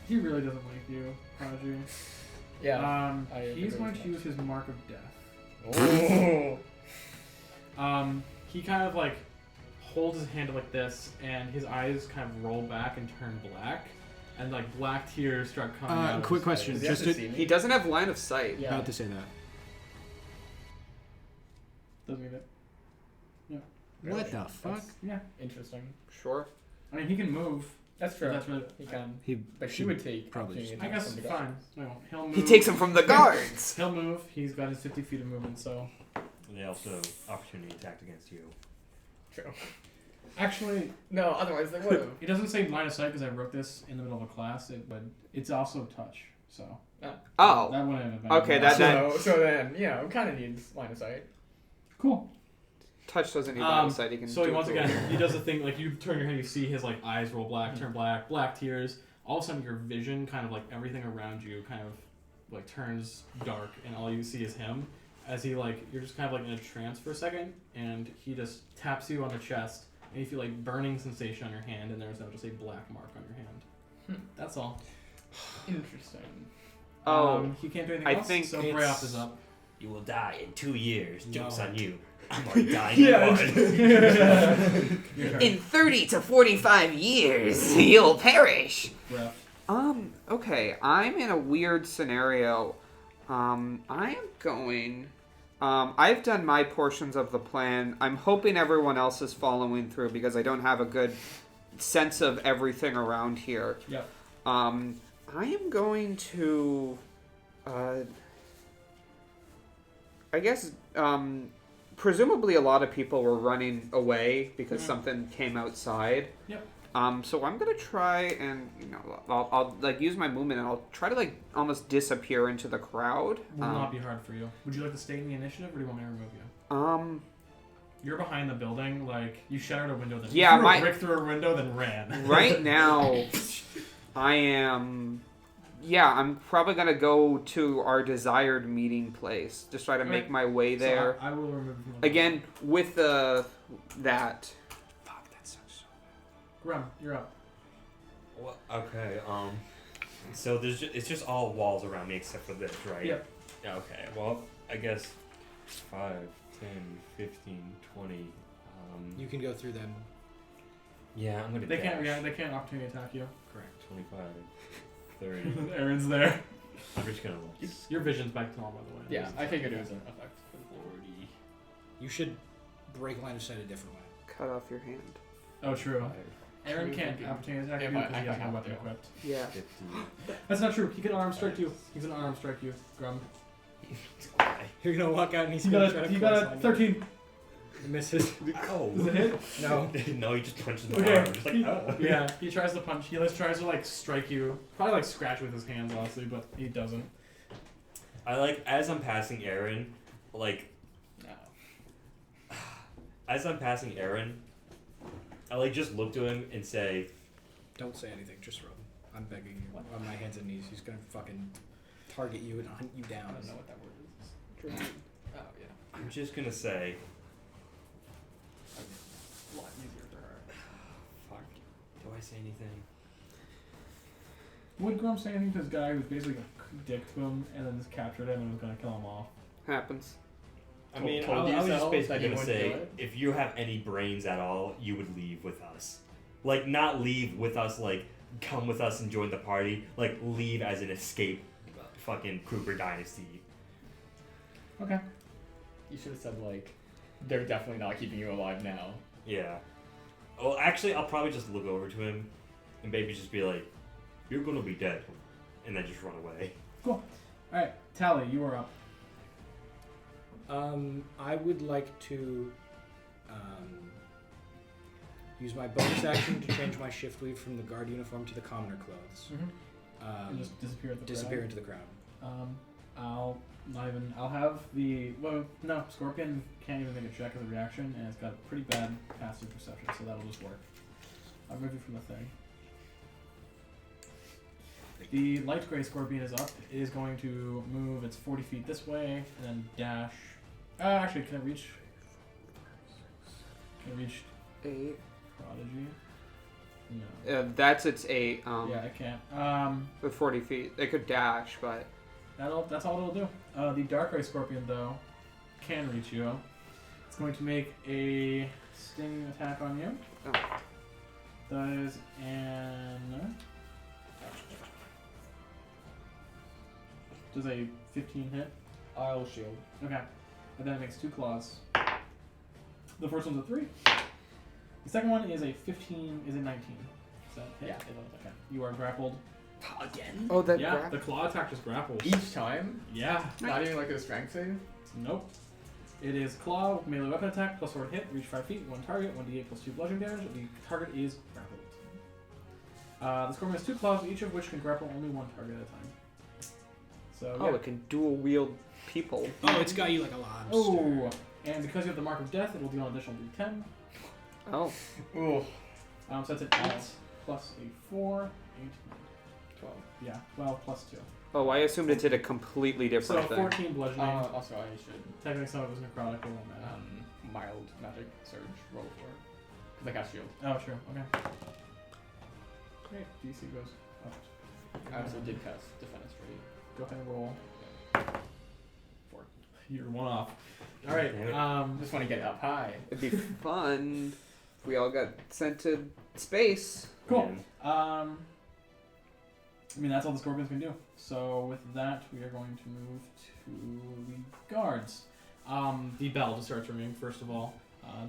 He really doesn't like you, Prodigy. Yeah. I He's agree going with to that. use his mark of death. Oh. He kind of like holds his hand like this, and his eyes kind of roll back and turn black, and like black tears start coming out. of Quick his question. face. Does he have Just to to- see me? He doesn't have line of sight. Yeah. About to say that. Doesn't he? What the fuck? That's Yeah. interesting. Sure. I mean, he can move. That's but true. That's really. He can. He But she should would take probably opportunity just- I attacks guess from the fine. guards. No, he'll move. He takes him from the guards. He'll move. He's got his 50 feet of movement, so. And they also opportunity attacked against you. True. Actually, No, otherwise they would have. it doesn't say line of sight because I wrote this in the middle of a class, but it's also touch, so. Oh. That wouldn't have been. Okay, that- So then, yeah, it kind of needs line of sight. Cool. Touch doesn't need line of sight. He can. So do once it. again, he does the thing like you turn your head, you see his like eyes roll black, turn black, black tears. All of a sudden, your vision, kind of like everything around you, kind of like turns dark, and all you see is him. As he like, you're just kind of like in a trance for a second, and he just taps you on the chest, and you feel like burning sensation on your hand, and there's now just a black mark on your hand. That's all. Interesting. He can't do anything I else. think so it's- Brayoff is up. You will die in 2 years. No. Joke's on you. I'm already dying in one. In 30 to 45 years, you'll perish. Brayoff. Okay, I'm in a weird scenario. I am going. I've done my portions of the plan. I'm hoping everyone else is following through because I don't have a good sense of everything around here. Yep. I am going to. I guess. Presumably, a lot of people were running away because something came outside. Yep. So I'm gonna try and I'll like use my movement and I'll try to like almost disappear into the crowd. Will not be hard for you. Would you like to stay in the initiative, or do you want me to remove you? You're behind the building, like you shattered a window, then Yeah, threw my- a brick through a window, then ran. Right now, I am. Yeah, I'm probably gonna go to our desired meeting place. Just try to make my way there. So I will remove you from the Again, with that. Fuck, that sucks so Grumm, you're up. Well, okay. So it's just all walls around me except for this, right? Yep. Yeah. Okay. Well, I guess 5, 10, 15, 20. You can go through them. Yeah, I'm gonna. They can't dash. react. They can't opportunity attack you. Correct. 25, 30. Aaron's there. I'm just gonna look. Your vision's back to normal, by the way. Yeah, I figured it was an effect. 40. You should break line of sight a different way. Cut off your hand. Oh, true. 5, Aaron True can't thinking. opportunity attack Yeah, you but because he I has no have weapon to. equipped. Yeah. 50. That's not true. He can unarmed strike you. He's an unarmed strike you, Grumm. You're gonna walk out and he's You gonna got try a, to you got a close line 13. you. Misses. Oh. Does it hit? No. No, he just punches my Okay. arm. Just like, oh. Yeah, he tries to punch. He just tries to like strike you. Probably like scratch with his hands, honestly, but he doesn't. I like as I'm passing Aaron, like No. as I'm passing Aaron, I like just look to him and say, Don't say anything. Just run. I'm begging you. On my hands and knees. He's gonna fucking target you and hunt you I down. don't know what that word is. Oh yeah. I'm just gonna say, A lot easier for her. fuck. Do I say anything? Would Grumm say anything to this guy who's basically a dick to him and then just captured him and was gonna kill him off? Happens. I mean, Told I was just yourself basically that you gonna wouldn't say, do it? if you have any brains at all, you would leave with us. Like, not leave with us, like, come with us and join the party. Like, leave as an escape fucking Kruger Dynasty. Okay. You should have said like, they're definitely not keeping you alive now. Yeah. Well, actually, I'll probably just look over to him and maybe just be like, you're gonna be dead. And then just run away. Cool. Alright, Tally, you are up. I would like to use my bonus action to change my shift weave from the guard uniform to the commoner clothes. And just disappear at the Disappear crowd. into the crowd. I'll have the, well, no, Scorpion can't even make a check as a reaction, and it's got pretty bad passive perception, so that'll just work. I'll remove you from the thing. The light gray Scorpion is up. It is going to move its 40 feet this way, and then dash. Actually, can it reach? Can it reach 8. Prodigy? No. That's its 8. Yeah, I can't. With 40 feet. It could dash, but That's all it'll do. The Dark Ray Scorpion, though, can reach you. It's going to make a sting attack on you. Oh. Does an... Does a 15 hit? I'll shield. Okay. And then it makes 2 claws. The first one's a 3. The second one is a 15, is a 19. Is that hit? Yeah. Okay. You are grappled. Again? oh, that Yeah, the claw attack just grapples. Each time? Yeah. Not even like a strength save? Nope. It is claw, melee weapon attack, plus sword hit, reach 5 feet, 1 target, 1d8 plus 2 bludgeoning damage. The target is grappled. The Scorpion has 2 claws, each of which can grapple only 1 target at a time. So, Oh, yeah. it can dual wield people. Oh, it's got you like a lobster. Oh, And because you have the Mark of Death, it will deal an additional D10. Oh. Ooh. So that's an 8 plus a 4, 8, 12. Yeah, 12 plus 2. Oh, I assumed it did a completely So different thing. 14 bludgeoning. Also, I should Technically, some of it was necrotic, it won't matter. mild magic surge roll for it. Because I cast shield. Oh, sure. Okay. Great. DC goes up. I also did cast defenestrate. Go ahead and roll. 4. You're one off. All right. Damn it. Just want to get it up high. It'd be fun if we all got sent to space. Cool. Man. I mean, that's all the Scorpions can do. So with that, we are going to move to the guards. The bell just starts ringing, first of all.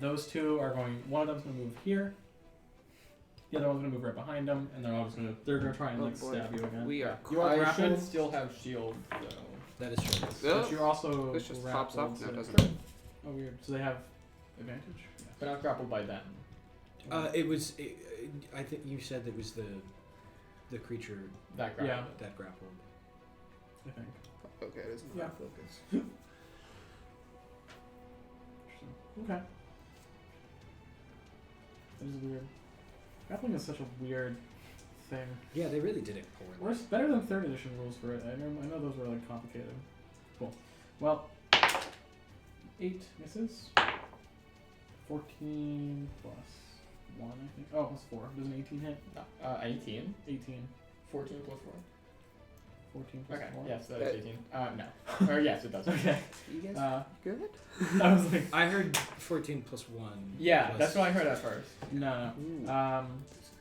Those two are going, one of them's going to move here. The other one's going to move right behind them, and they're all just going to, they're going to try and Oh, like boy. stab you again. We are You are I grappled, should still have shield, though. That is true. but you're also This just pops grappled, up now, so- doesn't it? Oh, weird. So they have advantage? Yeah. But I'm grappled by them. It was. I think you said that was the creature That grappled. Yeah. that grappled. I think. Okay, it isn't Yeah. my focus. Interesting. Okay. That is weird. Grappling is such a weird thing. Yeah, they really did it poorly. Worse, better than 3rd edition rules for it. I know those were like complicated. Cool. Well, 8 misses. 14 plus 1, I think. Oh, plus 4. Does an 18 hit? 18. 18. 14 plus 4. 14 plus Okay. 4. Yes, that That- is 18. No. Or yes, it does. Okay. You guys good? I was like, I heard 14 plus 1. Yeah, plus- that's what I heard at first. no. Ooh.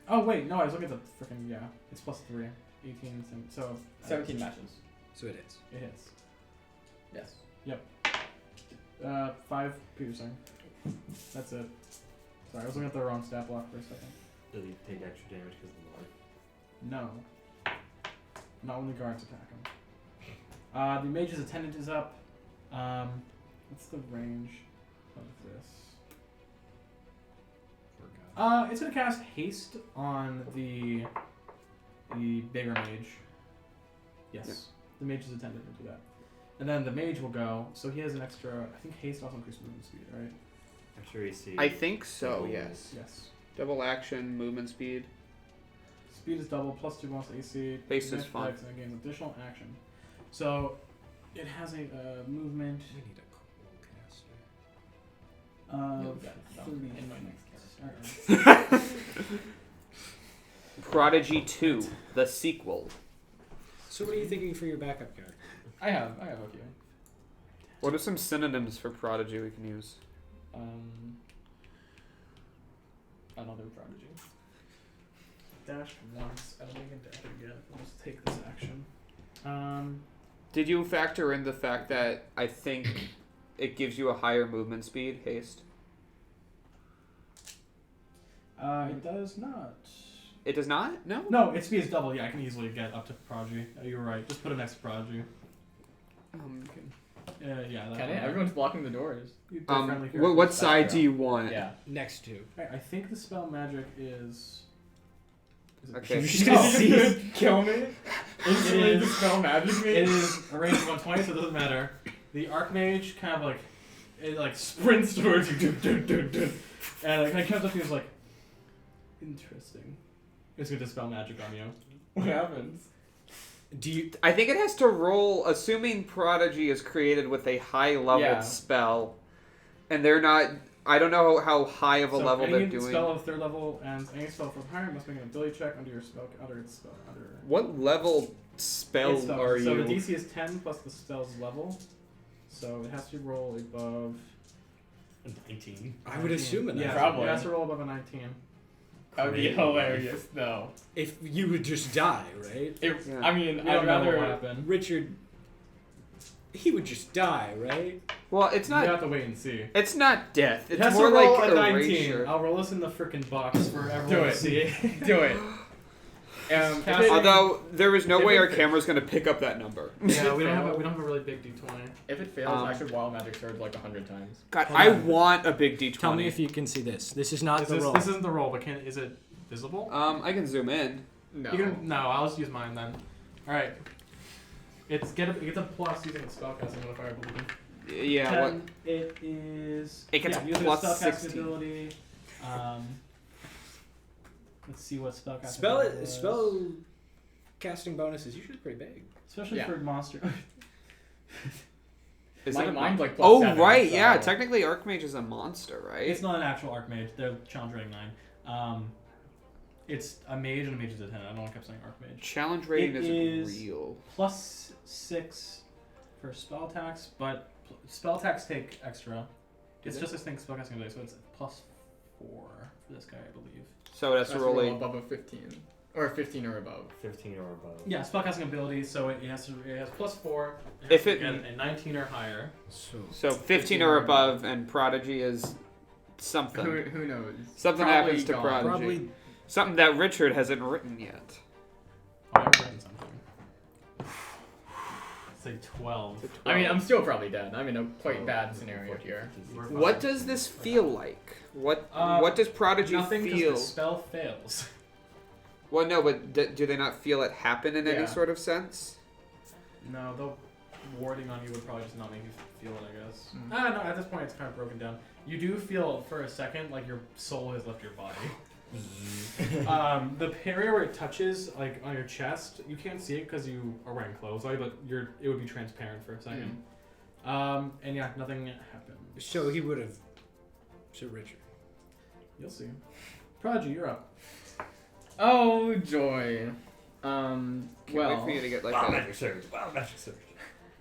Oh wait, no, I was looking at the freaking, yeah. It's plus 3. 18, so 17 matches. So it is. it hits. Yes. 5 piercing. That's it. Sorry, I was looking at the wrong stat block for a second. Does he take extra damage because of the mark? No. Not when the guards attack him. The mage's attendant is up. What's the range of this? It's gonna cast haste on the bigger mage. Yes. Yep. The mage's attendant will do that. And then the mage will go, so he has an extra, I think haste also increases movement speed, right? I'm sure you see. I think so, Double. yes. Yes. Double action, movement speed. Speed is double, plus 2 bonus AC. Base is advantage fun. dex, and it gains additional action. So, it has a movement We need a cool caster. You'll of get them 30. in my next character. Prodigy 2, the sequel. So what are you thinking for your backup character? I have a few. What are some synonyms for Prodigy we can use? Another Prodigy. Dash once, I don't think I can dash again. I'll just take this action. Did you factor in the fact that I think it gives you a higher movement speed, haste? It does not. It does not? No? No, its speed is double. Yeah, I can easily get up to Prodigy. You were right. Just put it next to Prodigy. Yeah, that Can it? one. Everyone's blocking the doors. They're friendly characters. What That's side fair. do you want? Yeah. Next to. Alright, I think the spell magic is it Okay. You're just gonna gonna see see- Kill me. Instantly It is- dispel magic me. It is a range of 120, so it doesn't matter. The Archmage kind of like it like sprints towards you, and it kind of comes up to you and is like, interesting. It's gonna dispel magic on you. What happens? Do you? I think it has to roll, assuming Prodigy is created with a high leveled Yeah. spell, and they're not. I don't know how high of a So level any they're doing. spell of 3rd level and any spell from higher must make an ability check under your spell under its spell under. What level spell its spell. are So you? the DC is 10 plus the spell's level, so it has to roll above. 19. I would assume it. Yeah, Probably. it has to roll above a 19. That would be Great. hilarious, though. If you would just die, right? It, Yeah. I mean, We I'd don't know what will rather. happen. Richard. He would just die, right? Well, it's You not. have to wait and see. It's not death. It It's has more to roll like a 19. erasure. I'll roll this in the frickin' box for everyone Do to it. see. Do it. Cast- if it- Although there is no If way it our fa- camera's gonna pick up that number. Yeah, we don't have a really big D20. if it fails, I should wild magic surge like 100 times. God, Hold I on. want a big D20. Tell me if you can see this. This is not Is the this, roll. this isn't the roll, but is it visible? I can zoom in. No. You can, no, I'll just use mine then. All right. It gets a plus using the spellcasting modifier, I believe. Yeah. 10, What? it is. It gets a using plus spellcasting 16. ability. Let's see what spellcasting Spell ability was. spell casting bonus is usually pretty big. Especially Yeah. for monster. Is Mine- it a mine's like Oh +7, right, so- yeah. Technically, Archmage is a monster, right? It's not an actual Archmage. They're challenge rating 9. It's a mage and a mage is a 10. I don't know why I kept saying Archmage. Challenge rating It isn't is- real. Plus 6 for spell attacks, but spell attacks take extra. It's they? just this thing spellcasting ability, so it's plus 4 for this guy, I believe. So that's That's roll roll a above a 15. Or 15 or above. 15 or above. Yeah, spellcasting ability, so it has plus 4. If has it- to get a 19 or higher. So 15 or above, and Prodigy is something. Who knows? Something Probably happens to gone. Prodigy. Probably Something that Richard hasn't written yet. I've written something. Say 12. I mean, I'm still probably dead. I'm in a quite bad scenario here. What does this feel like? What does Prodigy Nothing, because feel? the spell fails. Well, no, but do they not feel it happen in any Yeah. sort of sense? No, the warding on you would probably just not make you feel it, I guess. Mm. No, at this point it's kind of broken down. You do feel for a second like your soul has left your body. The area where it touches, like on your chest, you can't see it because you are wearing clothes, like, but it would be transparent for a second. And yeah, nothing happened. so he would have. So Richard. You'll see. Prodigy, you're up. Oh joy. Can't wait Well, for you to get like Wow, a. magic surge. Wow, magic surge.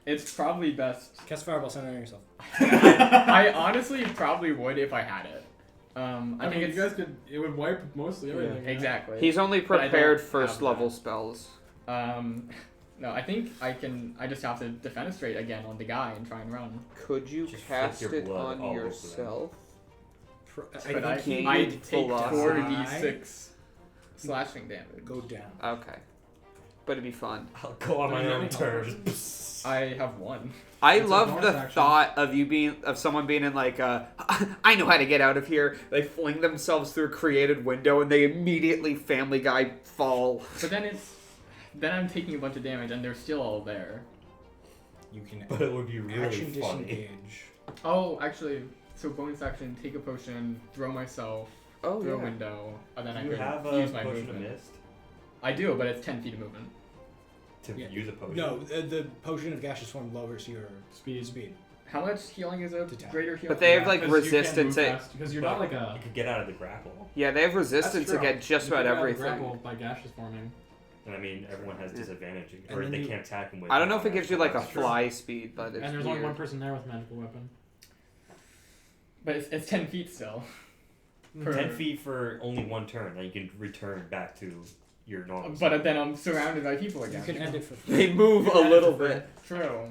it's probably best. Cast fireball center on yourself. I honestly probably would if I had it. I think it's you guys could. It would wipe mostly everything. yeah. exactly. He's only But I don't prepared have first that. level spells. No, I think I can. I just have to defenestrate again on the guy and try and run. Could you Just cast flick your it blood on all over them. yourself? But I he I would take pull off. 4d6 slashing damage. Go down. Okay, but it'd be fun. I'll go on my Don't you own have any terms. I have one. I It's a love bonus the action. thought of someone being in like I know how to get out of here. They fling themselves through a created window and they immediately Family Guy fall. But then I'm taking a bunch of damage and they're still all there. You can But it would be really action funny. disengage. Oh, actually, so bonus action, take a potion, throw myself Oh through a yeah. window, and then I Do you can have a use my potion of movement. mist I do, but it's 10 feet of movement. to Yeah. use a potion? No, the potion of gaseous form lowers your speed. How much healing is a To tap. greater healing? But they have, like, 'Cause you can't resistance move at- fast, because you're not like a. You could get out of the grapple. Yeah, they have That's resistance true. against just You about can get out of everything. grapple by gaseous forming. And I mean, everyone has disadvantage, And or then they you- can't attack him with. I don't know if it gives you like a That's true. fly speed, but it's And there's weird. only one person there with a magical weapon. But it's 10 feet still. Per- 10 feet for only one turn, then you can return back to your normal. But then I'm surrounded by people You again. can end it for They move a Yeah, little it's a bit. True.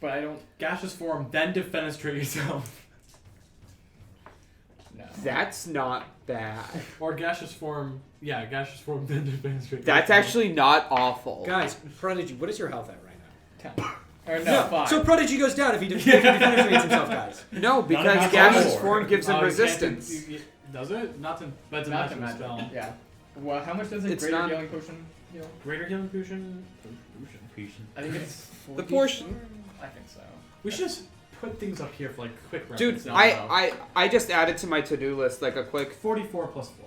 But I don't. Gaseous form, then defenestrate yourself. No. That's not bad. Or gaseous form, then defenestrate That's yourself. actually not awful. Guys, Prodigy, what is your health at right now? 10. Or no, 5. So Prodigy goes down if he defenestrates himself, guys. No, because enough gaseous power. form gives him You can't do- resistance. does it? Not to, but it's a Not to magical magic. spell. Yeah. Well, how much does a It's greater not- healing potion heal? Greater healing potion. I think it's The 40. portion. I think so. We should just put things up here for like quick reference. Dude, It's not I just added to my to-do list like a quick, 44 plus 4.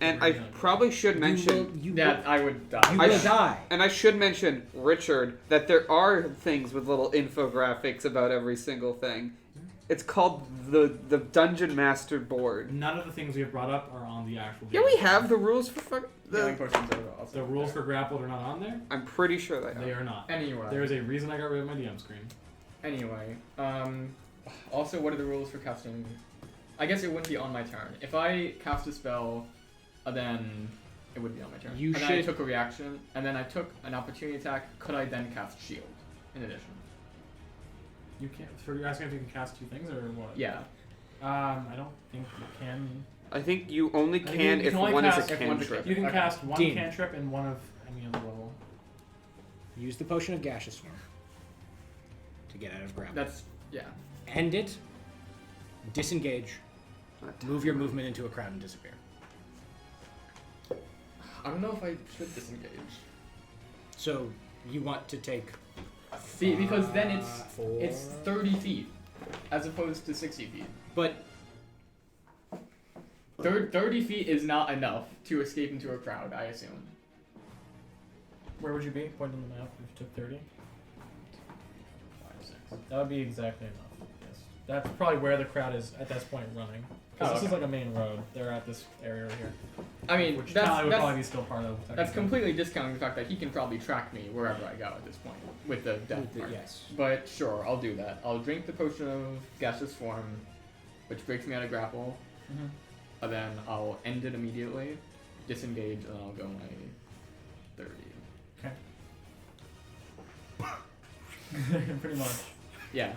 and I probably should mention, That I would die. You I will sh- die. and I should mention, Richard, that there are things with little infographics about every single thing. It's called the Dungeon Master board. None of the things we have brought up are on the actual. Yeah, we have the rules for Healing the. potions are also The rules for grappled are not on there. I'm pretty sure they They are. are not. Anyway. There is a reason I got rid of my DM screen. Anyway, also, what are the rules for casting? I guess it wouldn't be on my turn. If I cast a spell, then it would be on my turn. You and then I should- took a reaction, and then I took an opportunity attack. Could I then cast shield in addition? You can't. So you're asking if you can cast two things or what? Yeah. I don't think you can. I think you only I think can you if can only one is a cast if one's a cantrip. You can Okay. cast one Dean. cantrip and one of any other level. Use the potion of gaseous form to get out of grapple. That's yeah. End it. Disengage. Move your movement into a crowd and disappear. I don't know if I should disengage. So you want to take See, because then it's 4. 30 feet as opposed to 60 feet. But 30 feet is not enough to escape into a crowd, I assume. Where would you be? Point on the map if you took 30. 5, 6. That would be exactly enough. Yes. That's probably where the crowd is at this point running. Because Oh, this is okay. like a main road. They're at this area right here. I mean, Which Tally would probably that's be still part of. that's technically. completely discounting the fact that he can probably track me wherever I go at this point with the death mark. yes. But sure, I'll do that. I'll drink the potion of gaseous form, which breaks me out of grapple. Mhm. And then I'll end it immediately, disengage, and I'll go my 30. Okay. Pretty much. Yeah.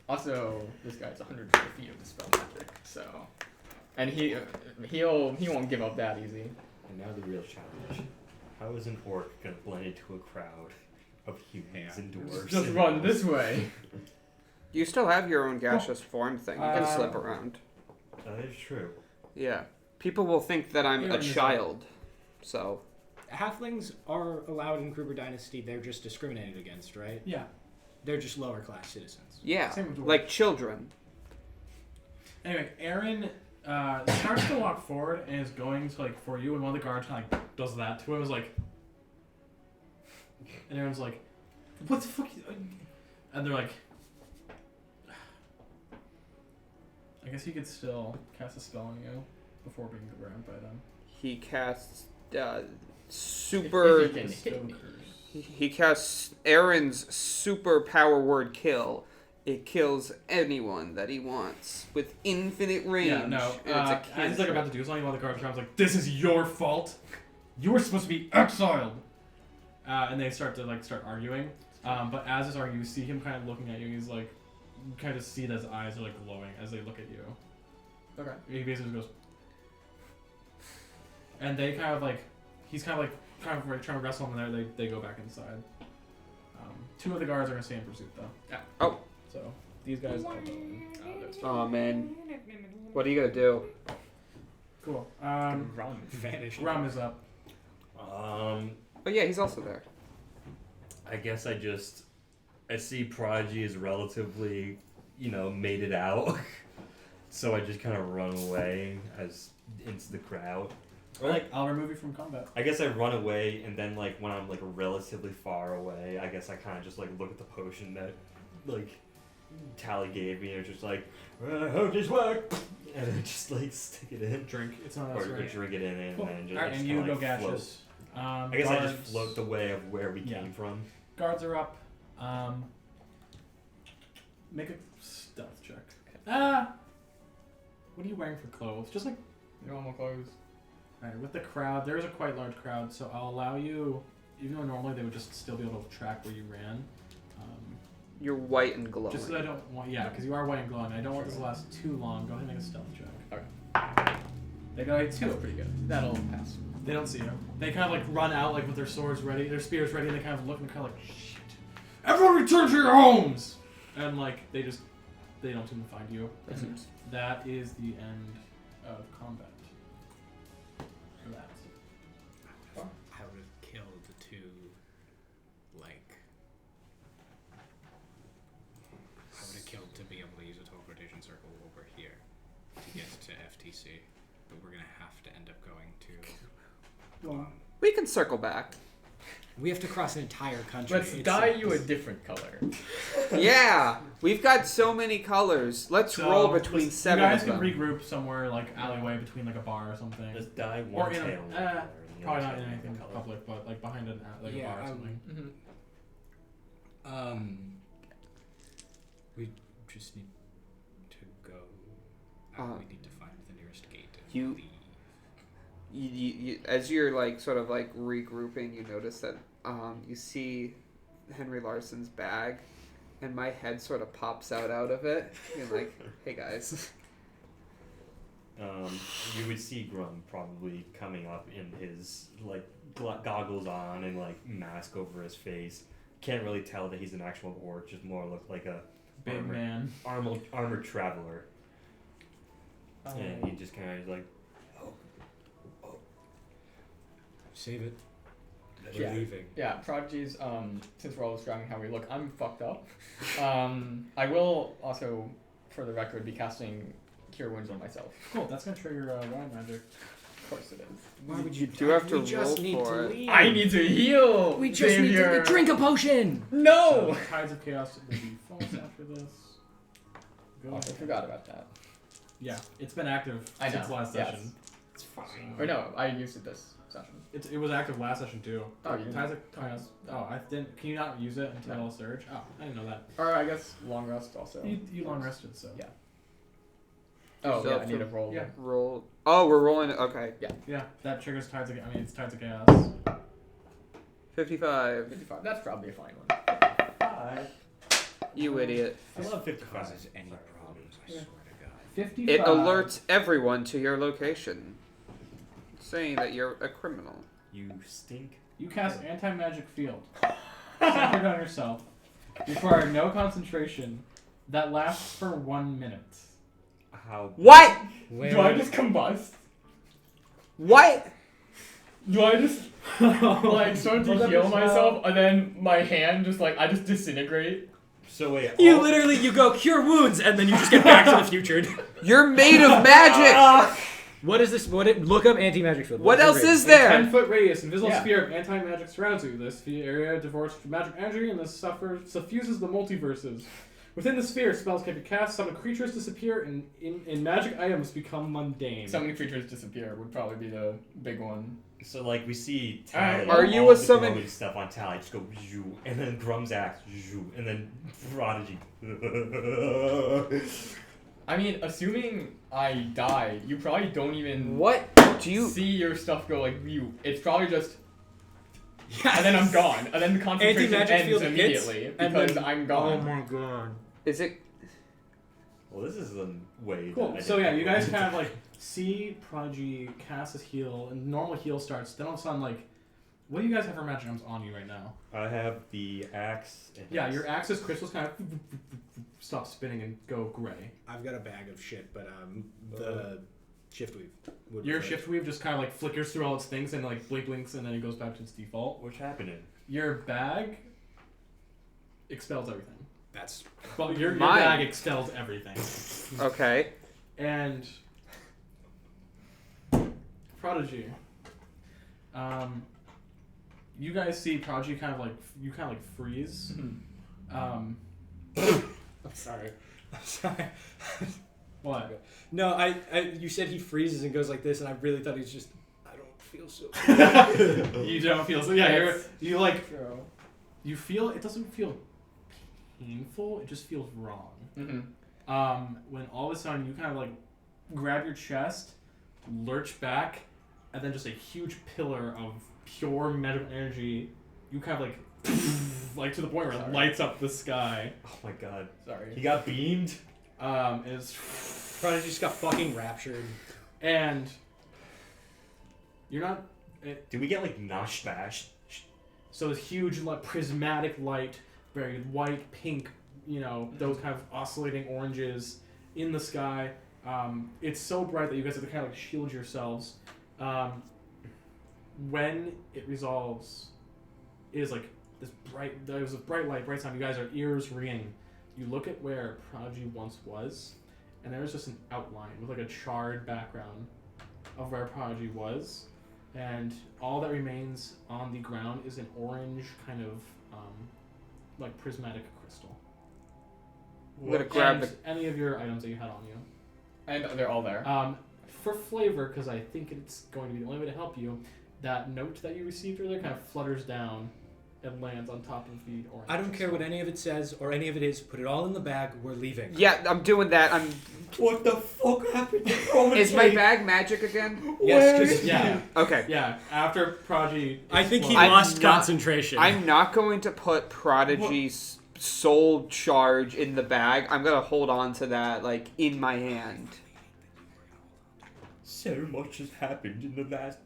Also, this guy's 150 feet of the spell magic, so, and he won't give up that easy. And now the real challenge: how is an orc gonna blend into a crowd of humans and dwarves? Just and run elves? this way. You still have your own gaseous form thing. You can Uh, slip around. That is true. Yeah. People will think that I'm a Aaron is child. So, Halflings are allowed in Kruber Dynasty. They're just discriminated against, right? Yeah. They're just lower class citizens. yeah. Same with dwarves. Like children. Anyway, Aaron starts to walk forward and is going to like for you, and one of the guards kind of like does that to him. Is like, and Aaron's like, "What the fuck?" And they're like, I guess he could still cast a spell on you before being grabbed by them. He casts super. If he can hit me. He casts Aaron's super power word kill. It kills anyone that he wants with infinite range. Yeah, no. and it's a As he's like cantrip. about to do something, one of the guards comes like, "This is your fault. You were supposed to be exiled." And they start arguing. But as this arguing, you see him kind of looking at you. He's like, you kind of see that his eyes are like glowing as they look at you. Okay. He basically goes, and they kind of like, he's kind of trying to wrestle him in there. They go back inside. Two of the guards are gonna stay in pursuit though. Yeah. Oh. So these guys all go in. Oh man. What are you gonna do? Cool. Run. Vanish. Grumm is up. Oh yeah, he's also there. I guess I see Prodigy is relatively, made it out. So I just kind of run away into the crowd. Or like, I'll remove you from combat. I guess I run away, and then like when I'm like relatively far away, I guess I kind of just like look at the potion that like Tally gave me, and it's just like, I hope this work, and I just like stick it in, Drink. It's not or that's right. drink it in, and Cool. then just, Alright, just and you kinda, go like, float. gaseous. I guess I just Guards- float the way of where we Yeah. came from. Guards are up. Make a stealth check. What are you wearing for clothes? Just like, Normal clothes. alright, with the crowd, there is a quite large crowd, so I'll allow you, even though normally they would just still be able to track where you ran. You're white and glowing. Just so I don't want, yeah, because you are white and glowing. I don't want this to last too long. Go ahead and make a stealth check. Okay. They got a That's 2. pretty good. That'll pass. They don't see you. They kind of like run out like with their swords ready, their spears ready, and they kind of look and kind of like, shit. Everyone return to your homes! And like, they don't seem to find you. That And seems- that is the end of combat. For that. I would have killed the two, like. I would have killed to be able to use a teleportation circle over here to get to FTC. But we're gonna have to end up going to. We can circle back. We have to cross an entire country. Let's It's dye like- you a different color. Yeah, we've got so many colors. Let's So, roll between listen, 7 you guys of can them. regroup somewhere like alleyway between like a bar or something. Just dye Or one in a- tail. one color, and the Probably other not in tail anything one color. public, but like behind a bar or something. Mm-hmm. We just need to go. We need to find the nearest gate. And you- leave. You, as you're like sort of like regrouping, you notice that you see Henry Larson's bag, and my head sort of pops out of it. You're like, hey guys. You would see Grumm probably coming up in his like goggles on and like mask over his face. Can't really tell that he's an actual orc. Just more look like a Big man. armored traveler. And he Um, just kind of like, Save it. We're leaving. Yeah, Prodigy's, since we're all describing how we look, I'm fucked up. I will also, for the record, be casting Cure Wounds on myself. Cool. That's gonna trigger wild magic. Of course it is. Why would You do have to we just roll need for to it. leave. I need to heal! We just need Xavier. to drink a potion! No! So, Tides of Chaos will be false after this. Go Also ahead. forgot about that. Yeah, it's been active I since know, last yes. session. It's fine. Or no, I used it this session. It was active last session too. Oh, you Tides didn't? of Chaos. Oh, I didn't. Can you not use it until Surge? Oh, I didn't know that. Or I guess Long Rest also. You long rested, so. Yeah. Oh, So yeah, I for- need to roll. yeah. Roll. Oh, we're rolling. Okay. Yeah, that triggers Tides of. I mean, it's Tides of Chaos. 55. 55. That's probably a fine one. 5. You idiot. I love 55. Causes any problems, I swear to God. 55. It alerts everyone to your location, saying that you're a criminal. You stink. You cast anti-magic field. Centered on yourself. Require no concentration. That lasts for 1 minute. How? What? Do I just combust? What? Do I just like start to Well, that heal is, myself and then my hand just like I just disintegrate? So wait. You all- literally, you go cure wounds, and then you just get back to the future. You're made of magic. What is this? Look up anti-magic field. What else is A there? 10-foot radius, invisible Yeah. sphere of anti-magic surrounds you. This area divorced from magic energy and this suffuses the multiverses. Within the sphere, spells can be cast, summon creatures disappear, and in magic items become mundane. So many creatures disappear would probably be the big one. So like we see Alright. Tally. Are you all a the summon- glowing stuff on Tally just go zhoo, and then Grumm's axe zhoo, and then Prodigy. I mean, assuming I die, you probably don't even What do you? see your stuff go like you. It's probably just and then I'm gone. And then the concentration Anti-magic ends field hits, immediately and because then- I'm gone. my God. Is it? Well, this is the way. Cool. That I So did yeah, it. you guys kind of like see Prodigy cast his heal, and normal heal starts. Then all of a sudden, like, what do you guys have for magic items on you right now? I have the axe. And Yeah, your axis crystals kind of stop spinning and go gray. I've got a bag of shit, but the shift weave. would Your work. shift weave just kind of like flickers through all its things and like blinks, and then it goes back to its default. What's happening? Your bag expels everything. That's Well, your Mine. bag expels everything. Okay. And Prodigy. You guys see Prodigy kind of like freeze. I'm sorry. I'm sorry. What? No, I you said he freezes and goes like this, and I really thought he was just. I don't feel so. You don't feel so. Yeah, That's you like true. you feel it doesn't feel painful. It just feels wrong. Mm-hmm. When all of a sudden you kind of like grab your chest, lurch back, and then just a huge pillar of pure magical energy. You kind of like to the point where it Sorry. lights up the sky. Oh my god. He Sorry. got beamed. Is Prodigy just got fucking raptured. and you're not. Did we get like nosh bashed? So this huge like prismatic light, very white, pink, those kind of oscillating oranges in the sky. It's so bright that you guys have to kind of like shield yourselves. When it resolves, it is like this bright. There's a bright light, bright sound. You guys are ears ringing. You look at where Prodigy once was, and there's just an outline with like a charred background of where Prodigy was, and all that remains on the ground is an orange kind of like prismatic crystal. I'm gonna grab And the. any of your items that you had on you. And they're all there. For flavor, because I think it's going to be the only way to help you, that note that you received earlier kind of flutters down and lands on top of the orange. I don't care what any of it says or any of it is. Put it all in the bag. We're leaving. Yeah, I'm doing that. I'm. What the fuck happened to Chroma Is my Tape? bag magic again? Yes, because Yeah, Okay. yeah. After Prodigy, I think he I'm lost not- concentration. I'm not going to put Prodigy's soul charge in the bag. I'm gonna hold on to that like in my hand. So much has happened in the last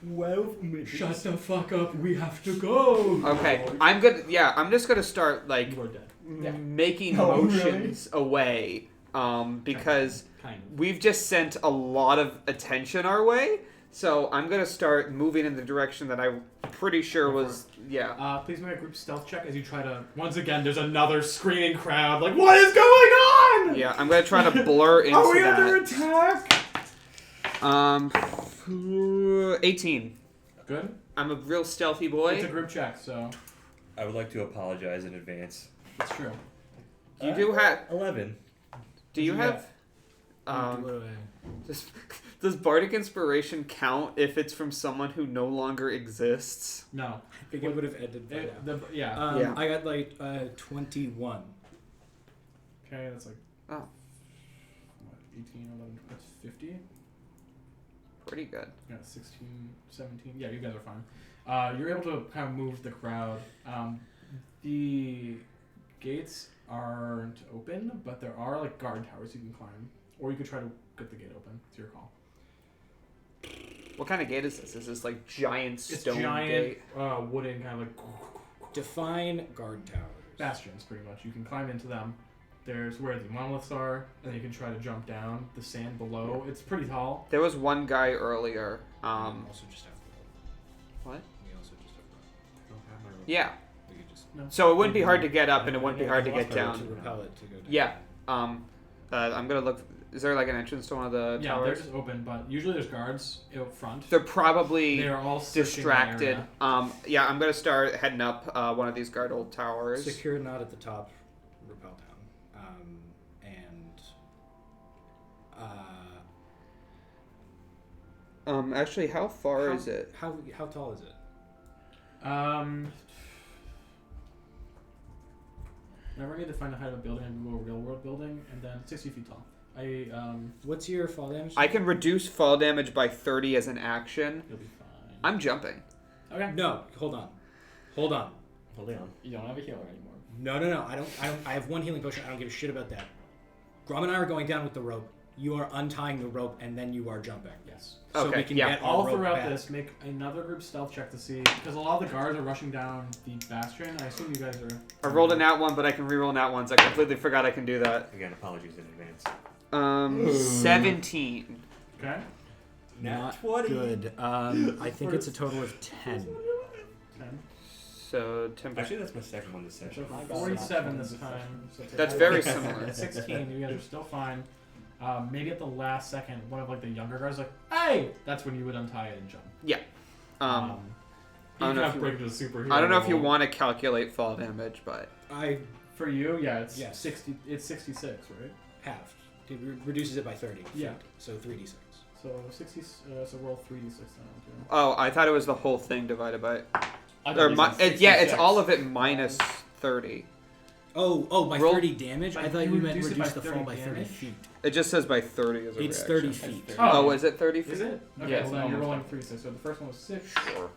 12 minutes. shut the fuck up. We have to go. Okay. I'm gonna. Yeah. I'm just gonna start like You are dead. Yeah. making Oh, motions away. Because Kind of. we've just sent a lot of attention our way. So I'm gonna start moving in the direction that I'm pretty sure was Please make a group stealth check as you try to. Once again, there's another screaming crowd. Like, what is going on? Yeah, I'm gonna try to blur into Are we that. under attack? 18. Good. I'm a real stealthy boy. It's a group check, so I would like to apologize in advance. it's true. You do have. 11. Do you you have? Does bardic inspiration count if it's from someone who no longer exists? No. I think it would have ended by now. Yeah. Yeah. I got like 21. Okay, that's like. Oh. What, 18, 11, that's 50. Pretty good. Yeah, 16, 17. Yeah, you guys are fine. You're able to kind of move the crowd. The gates aren't open, but there are like guard towers you can climb, or you could try to get the gate open. It's your call. What kind of gate is this? Is this like giant It's stone giant, gate? wooden kind of like Define guard towers. bastions, pretty much. You can climb into them. There's where the monoliths are, and then you can try to jump down. The sand below, it's pretty tall. There was one guy earlier. We also just have What? We also just have Yeah. We could just No. So it wouldn't be hard to get up, and it wouldn't be hard to get to down. repel it to go down. Yeah. I'm gonna look. Is there like an entrance to one of the Yeah, towers? they're just open, but usually there's guards out front. They're probably They are all searching the distracted. area. Yeah, I'm gonna start heading up one of these guard towers. Secure not at the top, repel down. Actually, how far is it? How tall is it? Never need to find the height of a building and Google a real world building, and then 60 feet tall. What's your fall damage? I can reduce fall damage by 30 as an action. You'll be fine. I'm jumping. Okay. No, hold on. Hold on. You don't have a healer anymore. No. I don't. I have one healing potion. I don't give a shit about that. Grumm and I are going down with the rope. You are untying the rope, and then you are jumping. Yes. So Okay, we can yeah. get our All rope throughout back. this, make another group stealth check to see, because a lot of the guards are rushing down the bastion. I assume you guys are. I rolled a nat 1, but I can reroll nat 1s. I completely forgot I can do that. Again, apologies in advance. 17. Okay. Not 20. good. I think it's a total of 10. 10. So 10%. Actually, that's my second one this session. So 47 this time. So That's very similar. 16. You guys are still fine. Maybe at the last second, one of like the younger guys like, "Hey!" That's when you would untie it and jump. Yeah. You I don't can know have if you- break to a superhero. I don't know if you roll. want to calculate fall damage, but For you, yeah, it's Yes. 60. It's 66, right? Half. It reduces it by 30. Yeah. So 3d6. So 60. So roll 3d6 now. oh, I thought it was the whole thing divided by. I Or thought you said yeah, it's 66. all of it minus 30. Oh, by Roll- 30 damage? I Like, thought you you meant reduce it reduce by the 30 fall by 30 damage? feet. It just says by 30 as a It's reaction. 30 feet. Oh, is it 30 feet? Is it? Okay, Yeah. well then you're rolling 3d6. So the first one was 6. Sure.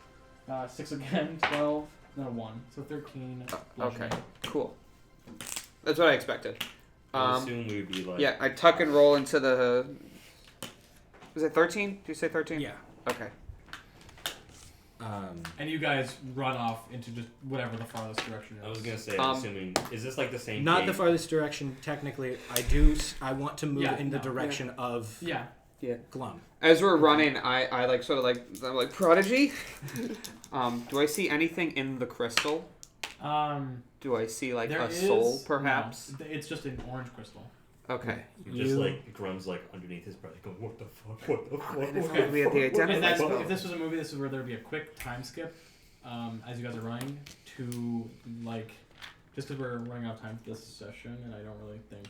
6 again, 12. No, 1. So 13. Okay, bludgeoning. cool. That's what I expected. I would assume we would be like. Yeah, I tuck and roll into the. Was it 13? Did you say 13? Yeah. Okay. And you guys run off into just whatever the farthest direction is. I was gonna say, Um, assuming, is this like the same? Not gate? the farthest direction, technically. I want to move Yeah, in the no, direction of Yeah. Glum. As we're running, I like sort of like I'm like Prodigy. Do I see anything in the crystal? Do I see like There a is- soul, perhaps? No, it's just an orange crystal. Okay. Just like Grumm's like underneath his breath, going, "What the fuck? What the fuck?" man, if what we had the fuck, what identifier And then, spell. if this was a movie, this is where there'd be a quick time skip as you guys are running to, like, just because we're running out of time for this session, and I don't really think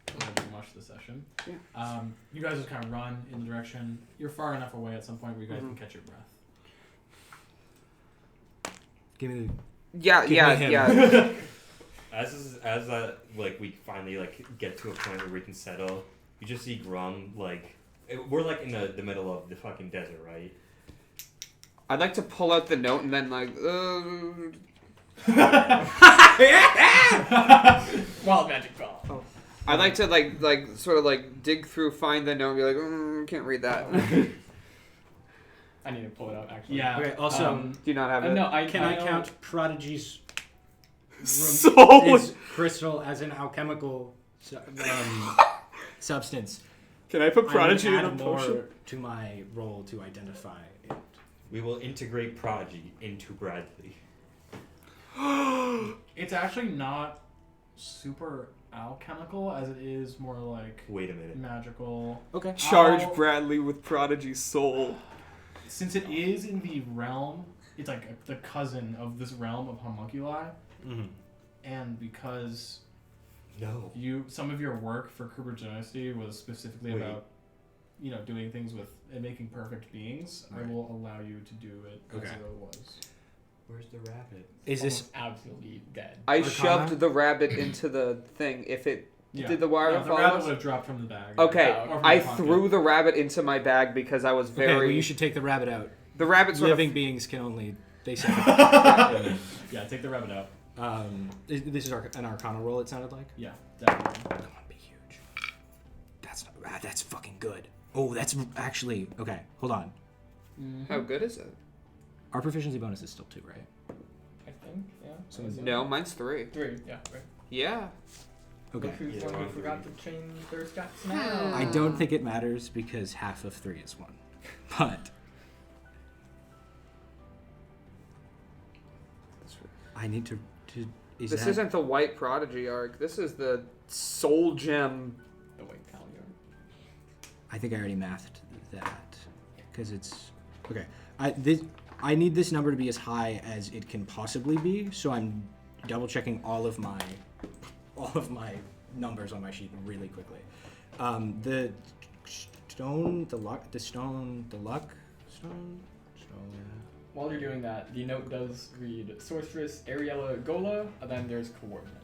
we're going to do much this session. Yeah. You guys just kind of run in the direction. You're far enough away at some point where you guys can catch your breath. Give me Yeah, Give me yeah, him. yeah. As like we finally like get to a point where we can settle, you just see Grumm like we're like in the middle of the fucking desert, right? I'd like to pull out the note and then like. Wild magic ball. I'd like to like sort of like dig through, find the note, and be like, can't read that. I need to pull it out actually. Yeah. Okay, also, Do you not have it? No, I Can I know- count Prodigy's Soul. his crystal as an alchemical substance? Can I put I Prodigy would in a add more potion? to my role to identify it. We will integrate Prodigy into Bradley. It's actually not super alchemical as it is more like Wait a minute. magical. Okay. Charge I'll- Bradley with Prodigy's soul. Since it is in the realm, it's like the cousin of this realm of homunculi, Mm-hmm. and because No. some of your work for Kruber Dynasty was specifically Wait. about, doing things with and making perfect beings, Right. I will allow you to do it Okay. as though it was. Where's the rabbit? Is this Almost absolutely dead. I Arcana? shoved the rabbit into the thing. If it did the wire no, the follow rabbit us? would have dropped from the bag. Okay, Or from I the pocket. threw the rabbit into my bag because I was okay? very. Well, you should take the rabbit out. The rabbit sort Living of. beings can only they say. Yeah, take the rabbit out. This is an Arcana roll. It sounded like. Yeah, definitely. Come on, be huge. That's fucking good. Oh, that's actually okay. Hold on. How good is it? Our proficiency bonus is still 2, right? I think, yeah. So I assume. No, mine's 3. 3, yeah, right. Yeah. Okay. Look who's Yeah, one who one forgot three. to change their stats now. I don't think it matters because half of 3 is 1. But I need to is This that isn't the White Prodigy arc. This is the Soul Gem. The white Talia. I think I already mathed that because it's okay. I need this number to be as high as it can possibly be, so I'm double checking all of my numbers on my sheet really quickly. The stone, the luck, stone. While you're doing that, the note does read Sorceress Ariella Gola, and then there's coordinates.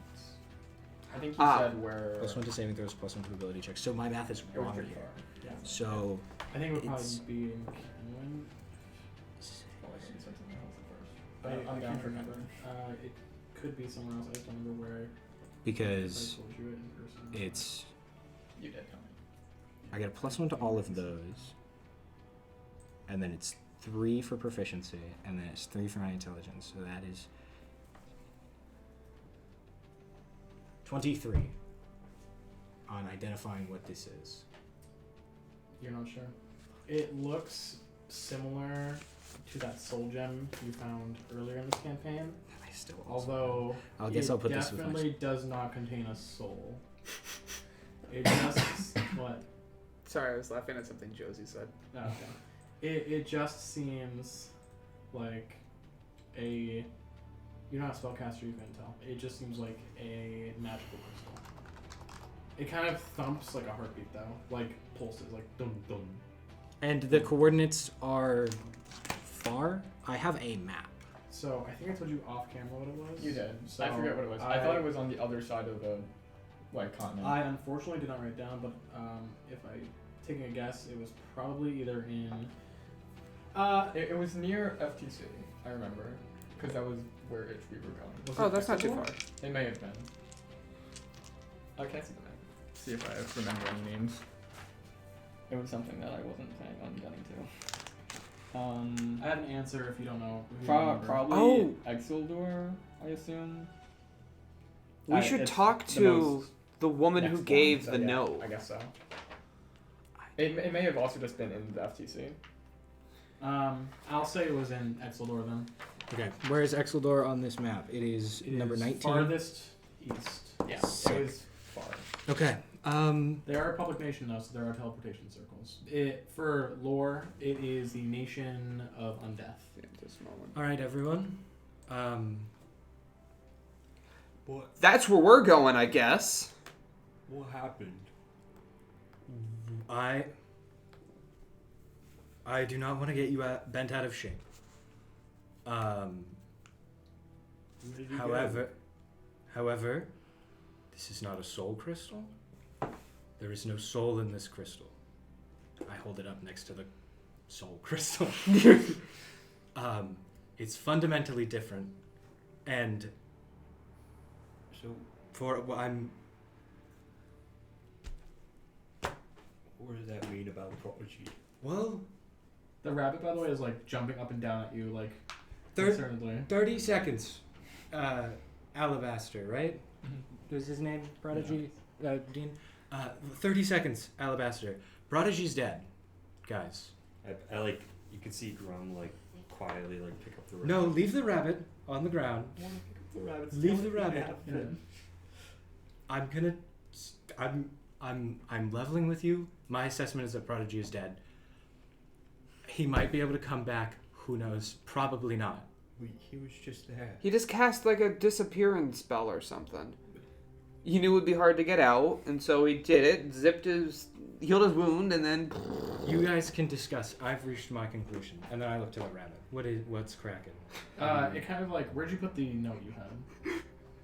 I think you said where. +1 to saving throws, +1 to ability checks. So my math is It was wrong pretty here. far. Yeah. So I think it would It's- probably be in Kenwin. Well, I can start something else at But first. I'm I down can't for remember. It could be somewhere else. I just don't remember where. because I told you it in person. it's You did tell me. I get a +1 to all of those, and then it's 3 for proficiency, and then it's 3 for my intelligence. So that is 23 on identifying what this is. You're not sure. It looks similar to that soul gem you found earlier in this campaign, I still although I guess I'll put this with my definitely does not contain a soul. It just what? Sorry, I was laughing at something Josie said. Oh, okay. It just seems like a. You're not a spellcaster, you can tell. It just seems like a magical crystal. It kind of thumps like a heartbeat though, like pulses, like dum dum. And the coordinates are far. I have a map. So I think I told you off camera what it was. You did. So I forget what it was. I thought it was on the other side of the white continent. I unfortunately did not write it down, but if I taking a guess, it was probably either in. It was near FTC, I remember. Because that was where we were going. Was Oh, it that's not too Exegol? far. It may have been. Oh, can I see the map? See if I remember any names. It was something that I wasn't planning on getting to. I have an answer if you don't know. If you remember. Probably Oh. Exildor, I assume. We should it's talk the to most the woman next who one, gave so the yeah, note. I guess so. It may have also just been in the FTC. I'll say it was in Exeldor then. Okay. Where is Exeldor on this map? It is It number is 19. farthest east. Yeah, Sick. it was far. Okay. They are a public nation though, so there are teleportation circles. For lore, it is the nation of undeath. Yeah, just a moment. All right, everyone. What? That's where we're going, I guess. What happened? I do not want to get you bent out of shape. Where did you However, this is not a soul crystal. There is no soul in this crystal. I hold it up next to the soul crystal. It's fundamentally different, and So, what does that mean about Prodigy? well. The rabbit, by the way, is like jumping up and down at you, like Third- concernedly. 30 seconds. Alabaster, right? Was his name Prodigy? Dean? 30 seconds, Alabaster. Prodigy's dead, guys. I like you can see Grumm like quietly like pick up the rabbit. No, leave the rabbit on the ground. I want to pick up the rabbit. Leave the rabbit. I'm gonna. I'm leveling with you. My assessment is that Prodigy is dead. He might be able to come back. Who knows? Probably not. He was just there. He just cast like a disappearance spell or something. He knew it would be hard to get out, and so he did it. Healed his wound, and then. You guys can discuss. I've reached my conclusion, and then I looked at the rabbit. What's cracking? It kind of like, where'd you put the note you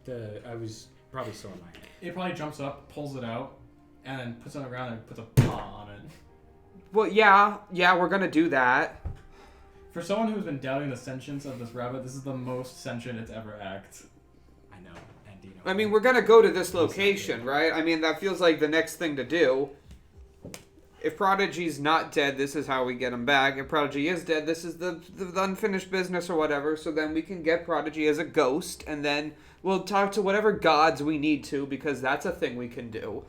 had? I was probably still in my hand. It probably jumps up, pulls it out, and then puts it on the ground and puts a paw on it. Well, yeah, we're gonna do that. For someone who's been doubting the sentience of this rabbit, this is the most sentient it's ever acted. I know, and you know. I mean, we're gonna go to this location, right? I mean, that feels like the next thing to do. If Prodigy's not dead, this is how we get him back. If Prodigy is dead, this is the unfinished business or whatever. So then we can get Prodigy as a ghost, and then we'll talk to whatever gods we need to, because that's a thing we can do.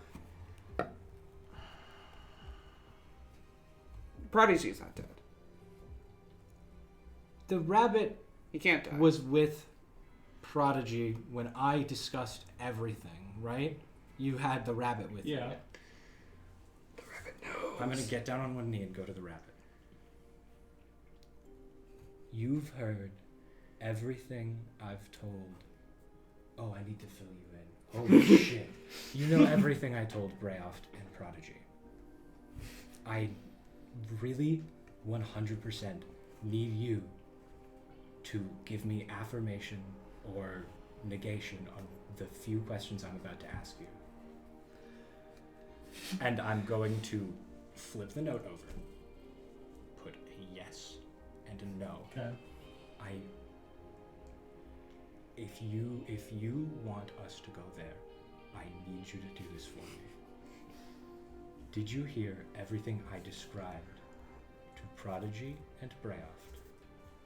Prodigy's not dead. The rabbit He can't die. was with Prodigy when I discussed everything, right? You had the rabbit with you. Yeah. The rabbit knows. I'm gonna get down on one knee and go to the rabbit. You've heard everything I've told. Oh, I need to fill you in. Holy shit. You know everything I told Brayoft and Prodigy. I really 100% need you to give me affirmation or negation on the few questions I'm about to ask you. And I'm going to flip the note over, put a yes and a no. Okay. If you want us to go there, I need you to do this for me. Did you hear everything I described to Prodigy and Brayoft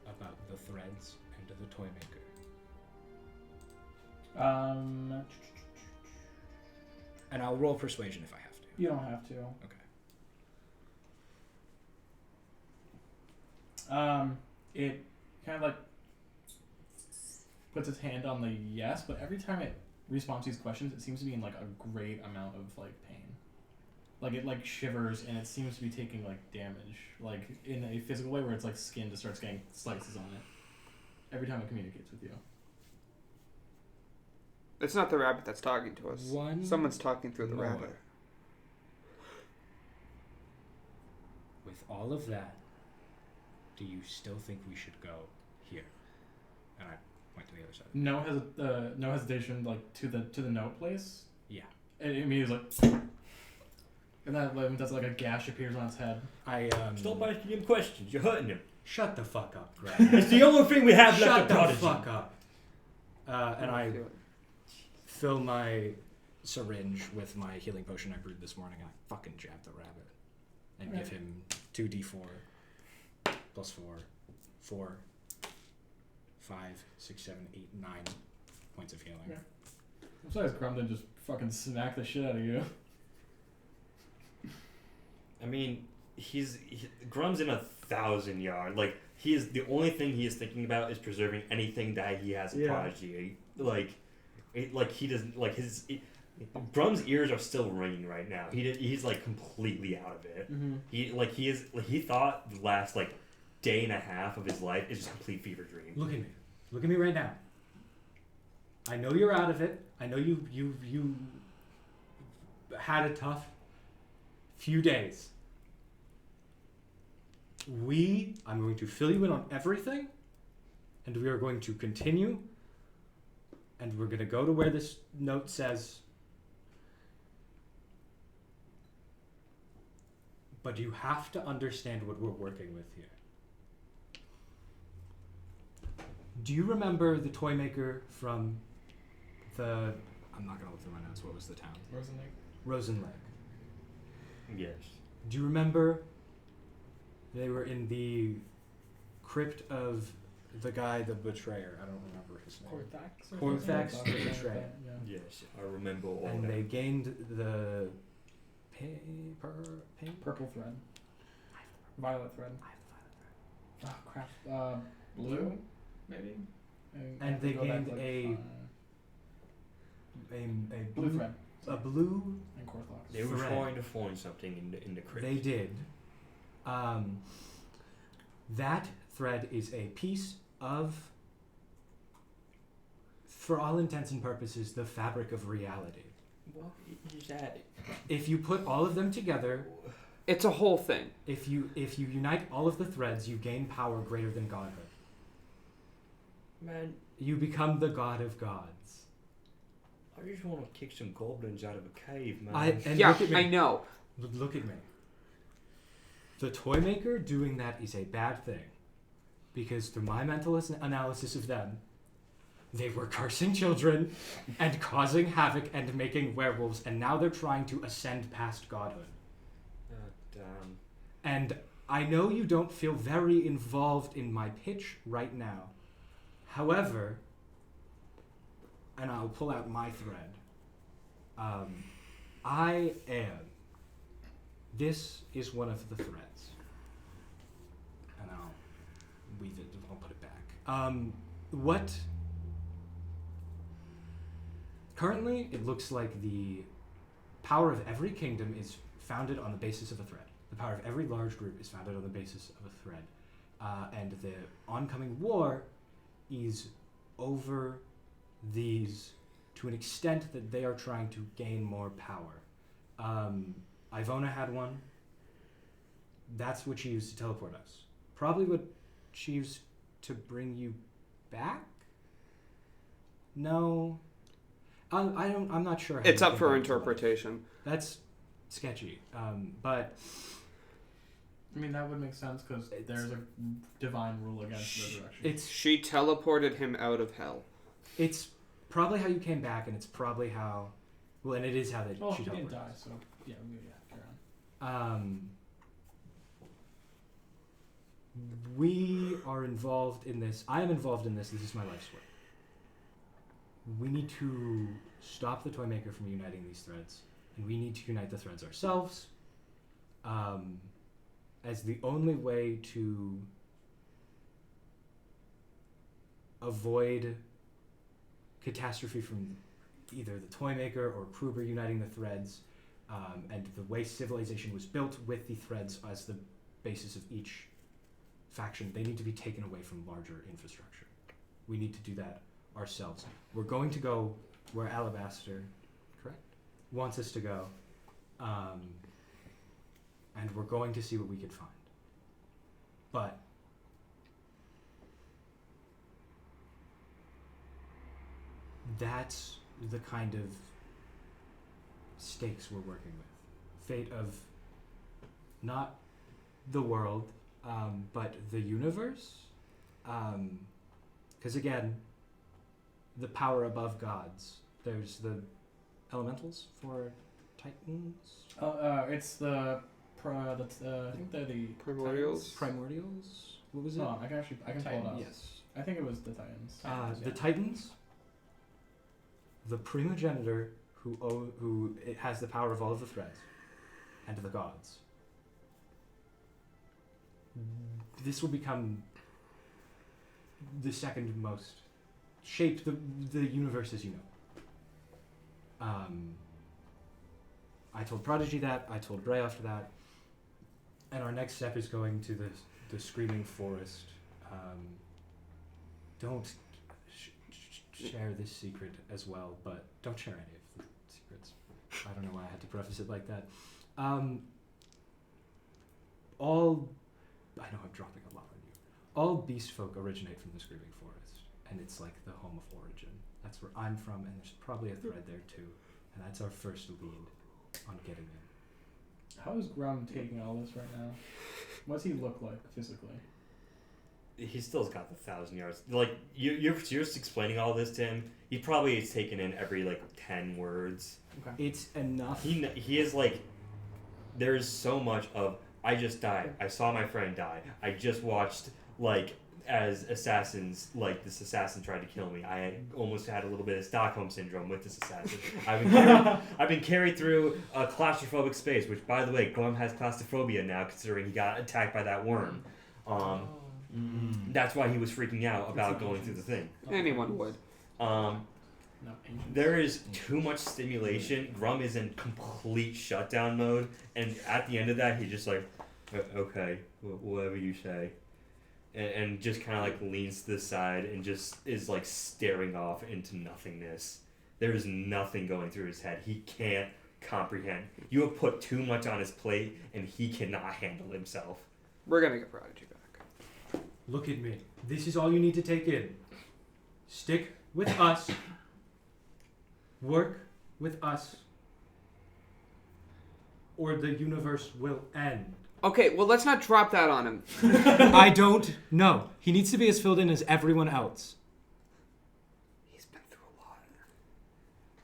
about the threads and the toy maker? And I'll roll persuasion if I have to. You don't have to. Okay. It kind of like puts its hand on the yes, but every time it responds to these questions, it seems to be in like a great amount of like pain. Like it like shivers and it seems to be taking like damage, like in a physical way where it's like skin just starts getting slices on it every time it communicates with you. It's not the rabbit that's talking to us. Someone's talking through the more. rabbit. With all of that, do you still think we should go here? And I point to the other side. No hesitation, like to the note place. Yeah. And it immediately is like, and that like, does like a gash appears on its head. Stop asking him questions. You're hurting him. Shut the fuck up, Greg. It's the only thing we have left Shut of the Prodigy. fuck up. And I fill my syringe with my healing potion I brewed this morning, and I fucking jab the rabbit and give him 2d4 plus 4, 5, 6, 7, 8, 9 points of healing. Okay. I'm sorry, Grumm didn't just fucking smack the shit out of you. I mean, Grumm's in 1,000 yards. Like he is the only thing he is thinking about is preserving anything that he has in Prodigy. He doesn't like Grumm's ears are still ringing right now. He's like completely out of it. Mm-hmm. He thought the last like day and a half of his life is just a complete fever dream. Look at me right now. I know you're out of it. I know you had a tough few days. I'm going to fill you in on everything, and we are going to continue, and we're going to go to where this note says. But you have to understand what we're working with here. Do you remember the toy maker from the... I'm not going to look through my notes. What was the town? Rosen Lake. Yes. Do you remember they were in the crypt of the guy, the betrayer? I don't remember his name. Corthax the betrayer. Yes, I remember all And that. they gained the Pink? Purple thread. Violet thread. Oh crap. Blue, maybe. And they go back gained to, a blue thread. A blue And Corthlocks. They were Thread. trying to find something in the crypt. They did. That thread is a piece of, for all intents and purposes, the fabric of reality. What is that? If you put all of them together, It's a whole thing. if you unite all of the threads, you gain power greater than godhood. Man, You become the god of gods. I just want to kick some goblins out of a cave, man. And Yeah, look at me. I know. Look at me. The toy maker doing that is a bad thing. Because through my mental analysis of them, they were cursing children and causing havoc and making werewolves, and now they're trying to ascend past godhood. Damn. And I know you don't feel very involved in my pitch right now. However, and I'll pull out my thread. I am. This is one of the threads. And I'll weave it, I'll put it back. What? Currently, it looks like the power of every kingdom is founded on the basis of a thread. The power of every large group is founded on the basis of a thread. And the oncoming war is over these to an extent that they are trying to gain more power. Ivona had one. That's what she used to teleport us. Probably what she used to bring you back? No. I'm not sure. How It's you up came for back to life. interpretation. That's sketchy. But I mean, that would make sense because there's a divine rule against resurrection. it's She teleported him out of hell. it's probably how you came back, and it's probably how. Well, and it is how they. Well, she she didn't teleported die, us. so yeah, carry on. We are involved in this. I am involved in this. This is my life's work. We need to stop the toy maker from uniting these threads, and we need to unite the threads ourselves. As the only way to avoid catastrophe from either the toy maker or Kruber uniting the threads, and the way civilization was built with the threads as the basis of each faction, they need to be taken away from larger infrastructure. We need to do that ourselves. We're going to go where Alabaster, correct, wants us to go, and we're going to see what we can find. But that's the kind of stakes we're working with. Fate of not the world, but the universe. Because again, the power above gods. There's the elementals for Titans. It's the I think they're the Primordials? Primordials. What was it? Titans. Oh, I can pull it up. Yes. I think it was the Titans. The Titans. The primogenitor who it has the power of all of the threads, and the gods. This will become the second most shape the universe as you know. I told Prodigy that. I told Bray after that. And our next step is going to the Screaming Forest. Don't share this secret as well, but don't share any of the secrets. I don't know why I had to preface it like that. I know I'm dropping a lot on you. All beast folk originate from the Screaming Forest, and it's like the home of origin. That's where I'm from, and there's probably a thread there too, and that's our first lead on getting in. How is Grumm taking all this right now? What's he look like physically? He still's got the 1,000 yards. Like you're just explaining all this to him. He probably is taking in every 10 words. Okay. It's enough. He is there's so much of I just died. I saw my friend die. I just watched as assassins, like this assassin tried to kill me. I almost had a little bit of Stockholm syndrome with this assassin. I've been carried through a claustrophobic space, which, by the way, Grumm has claustrophobia now, considering he got attacked by that worm. That's why he was freaking out about going through the thing. Anyone would. There is too much stimulation. Grumm is in complete shutdown mode, and at the end of that, he's just like, okay, whatever you say. And just kind of like leans to the side and just is like staring off into nothingness. There is nothing going through his head. He can't comprehend. You have put too much on his plate, and he cannot handle himself. We're gonna get Prodigy back. Look at me. This is all you need to take in. Stick with us. Work with us. Or the universe will end. Okay, well, let's not drop that on him. I don't know. He needs to be as filled in as everyone else. He's been through a lot.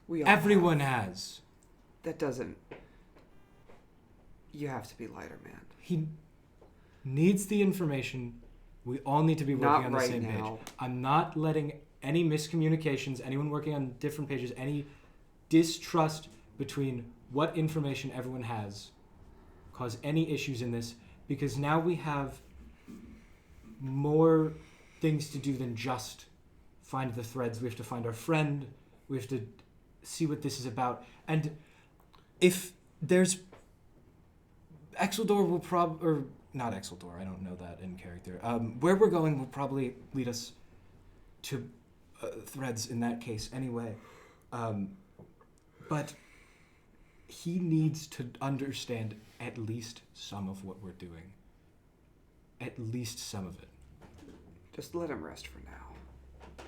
We all Everyone has. That doesn't... You have to be lighter, man. He needs the information. We all need to be working Not on the right same now. page. I'm not letting any miscommunications, anyone working on different pages, any distrust between what information everyone has cause any issues in this, because now we have more things to do than just find the threads. We have to find our friend. We have to see what this is about. And if there's Exeldor will or not Exeldor, I don't know that in character. Where we're going will probably lead us to threads in that case anyway. But he needs to understand at least some of what we're doing. At least some of it. Just let him rest for now.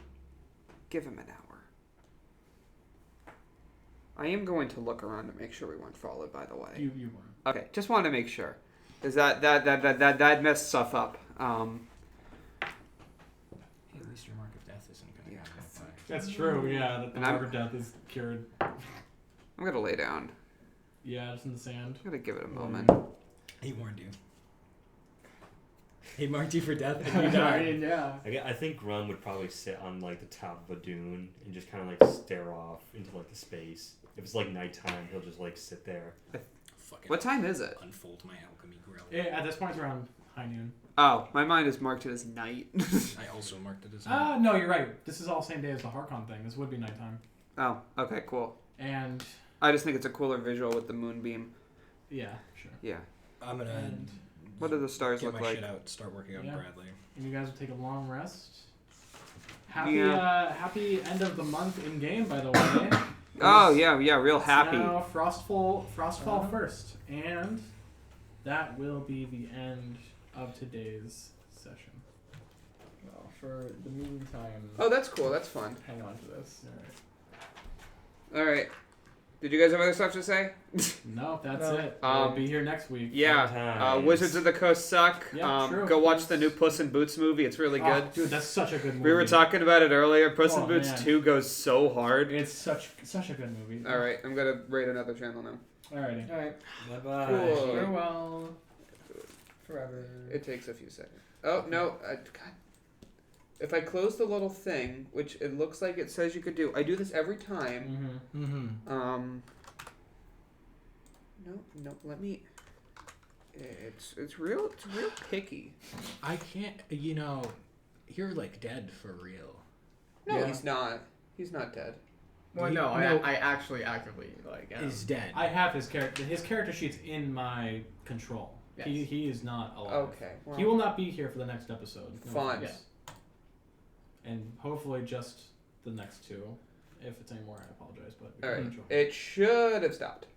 Give him an hour. I am going to look around to make sure we weren't followed, by the way. You weren't. Okay, just wanted to make sure. Because that messed stuff up. Hey, at least your mark of death isn't going to Yeah. happen. That's true, yeah. The And mark of death is cured. I'm going to lay down. Yeah, it's in the sand. I'm going to give it a moment. He warned you. He marked you for death and you died. Yeah. I think Grumm would probably sit on like the top of a dune and just kind of like stare off into like the space. If it's like nighttime, he'll just like sit there. Fucking What time is it? unfold my alchemy grill. Yeah, at this point, it's around high noon. Oh, my mind is marked it as night. I also marked it as No, you're right. This is all same day as the Harkon thing. This would be nighttime. Oh, okay, cool. And I just think it's a cooler visual with the moonbeam. yeah, sure. Yeah. I'm gonna And What do the stars get look my like? shit out, start working on Yeah. Bradley. and you guys will take a long rest. Happy Yeah. happy end of the month in game, by the way. Oh, yeah, real It's happy. Now Frostfall first, and that will be the end of today's session. Well, for the meantime, Oh, that's cool. That's fun. hang on to this. All right. Did you guys have other stuff to say? No, that's No. it. We'll be here next week. Yeah. Sometimes. Wizards of the Coast suck. Yeah, true. Go watch the new Puss in Boots movie. It's really good. Oh, dude, that's such a good movie. We were talking about it earlier. Puss in Oh, Boots man. 2 goes so hard. It's such a good movie. All right. I'm going to rate another channel now. Alrighty. Alright. Bye-bye. Cool. Farewell. Forever. It takes a few seconds. Oh, no. God. If I close the little thing, which it looks like it says you could do, I do this every time. Mm-hmm. No, let me. It's real picky. I can't, you're like dead for real. No, Yeah. he's not. He's not dead. Well, He- no, no. I actually actively am. Is dead. I have his character. His character sheet's in my control. Yes. He is not alive. Okay. Well, He will not be here for the next episode. No Fun. offense. And hopefully just the next two. If it's any more, I apologize, but we All can right. control. It should have stopped.